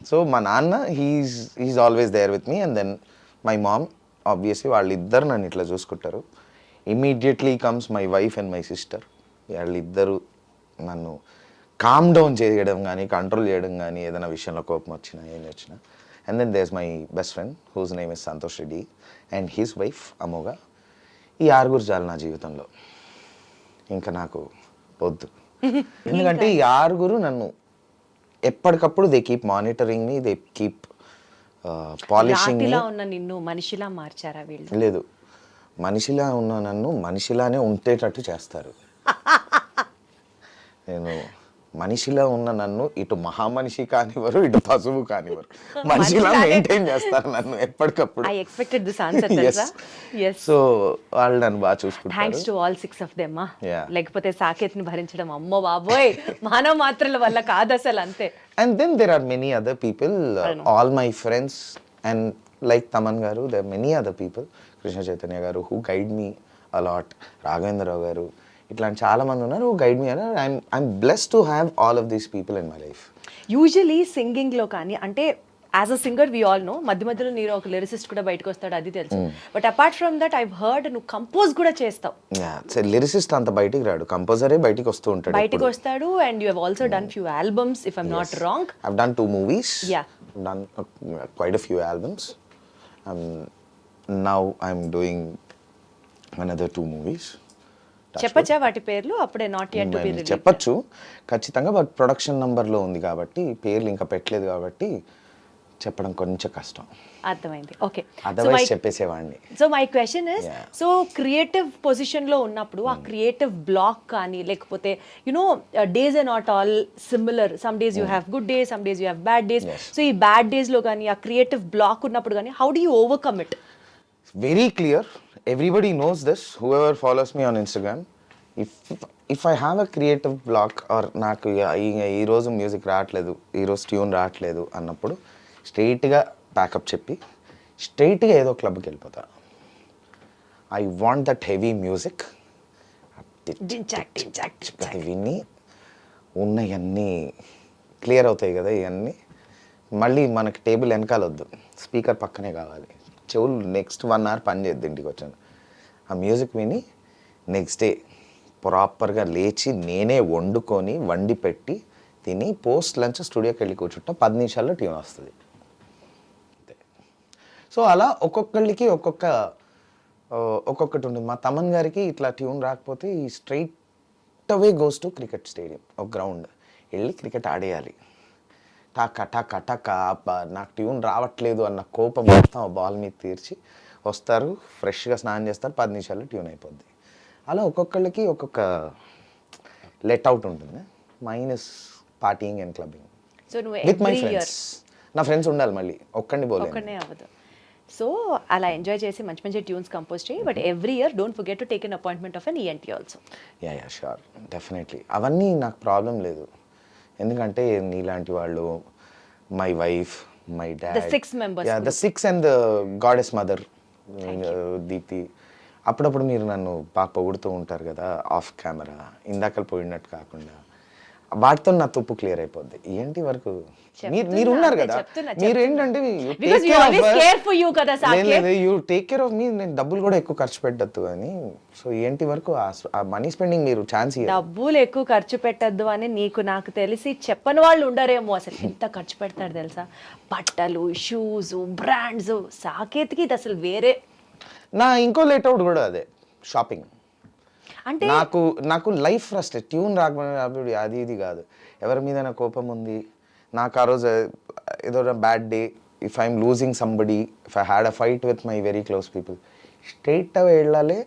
So మా నాన్న he's always there with me, and then my mom obviously వాళ్ళిద్దరు నన్ను ఇట్లా చూసుకుంటారు. Immediately comes my wife and my sister. వాళ్ళిద్దరు నన్ను కామ్ డౌన్ చేయడం కానీ, కంట్రోల్ చేయడం కానీ, ఏదైనా విషయంలో కోపం వచ్చినా ఏం వచ్చినా. And then there is my best friend whose name is Santosh Reddy and his wife Amogha. ఈ ఆరుగురు చాలు నా జీవితంలో, ఇంకా నాకు వద్దు. ఎందుకంటే ఈ ఆరుగురు నన్ను ఎప్పటికప్పుడు they keep monitoring me, they keep polishing me. రాతిలా ఉన్న నిన్ను మనిషిలా మార్చారా వీళ్ళు? లేదు, మనిషిలా ఉన్న నన్ను మనిషిలానే ఉండేటట్టు చేస్తారు. నేను మనిషిలా ఉన్న నన్ను ఇటు మహామనిషి కానివ్వరు, ఇటు పశువు కానివ్వరు, మనిషిలా మెయింటైన్ చేస్తారు నన్ను ఎప్పటికప్పుడు. ఐ ఎక్స్పెక్టెడ్ దిస్ ఆన్సర్ తెలుసా? yes. సో వాళ్ళు నన్ను బాగా చూసుకుంటారు. Thanks to all 6 of them. Yeah. లేకపోతే సాకేత్ ని భరించడం అమ్మో బాబోయ్ మానవ మాత్రల వల్ల కాదు అసలు, అంతే. And then there are many other people, all my friends, and like Taman garu, there are many other people, Krishna Chaitanya garu, who guide me a lot, Raghavendra Rao garu, ఇట్లాంటి చాలా మంది ఉన్నారు who guide me. I'm blessed to have all of these people in my life. Usually singing లో కానీ, అంటే as a singer we all know, మధ్య మధ్యలో మీరు ఒక లిరిసిస్ట్ కూడా బయటకు వస్తాడు, అది తెలుసు. But apart from that I heard నువ్వు కంపోజ్ కూడా చేస్తావు. లిరిసిస్ట్ అంత బయటికి రాడు, కంపోజరే బయటికి వస్తూ ఉంటాడు, బయటకు వస్తాడు. And you have also done few albums if I'm not wrong. I've done 2 movies. Yeah. I've done quite a few albums. Now I'm doing another 2 movies. చెప్పచ్చా వాటి పేర్లు? అప్పుడే not yet to be released. చెప్పచ్చు ఖచ్చితంగా, but production నంబర్లో ఉంది కాబట్టి, పేర్లు ఇంకా పెట్టలేదు కాబట్టి చెప్పడం కొంచెం కష్టం. అర్థమైంది. ఓకే, అదర్వైజ్ చెప్పేసేవాడిని. So my question is, Yeah. So creative పొజిషన్లో ఉన్నప్పుడు ఆ క్రియేటివ్ బ్లాక్ కానీ, లేకపోతే you know days are not all similar, some days you have good days, some days you have bad days. Yes. So ఈ bad డేస్లో కానీ, ఆ క్రియేటివ్ బ్లాక్ ఉన్నప్పుడు కానీ, how do you overcome it? Very clear, everybody knows this, whoever follows me on Instagram. If I have a creative block, or నాకు ఈ రోజు music రావట్లేదు, ఈరోజు ట్యూన్ రావట్లేదు అన్నప్పుడు స్ట్రైట్గా ప్యాకప్ చెప్పి స్ట్రైట్గా ఏదో క్లబ్కి వెళ్ళిపోతా. I want that heavy music, అది విని ఉన్నవన్నీ క్లియర్ అవుతాయి కదా. ఇవన్నీ మళ్ళీ మనకి టేబుల్ వెనకాల వద్దు, స్పీకర్ పక్కనే కావాలి. చెవులు నెక్స్ట్ 1 hour పని చేద్ది ఇంటికి వచ్చాను. ఆ మ్యూజిక్ విని నెక్స్ట్ డే ప్రాపర్గా లేచి నేనే వండి పెట్టి తిని పోస్ట్ లంచ్ స్టూడియోకి వెళ్ళి కూర్చుంటా, 10 నిమిషాల్లో ట్యూన్ వస్తుంది. సో అలా ఒక్కొక్కళ్ళకి ఒక్కొక్కటి ఉంటుంది. మా తమన్ గారికి ఇట్లా ట్యూన్ రాకపోతే ఈ straight away goes to cricket stadium, ఒక గ్రౌండ్ వెళ్ళి క్రికెట్ ఆడేయాలి. టక టక టక నాకు ట్యూన్ రావట్లేదు అన్న కోపం మొత్తం ఆ బాల్ మీద తీర్చి వస్తారు, ఫ్రెష్గా స్నానం చేస్తారు, 10 నిమిషాల్లో ట్యూన్ అయిపోద్ది. అలా ఒక్కొక్కళ్ళకి ఒక్కొక్క లెట్ అవుట్ ఉంటుంది. Minus partying and clubbing so నువ్వు with my every year friends. నా ఫ్రెండ్స్ ఉండాలి, మళ్ళీ ఒక్కడిని పోలేదు. ఒక్కనే అవ్వదు. సో అలా ఎంజాయ్ చేసి మంచి మంచి ట్యూన్స్ కంపోజ్ చేయి. But every year don't forget to take an appointment of an ENT also. Yeah sure, definitely. అవన్నీ నాకు ప్రాబ్లం లేదు, ఎందుకంటే నీలాంటి వాళ్ళు, my wife, my dad, The 6 members the 6 and the goddess mother Deepthi, అప్పుడప్పుడు మీరు నన్ను బాగా పొగుడుతూ ఉంటారు కదా ఆఫ్ కెమెరా, ఇందాక పోయినట్టు కాకుండా. వాటితో నా తుప్పు క్లియర్ అయిపోద్ది. ఏంటి వరకు మీరు ఉన్నారు కదా, మీరు ఏంటంటే యూ టేక్ కేర్ ఆఫ్ మీ. నేను డబ్బులు కూడా ఎక్కువ ఖర్చు పెట్టద్దు అని. సో ఏంటి వరకు ఆ మనీ స్పెండింగ్ మీరు ఛాన్స్ డబ్బులు ఎక్కువ ఖర్చు పెట్టద్దు అని నాకు తెలిసి చెప్పని వాళ్ళు ఉండరేమో. అసలు ఎంత ఖర్చు పెడతాడు తెలుసా, బట్టలు, షూస్, బ్రాండ్స్. సాకేత్కి ఇది అసలు వేరే. నా ఇంకో లేట్ అవుట్ కూడా అదే షాపింగ్. అంటే నాకు లైఫ్ ఫ్రస్ట్రేట్, ట్యూన్ రాకపోతే అది ఇది కాదు, ఎవరి మీద నా కోపం ఉంది, నాకు ఆ రోజు ఏదో bad day, if I'm losing somebody, if I had a fight with my very close people, straight away వెళ్ళాలి,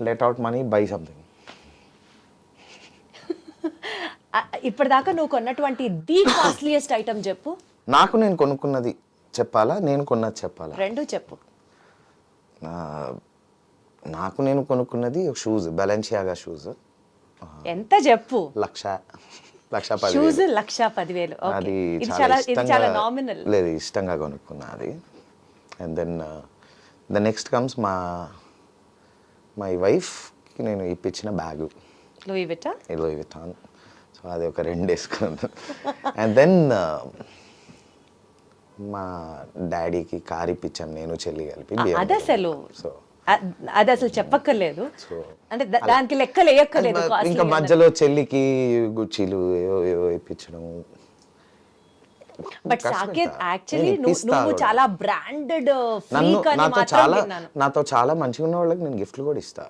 let out money, buy something. ఇప్పటిదాకా నువ్వు కొన్నటువంటి ది కాస్ట్లీయెస్ట్ ఐటమ్ చెప్పు. నేను కొనుక్కున్నది చెప్పాలా, నేను కొన్నది చెప్పాలా? రెండు చెప్పు. నేను కొనుక్కున్నది షూస్, బెలెన్షియాగా షూస్. ఎంత చెప్పు? 1,10,000. షూస్ 1,10,000. అది చాలా నామినల్. లేదు, ఇష్టంగా కొనుక్కున్నా అది. And then the next comes my వైఫ్కి నేను ఇప్పించిన బ్యాగు, లూయి విటాన్. సో అది ఒక 2 వేసుకున్నాను. అండ్ దెన్ మా డాడీకి కార్ ఇప్పించాను, నేను చెల్లి కలిపి. అది అసలు చెప్పక్కర్లేదు. అంటే దానికి లెక్కలు వేయక్కర్లేదు. ఇంకా మధ్యలో చెల్లికి గుచ్చిలు ఏవో ఇప్పించడం. బట్ సాకేత్ యాక్చువల్లీ నువ్వు చాలా బ్రాండెడ్ ఫ్రీక్ అని నాతో చాలా మంచిగా ఉన్న వాళ్ళకి నేను గిఫ్ట్లు కూడా ఇస్తా.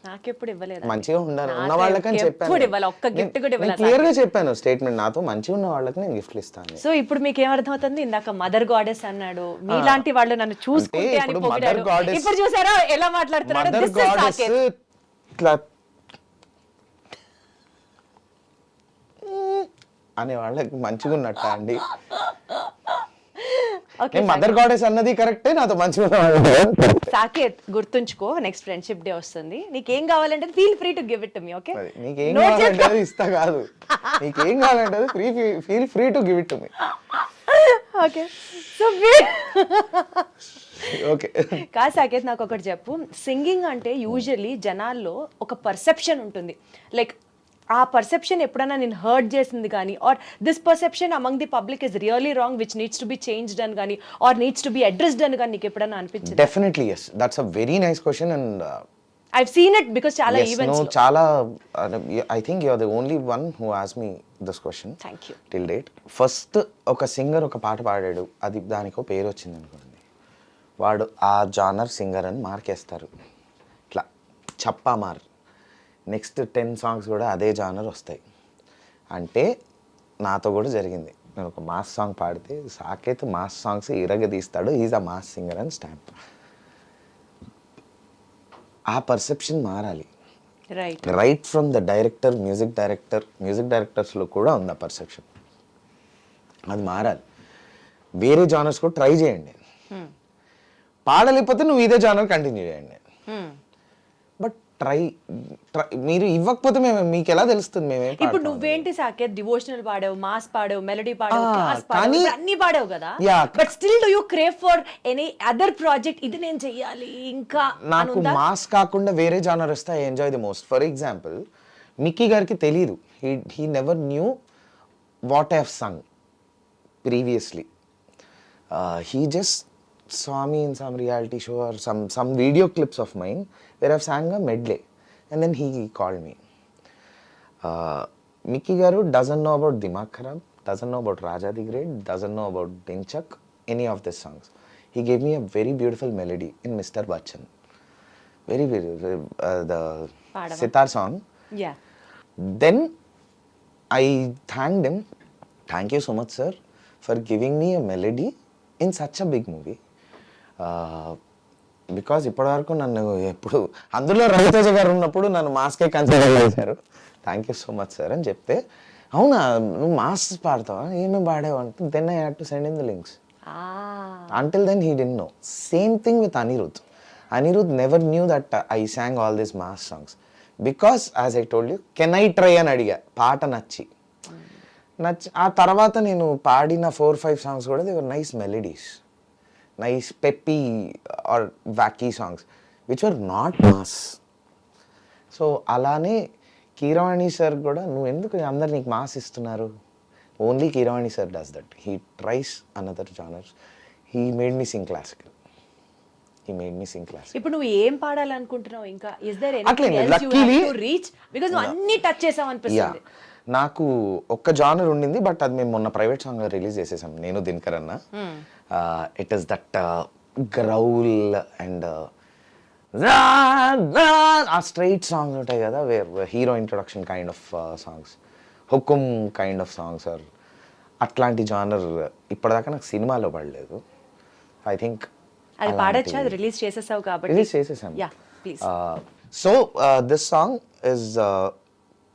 నాకెప్పుడు ఇవ్వలేదు. మంచిగా ఉన్న వాళ్ళకని చెప్పాను, ఒక్క గిఫ్ట్ కూడా ఇవ్వలేదు. క్లియర్ గా చెప్పాను స్టేట్మెంట్, నాతో మంచిగా ఉన్న వాళ్ళకి నేను గిఫ్ట్లు ఇస్తాను. సో ఇప్పుడు మీకు ఏమర్థమవుతుంది? ఇందాక మదర్ గాడెస్ అన్నాడు, మీలాంటి వాళ్ళు నన్ను చూసుకుంటే అని పొగిడాడు. ఇప్పుడు చూసారా ఎలా మాట్లాడుతున్నాడు? మదర్ గాడెస్ ఇట్లా అనే వాళ్ళకి మంచిగా ఉన్నట్ట అండి. మదర్ గాడెస్ అన్నది కరెక్టే, నాతో మంచిగా. సాకేత్ గుర్తుంచుకో, నెక్స్ట్ ఫ్రెండ్షిప్ డే వస్తుంది. నీకేం కావాలంటే feel free to give it to me. Okay, నీకేం కావాలంటే అది ఇస్తా కాదు, నీకేం కావాలంటే అది feel free to give it to me. Okay, so okay కాదు సాకేత్, నాకు ఒకటి చెప్పు. సింగింగ్ అంటే యూజువల్లీ జనాల్లో ఒక పర్సెప్షన్ ఉంటుంది. లైక్ ఆ పర్సెప్షన్ ఎప్పుడైనా నేను హర్ట్ చేసింది కానీ, are this perception among the public is really wrong which needs to be changed అని కానీ, or needs to be addressed అని కానీ నీకు ఎప్పుడైనా అనిపించింది? Definitely yes, that's a very nice question and I've seen it because చాలా events లో చాలా I think you're the only one who asked me this question. Thank you. Till date first ఒక singer ఒక పాట పాడాడు, అది దానికో పేరు వచ్చింది అనుకోండి, వాడు ఆ జానర్ సింగర్ అని మార్కేస్తారు, ఇట్లా చప్పా మార్. నెక్స్ట్ 10 సాంగ్స్ కూడా అదే జానర్ వస్తాయి. అంటే నాతో కూడా జరిగింది. నేను ఒక మాస్ సాంగ్ పాడితే సాకేత్ మాస్ సాంగ్స్ ఇరగదీస్తాడు, ఈజ్ అ మాస్ సింగర్ అని స్టాంప్. ఆ పర్సెప్షన్ మారాలి. Right from the director, music డైరెక్టర్స్లో కూడా ఉంది ఆ పర్సెప్షన్. అది మారాలి. వేరే జానర్స్ కూడా ట్రై చేయండి, పాడలేకపోతే నువ్వు ఇదే జానర్ కంటిన్యూ చేయండి. బట్ ట్రై మీరు ఇవ్వకపోతే మీకు ఎలా తెలుస్తుంది? ఇప్పుడు నువ్వేంటి సాకేత్, డివోషనల్ పాడావు, మాస్ పాడావు, మెలడీ పాడావు, క్లాస్ పాడావు, అన్ని పాడావు కదా, but still do you crave for any other project? ఇది నేను చెయ్యాలి ఇంకా. నాకు మాస్ కాకుండా వేరే జానర్ వస్తే I enjoy the most. For example, Mickey గారికి తెలీదు, he never knew what I have Sung previously. He just saw me in some reality show or some video clips of mine where I've sang a medley, and then he called me. Mickey Garu doesn't know about Dimag Kharab, doesn't know about Raja the Great, doesn't know about Dinchak, any of these songs. He gave me a very beautiful melody in Mr. Bachchan. Very beautiful. The sitar song. Yeah. Then I thanked him. Thank you so much, sir, for giving me a melody in such a big movie. Because ఇప్పటివరకు నన్ను ఎప్పుడు అందులో రవితేజ గారు ఉన్నప్పుడు నన్ను మాస్కే consider చేశారు. Thank you so much sir అని చెప్తే, అవునా నువ్వు మాస్ పాడతావా, ఏమేమి పాడావు అంటే, then I had to send in the links. Until then he didn't know. Same thing with Anirudh. Anirudh never knew that I sang all these mass songs because as I told you, can I try అని అడిగా, పాట నచ్చి. ఆ తర్వాత నేను పాడిన 4-5 songs కూడా they were nice melodies, nice peppy or wacky songs. Which are not mass. So అలానే కీరవాణి సార్ కూడా నువ్వు ఎందుకు అందరు నీకు మాస్ ఇస్తున్నారు, only Keeravani sir does that. He tries another genres. He made me sing classical. ఇప్పుడు నువ్వు ఏం పాడాలనుకుంటున్నావు ఇంకా? ఇస్ దేర్ అట్లే anything else you have luckily- to reach? Because నువ్వు అన్ని టచ్ చేసావు అనిపిస్తుంది. నాకు ఒక్క జానర్ ఉండింది, బట్ అది మేము మొన్న ప్రైవేట్ సాంగ్ రిలీజ్ చేసేసాం నేను దినకర్ అన్న. It is that growl and ఆ స్ట్రైట్ సాంగ్స్ ఉంటాయి కదా, where hero introduction kind of songs, Hukum kind of songs are అట్లాంటి జానర్ ఇప్పటిదాకా నాకు సినిమాలో పడలేదు. ఐ థింక్ అది పాడొచ్చా? అది రిలీజ్ చేసేసావు కాబట్టి. రిలీజ్ చేసేసాం. Yeah please. So this song is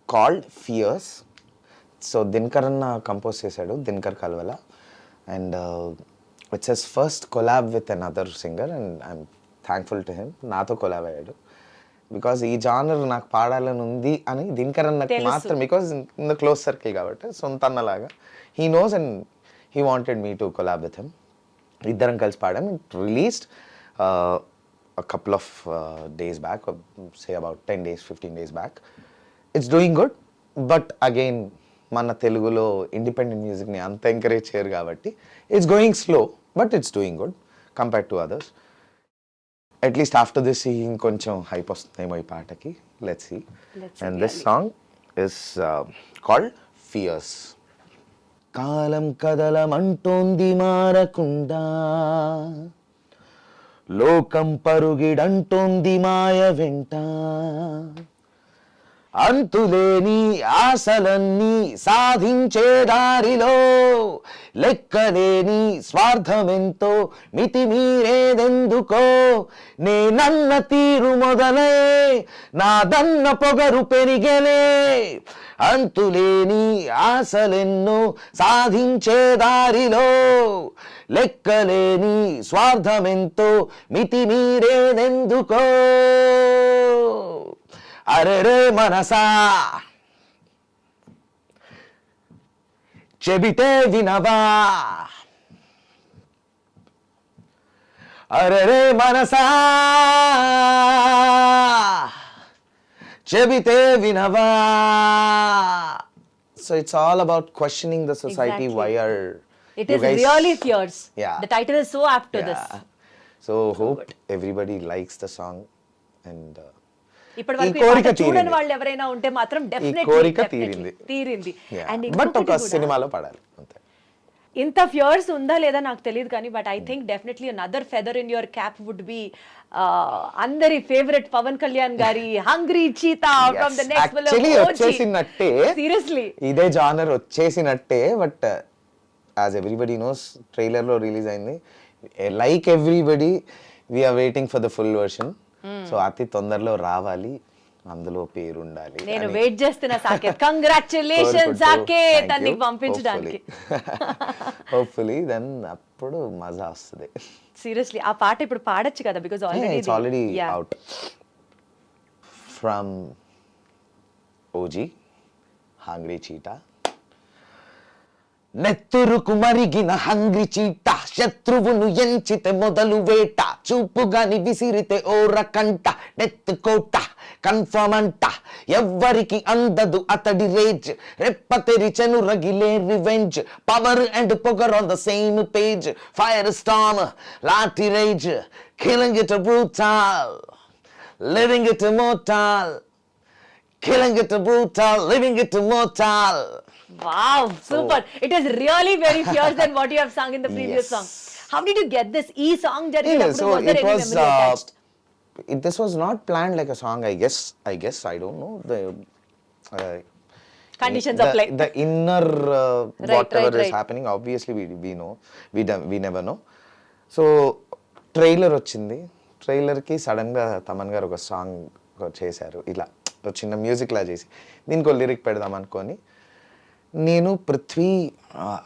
called fierce. So Dinakar అన్న కంపోజ్ చేశాడు, Dinakar Kalvala, and it's his first collab with another singer and I'm thankful to him. నాతో కొలాబ్ అయ్యాడు బికాజ్ ఈ జానర్ నాకు పాడాలని ఉంది అని దినకర్ అన్నకు మాత్రం, because in the close circle కాబట్టి సొంత అన్నలాగా he knows and he wanted me to collab with him. ఇద్దరం కలిసి పాడాం. It released a couple of days back, or say about 10 days, 15 days back. It's doing good, but again, మన తెలుగులో independent మ్యూజిక్ని అంత encourage చేయరు కాబట్టి it's going slow, but it's doing good compared to others. At least after this ఇంకొంచెం hype వస్తుందేమో ఈ పాటకి. Let's see. And this song is called fierce. కాలం కదలమంటోంది మారకుండా, లోకం పరుగిడంటోంది మాయ వెంట, అంతులేని ఆశలన్నీ సాధించే దారిలో, లెక్కలేని స్వార్థమెంతో మితిమీరేదెందుకో, నేనన్న తీరు మొదలే నాదన్న పొగరు పెరిగెలే, అంతులేని ఆశలెన్నో సాధించే దారిలో, లెక్కలేని స్వార్థమెంతో మితిమీరేదెందుకో, అరెరే మనసా చెబితే వినవా, అరెరే మనసా చెబితే వినవా. So it's all about questioning the society. Exactly. Why are It you is guys... really fierce. Yeah. The title is so apt to this. So hope everybody likes the song and ఇప్పటి ఈ వరకు కోరిక చూడని తీరింది. వాళ్ళు ఎవరైనా ఉంటే మాత్రం ఈ డెఫినెట్లీ కోరిక తీరింది. తీరింది. అండ్ బట్ ఒక సినిమాలో పడాలి అంతే. ఇంత ఫ్యూర్స్ ఉందా లేదా నాకు తెలియదు కానీ but I think definitely another feather in your cap would be అందరి ఫేవరెట్ పవన్ కళ్యాణ్ గారి hungry cheetah from the next actually వచ్చేసినట్టే, సీరియస్లీ ఇదే జానర్ వచ్చేసినట్టే. But as everybody knows trailer లో రిలీజ్ అయింది. Like everybody we're waiting for the full version. So అతి తొందరలో రావాలి, అందులో పేరు ఉండాలి. నేను వెయిట్ చేస్తున్నా సాకేత్. కంగ్రాచులేషన్ సాకేత్ అని పంపించడానికి. హోప్ఫుల్లీ దెన్ అప్పుడు మజా వస్తుంది. సీరియస్లీ ఆ పాట ఇప్పుడు పాడొచ్చు కదా, because it's already out from OG hungry cheetah. నెత్తురుకు మరిగిన హంగ్రీ చీట, శత్రువును ఎంచితే మొదలు వేట, చూపుగాని విసిరితే ఓరకంట, డెత్ కోట కన్ఫర్మ్ అంట, ఎవ్వరికి అందదు అతడి రేజ్, రెప్ప తెరిచెను రగిలే రివెంజ్, పవర్ అండ్ పొగర్ on the same page, fire storm lathi rage, killing it brutal, living it immortal, killing it brutal, living it immortal. Wow, super. It is really very fierce than what you have sung in the previous Yes. song. How did you get this song Yeah, జరిగినప్పుడు? so Was there it any was memory attached? this was not planned like a song. I guess I don't know the Conditions the, apply. the inner whatever is right. happening. Obviously we know, we never know. So trailer వచ్చింది. ట్రైలర్కి సడన్గా తమన్ గారు ఒక song చేశారు, ఇలా ఒక చిన్న music లా చేసి దీనికి ఒక లిరిక్ పెడదాం అనుకొని నేను పృథ్వీ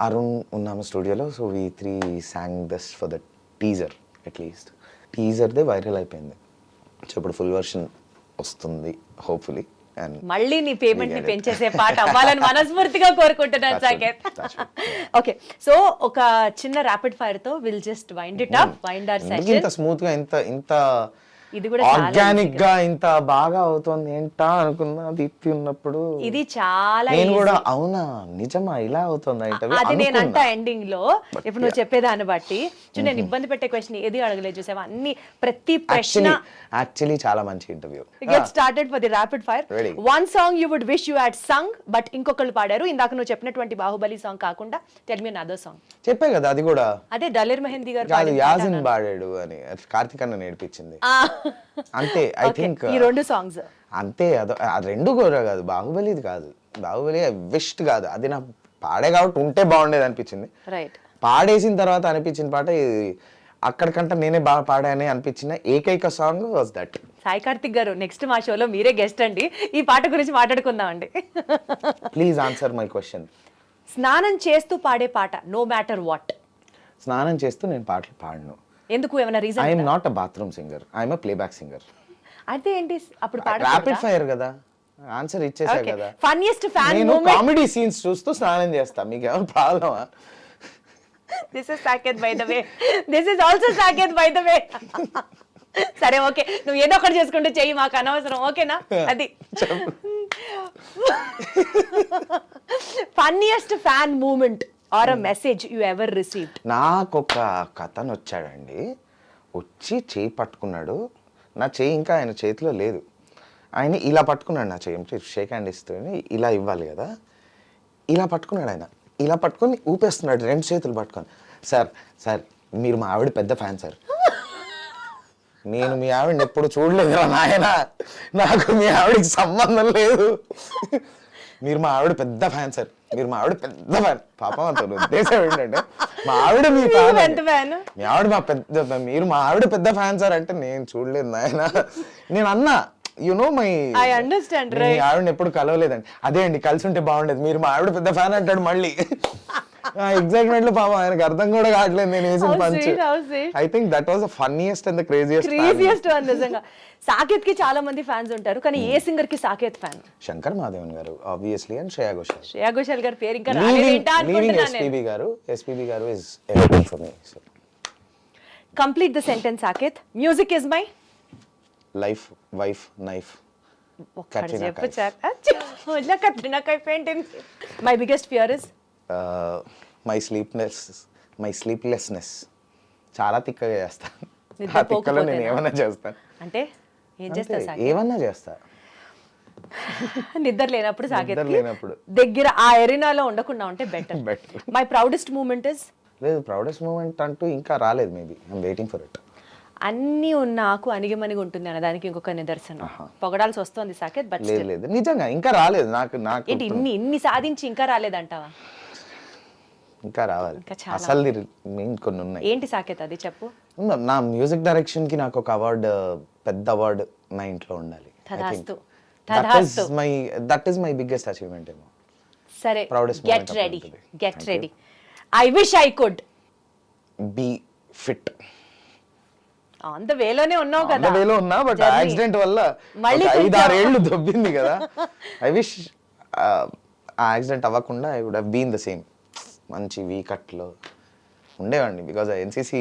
అరుణ్ ఉన్నాము స్టూడియోలో. So we three sang this for the teaser. At least టీజర్దే వైరల్ అయిపోయింది. సో ఇప్పుడు ఫుల్ వర్షన్ వస్తుంది హోప్ఫుల్లీ. అండ్ మళ్ళీ నీ పేమెంట్ ని పెంచేసే పాట అవ్వాలని మనస్ఫూర్తిగా కోరుకుంటున్నాను సాకేత్. ఓకే, సో ఒక చిన్న ర్యాపిడ్ ఫైర్ తో will just wind it up, wind our session. ఇంత స్మూత్ గా ఇంత ఇది కూడా చాలా ఆర్గానిక్ గా ఇంత బాగా అవుతుంది ఏంటా అనుకున్నా దీప్తి ఉన్నప్పుడు ఇది చాలా నేను కూడా అవునా నిజమా ఇలా అవుతుందా ఇంటర్వ్యూ అది నేను అంట ఎండింగ్ లో ఇప్పుడు నువ్వు చెప్పేదాన్ని బట్టి నేను ఇబ్బంది పెట్టే క్వశ్చన్ ఏది అడగలేదు చూసావా, అన్ని ప్రతి ప్రశ్న. యాక్చువల్లీ చాలా మంచి interview. Get started for the rapid fire. Ready. One song you would wish you had sung but ఇంకొకళ్ళు పాడారు. ఇందాక నువ్వు చెప్పినటువంటి బాహుబలి సాంగ్ కాకుండా టెల్ మీ అనదర్ సాంగ్. చెప్పే కదా అది కూడా అదే డలీర్ మెహందీ గారు కాదు పాడిన యాజిన్ పాడాడు అని కార్తిక్ అన్న నేర్పించింది అంతే. ఐ థింక్ ఈ రెండు సాంగ్స్ అంతే. అది రెండు కూడా కాదు, బాహుబలిది కాదు. బాహుబలి విష్ట్ కాదు, అది నా పాడే కాబట్టి ఉంటే బాగుండేది అనిపించింది. రైట్. పాడేసిన తర్వాత అనిపించిన పాట ఇది. అక్కడికంటే నేనే బాగా పాడానే అనిపించిన ఏకైక song was that. Sai Karthik గారు నెక్స్ట్ మా షోలో మీరే గెస్ట్ అండి, ఈ పాట గురించి మాట్లాడుకుందాం అండి. Please answer my question. స్నానం చేస్తూ పాడే పాట నో మ్యాటర్ వాట్. స్నానం చేస్తూ నేను పాటలు పాడను. ఎందుకు ఏమైనా reason? I'm not a bathroom singer, I'm a playback singer. అంటే ఏంటి అప్పుడు ర్యాపిడ్ ఫైర్ కదా, ఆన్సర్ ఇచ్చేసా కదా. ఫన్నీయెస్ట్ ఫ్యాన్ నేను మూమెంట్. కామెడీ సీన్స్ చూస్తూ స్నానం చేస్తా, మీకు ఏమైనా ప్రాబ్లమా? This is Saketh by the way, this is also Saketh by the way. సరే ఓకే, నువ్వు ఏదో ఒకటి చేసుకుంటే చెయ్యి, మాకు అనవసరం, ఓకేనా? అది funniest fan moment or a message you ever received. నాకు ఒక కథను వచ్చాడండి, వచ్చి చేయి పట్టుకున్నాడు. నా చేయి ఇంకా ఆయన చేతిలో లేదు, ఆయన ఇలా పట్టుకున్నాడు నా చేయి, షేక్ హ్యాండ్ ఇస్తే ఇలా ఇవ్వాలి కదా, ఇలా పట్టుకున్నాడు ఆయన. ఇలా పట్టుకొని ఊపేస్తున్నాడు రెండు చేతులు పట్టుకొని. సార్ సార్ మీరు మా ఆవిడ పెద్ద ఫ్యాన్ సార్. నేను మీ ఆవిడని ఎప్పుడు చూడలేదురా నాయన, నాకు మీ ఆవిడకి సంబంధం లేదు. మీరు మా ఆవిడ పెద్ద ఫ్యాన్ సార్, మీరు మా ఆవిడ పెద్ద ఫ్యాన్. పాపం అంత ఉద్దేశం ఏంటంటే మా ఆవిడ మీ ఫ్యాన్, మీ ఆవిడ మా పెద్ద, మీరు మా ఆవిడ పెద్ద ఫ్యాన్ సార్ అంటే నేను చూడలేదు నాయన. నేను అన్నా మై ఐ అండర్స్టాండ్. మీ ఆవిడని ఎప్పుడు కలవలేదండి. అదే అండి కలిసి ఉంటే బాగుండేది, మీరు మా ఆవిడ పెద్ద ఫ్యాన్ అంటాడు మళ్ళీ. ఎగ్జైట్మెంట్ లో పాపం ఆయనకు అర్థం కూడా కావట్లేదు నేను వేసిన punch. I think that was the funniest and the craziest one. నిజంగా సాకేత్ కి చాలా మంది ఫ్యాన్స్ ఉంటారు, కానీ ఏ సింగర్ కి సాకేత్ ఫ్యాన్? శంకర్ మాధవన్ గారు ఆబ్వియస్లీ, అండ్ శ్రేయా ఘోషాల్. శ్రేయా ఘోషాల్ గారి పేరు ఇంకా రాలేదేంటా అనుకుంటున్నాను నేను. ఎస్పీబీ గారు is everything for me. Complete the sentence Saketh. Music is my life, wife, knife. Katrina Kaif ఏంటి? My biggest fear is my sleeplessness. చాలా తిక్కగా చేస్తాను, ఆ తిక్కలో నేను ఏమన్నా చేస్తాను. అంటే ఏం చేస్తా సాకేత్? ఏమన్నా చేస్తా. నిద్ర లేనప్పుడు సాకేత్ నిద్ర లేనప్పుడు దగ్గర ఆ ఎరీనాలో ఉండకుండా ఉంటే better. My proudest moment is? లేదు, ప్రౌడెస్ట్ మూమెంట్ అంటూ ఇంకా రాలేదు. Maybe I'm waiting for it. అన్నీ నాకు అణిగిమణిగి ఉంటుంది అన్నదానికి ఇంకొక నిదర్శనం. పొగడాల్సి వస్తుంది సాకేత్, బట్ లేదు నిజంగా ఇంకా రాలేదు. నాకు ఏంటి ఇన్ని సాధించి ఇంకా రాలేదంటావా? ఇంకా రావాలి అసలు. కొన్ని ఉన్నాయి. ఏంటి సాకేత్ అది చెప్పు. నా మ్యూజిక్ డైరెక్షన్ కి నాకు ఒక అవార్డు, పెద్ద అవార్డు నా ఇంట్లో ఉండాలి. That is my biggest achievement ఏమో. సరే, get ready. I wish I could be fit. On the వేలోనే ఉన్నావు కదా. వేలో ఉన్నా, బట్ యాక్సిడెంట్ వల్ల 5-6 ఏళ్ళు దొబ్బింది కదా. ఐ విష్ ఆ యాక్సిడెంట్ అవ్వకుండా I would have been the same. మంచి వీ కట్లో ఉండేవాడిని, బికాజ్ ఎన్సీసీ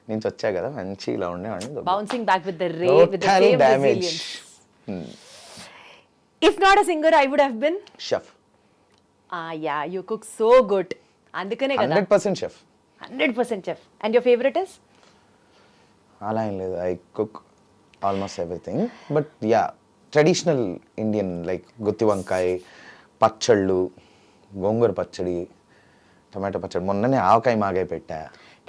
నుంచి వచ్చా కదా, మంచి ఇలా ఉండేవాడిని. Bouncing back with the same resilience. If not a singer I would have been chef. Yeah, you cook so good, అందుకనే కదా 100% chef. 100% chef. And your favourite is? అలా ఏం లేదు, I cook almost everything. But yeah, traditional Indian like gutti vankaya, పచ్చళ్ళు, గోంగూర పచ్చడి, tomato పచ్చడి, మొన్ననే ఆవకాయ మాగాయ పెట్టా.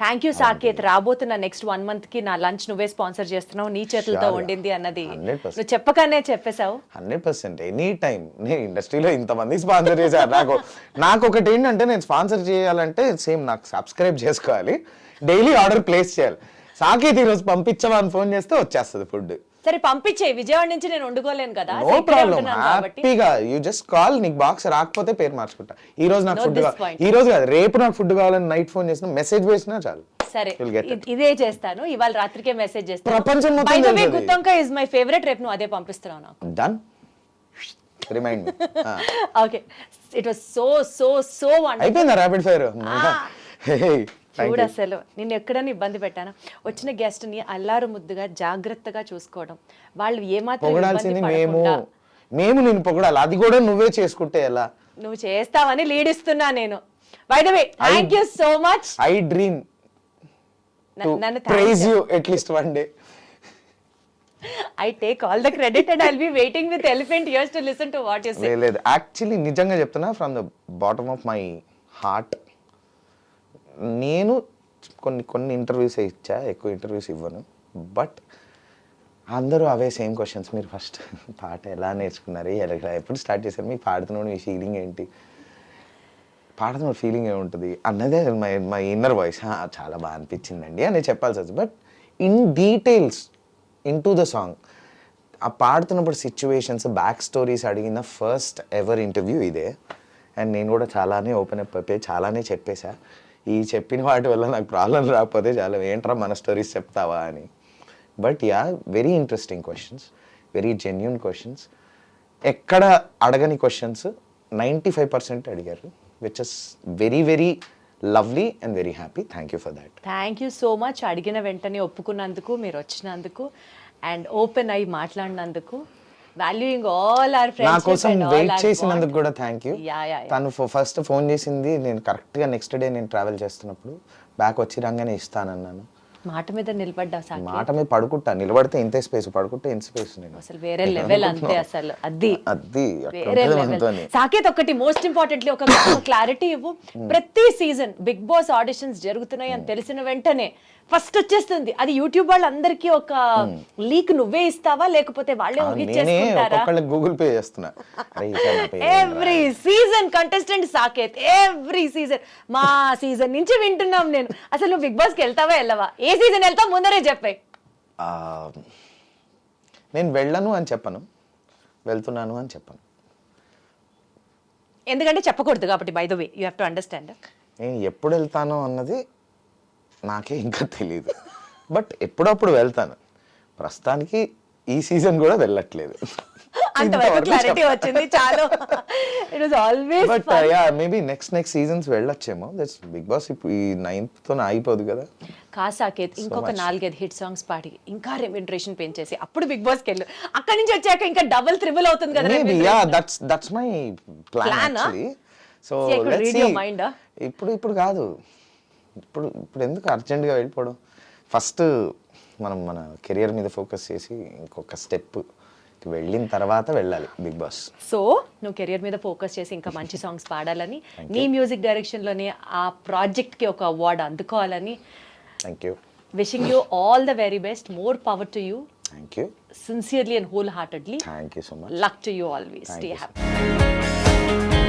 Thank you Saketh. రాబోతున్న నెక్స్ట్ 1 month కి నా లంచ్ నువ్వే స్పాన్సర్ చేస్తున్నావు, నీ చేతులతో వండింది అన్నది 100%. నువ్వు చెప్పగానే చెప్పేశావు. 100% ఎనీ టైం. నేను ఇండస్ట్రీలో ఇంతమంది స్పాన్సర్ చేశారు. నాకు ఒకటి ఏంటంటే, నేను స్పాన్సర్ చేయాలంటే సేమ్ నాకు సబ్స్క్రైబ్ చేసుకోవాలి, డైలీ ఆర్డర్ ప్లేస్ చేయాలి. సాకేత్ ఈరోజు పంపించవా అని ఫోన్ చేస్తే వచ్చేస్తుంది ఫుడ్. సరే పంపించే, విజయవాడ నుంచి నేను వండుకోలేను కదా. నో ప్రాబ్లం, హ్యాపీగా యూ జస్ట్ కాల్. నీకు బాక్స్ రాకపోతే పేరు మార్చుకుంటా. ఈ రోజు నాకు ఫుడ్, ఈ రోజు కాదు రేపు నాకు ఫుడ్ కావాలని నైట్ ఫోన్ చేసిన, మెసేజ్ వేసినా చాలు. సరే ఇదే చేస్తాను, ఇవాళ రాత్రికే మెసేజ్ చేస్తాను. ప్రపంచం by the way guttonkaya is my favourite. రేపు నువ్వు అదే పంపిస్తున్నావు నాకు. Done, remind me. Okay, it was so so so wonderful. అయిపోయిందా ర్యాపిడ్ ఫైర్? చూడు అసలు నిన్ను ఎక్కడైనా ఇబ్బంది పెట్టానా? వచ్చిన గెస్ట్ ని అల్లారు ముద్దుగా జాగ్రత్తగా చూసుకోవడం, వాళ్ళు ఏమాత్రం ఇబ్బంది పొగడాల్సింది పడకుండా మేము నేను పొగడాలి, అది కూడా నువ్వే చేసుకుంటే ఎలా? నువ్వు చేస్తావని లీడ్ ఇస్తున్నా నేను. By the way thank you so much. I dream నన్ను praise you at least one day. I take all the credit and I'll be waiting with elephant ears to listen to what you say. లేదు actually నిజంగా చెప్తున్నా, from the bottom of my heart. నేను కొన్ని interviews ఇచ్చా, ఎక్కువ interviews ఇవ్వను, but అందరూ అవే same questions. మీరు ఫస్ట్ పాట ఎలా నేర్చుకున్నారు, ఎప్పుడు స్టార్ట్ చేశారు, మీకు పాడుతున్నాడు మీ ఫీలింగ్ ఏంటి, పాడుతున్న ఫీలింగ్ ఏముంటుంది అన్నదే మై ఇన్నర్ వాయిస్. చాలా బాగా అనిపించిందండి అని చెప్పాల్సి వస్తుంది. But in details in to the song, ఆ పాడుతున్నప్పుడు సిచ్యువేషన్స్, బ్యాక్ స్టోరీస్ అడిగిన ఫస్ట్ ఎవర్ ఇంటర్వ్యూ ఇదే. అండ్ నేను కూడా చాలానే ఓపెన్ అప్ అయిపోయి చాలానే చెప్పేశా. ఈ చెప్పిన వాటి వల్ల నాకు ప్రాబ్లం రాకపోతే చాలా ఏంట్రా మన స్టోరీస్ చెప్తావా అని. But yeah, very interesting questions, very genuine questions. ఎక్కడ అడగని క్వశ్చన్స్ 95% అడిగారు, which is very very lovely and very happy. Thank you for that. Thank you so much. అడిగిన వెంటనే ఒప్పుకున్నందుకు, మీరు వచ్చినందుకు అండ్ ఓపెన్ అయ్యి మాట్లాడినందుకు, వాల్యూయింగ్ ఆల్ అవర్ నా ఫ్రెండ్స్ కోసం వెయిట్ చేసినందుకు కూడా థ్యాంక్ యూ. యా. తను ఫస్ట్ ఫోన్ చేసింది నేను కరెక్ట్గా నెక్స్ట్ డే నేను ట్రావెల్ చేస్తున్నప్పుడు, బ్యాక్ వచ్చి రాగానే ఇస్తానన్నాను. మాట మీద నిలబడ్డా సాకి. మాట మీద పడుకుంటా, నిలబడితే ఇంతే స్పేస్, పడుకుంటే ఇంత స్పేస్. నేను అసలు వేరే లెవెల్ అంతే అసలు. అది వేరే లెవెల్. అది సాకేత్ ఒకటి మోస్ట్ ఇంపార్టెంట్లీ ఒక క్లారిటీ ఇవ్వు. ప్రతి సీజన్ బిగ్ బాస్ ఆడిషన్స్ జరుగుతున్నాయి అని తెలిసిన వెంటనే ఫస్ట్ వచ్చేస్తుంది. అది యూట్యూబ్ వాళ్ళందరికీ ఒక లీక్ నువ్వే ఇస్తావా, లేకపోతే వాళ్ళే నేనే ఊహించేసుకుంటారా? ఒక్కొక్కళ్ళకి గూగుల్ పే చేస్తున్నా. Every season contestant Saketh, every season. మా సీజన్ నుంచి వింటున్నాం నేను. అసలు నువ్వు బిగ్ బాస్ కి వెళ్తావా వెళ్ళవా, ఏ సీజన్ వెళ్తావు ముందరే చెప్పాయి. నేను వెళ్ళను అని చెప్పను, వెళ్తున్నాను అని చెప్పను. ఎందుకంటే చెప్పకూడదు కాబట్టి. By the way you have to understand. నేను ఎప్పుడు వెళ్తానో అన్నది నాకే ఇంకా తెలియదు, బట్ ఎప్పుడప్పుడు వెళ్తాను. ప్రస్తుతానికి ఈ సీజన్ కూడా వెళ్ళట్లేదు. అంతవరకు క్లారిటీ వచ్చింది చాలు. It was always but yeah, maybe next seasons వెళ్ళొచ్చేమో. That's Bigg Boss. ఇప్పుడు ఈ 9th తో ఆగిపోదు కదా. కాసాకేత్ ఇంకొక 4-5 హిట్ సాంగ్స్ పాడి ఇంకా రెమ్యూనరేషన్ పెంచేసి అప్పుడు బిగ్ బాస్ కి వెళ్ళు. అక్కడి నుంచి వచ్చాక ఇంకా డబుల్ త్రిబుల్ అవుతుంది కదా. Maybe yeah, that's my plan actually. So let's see. ఇప్పుడు కాదు, ఇప్పుడు ఎందుకు అర్జెంట్గా వెళ్ళిపోవడం. ఫస్ట్ మనం మన కెరియర్ మీద ఫోకస్ చేసి ఇంకొక స్టెప్ వెళ్ళిన తర్వాత వెళ్ళాలి బిగ్ బాస్. సో నువ్వు కెరియర్ మీద ఫోకస్ చేసి ఇంకా మంచి సాంగ్స్ పాడాలని, నీ మ్యూజిక్ డైరెక్షన్లోనే ఆ ప్రాజెక్ట్కి ఒక అవార్డు అందుకోవాలని. Thank you. Wishing you all the very best. More power to you. Thank you. Sincerely and wholeheartedly. Thank you so much. Luck to you always. Thank Stay you so happy.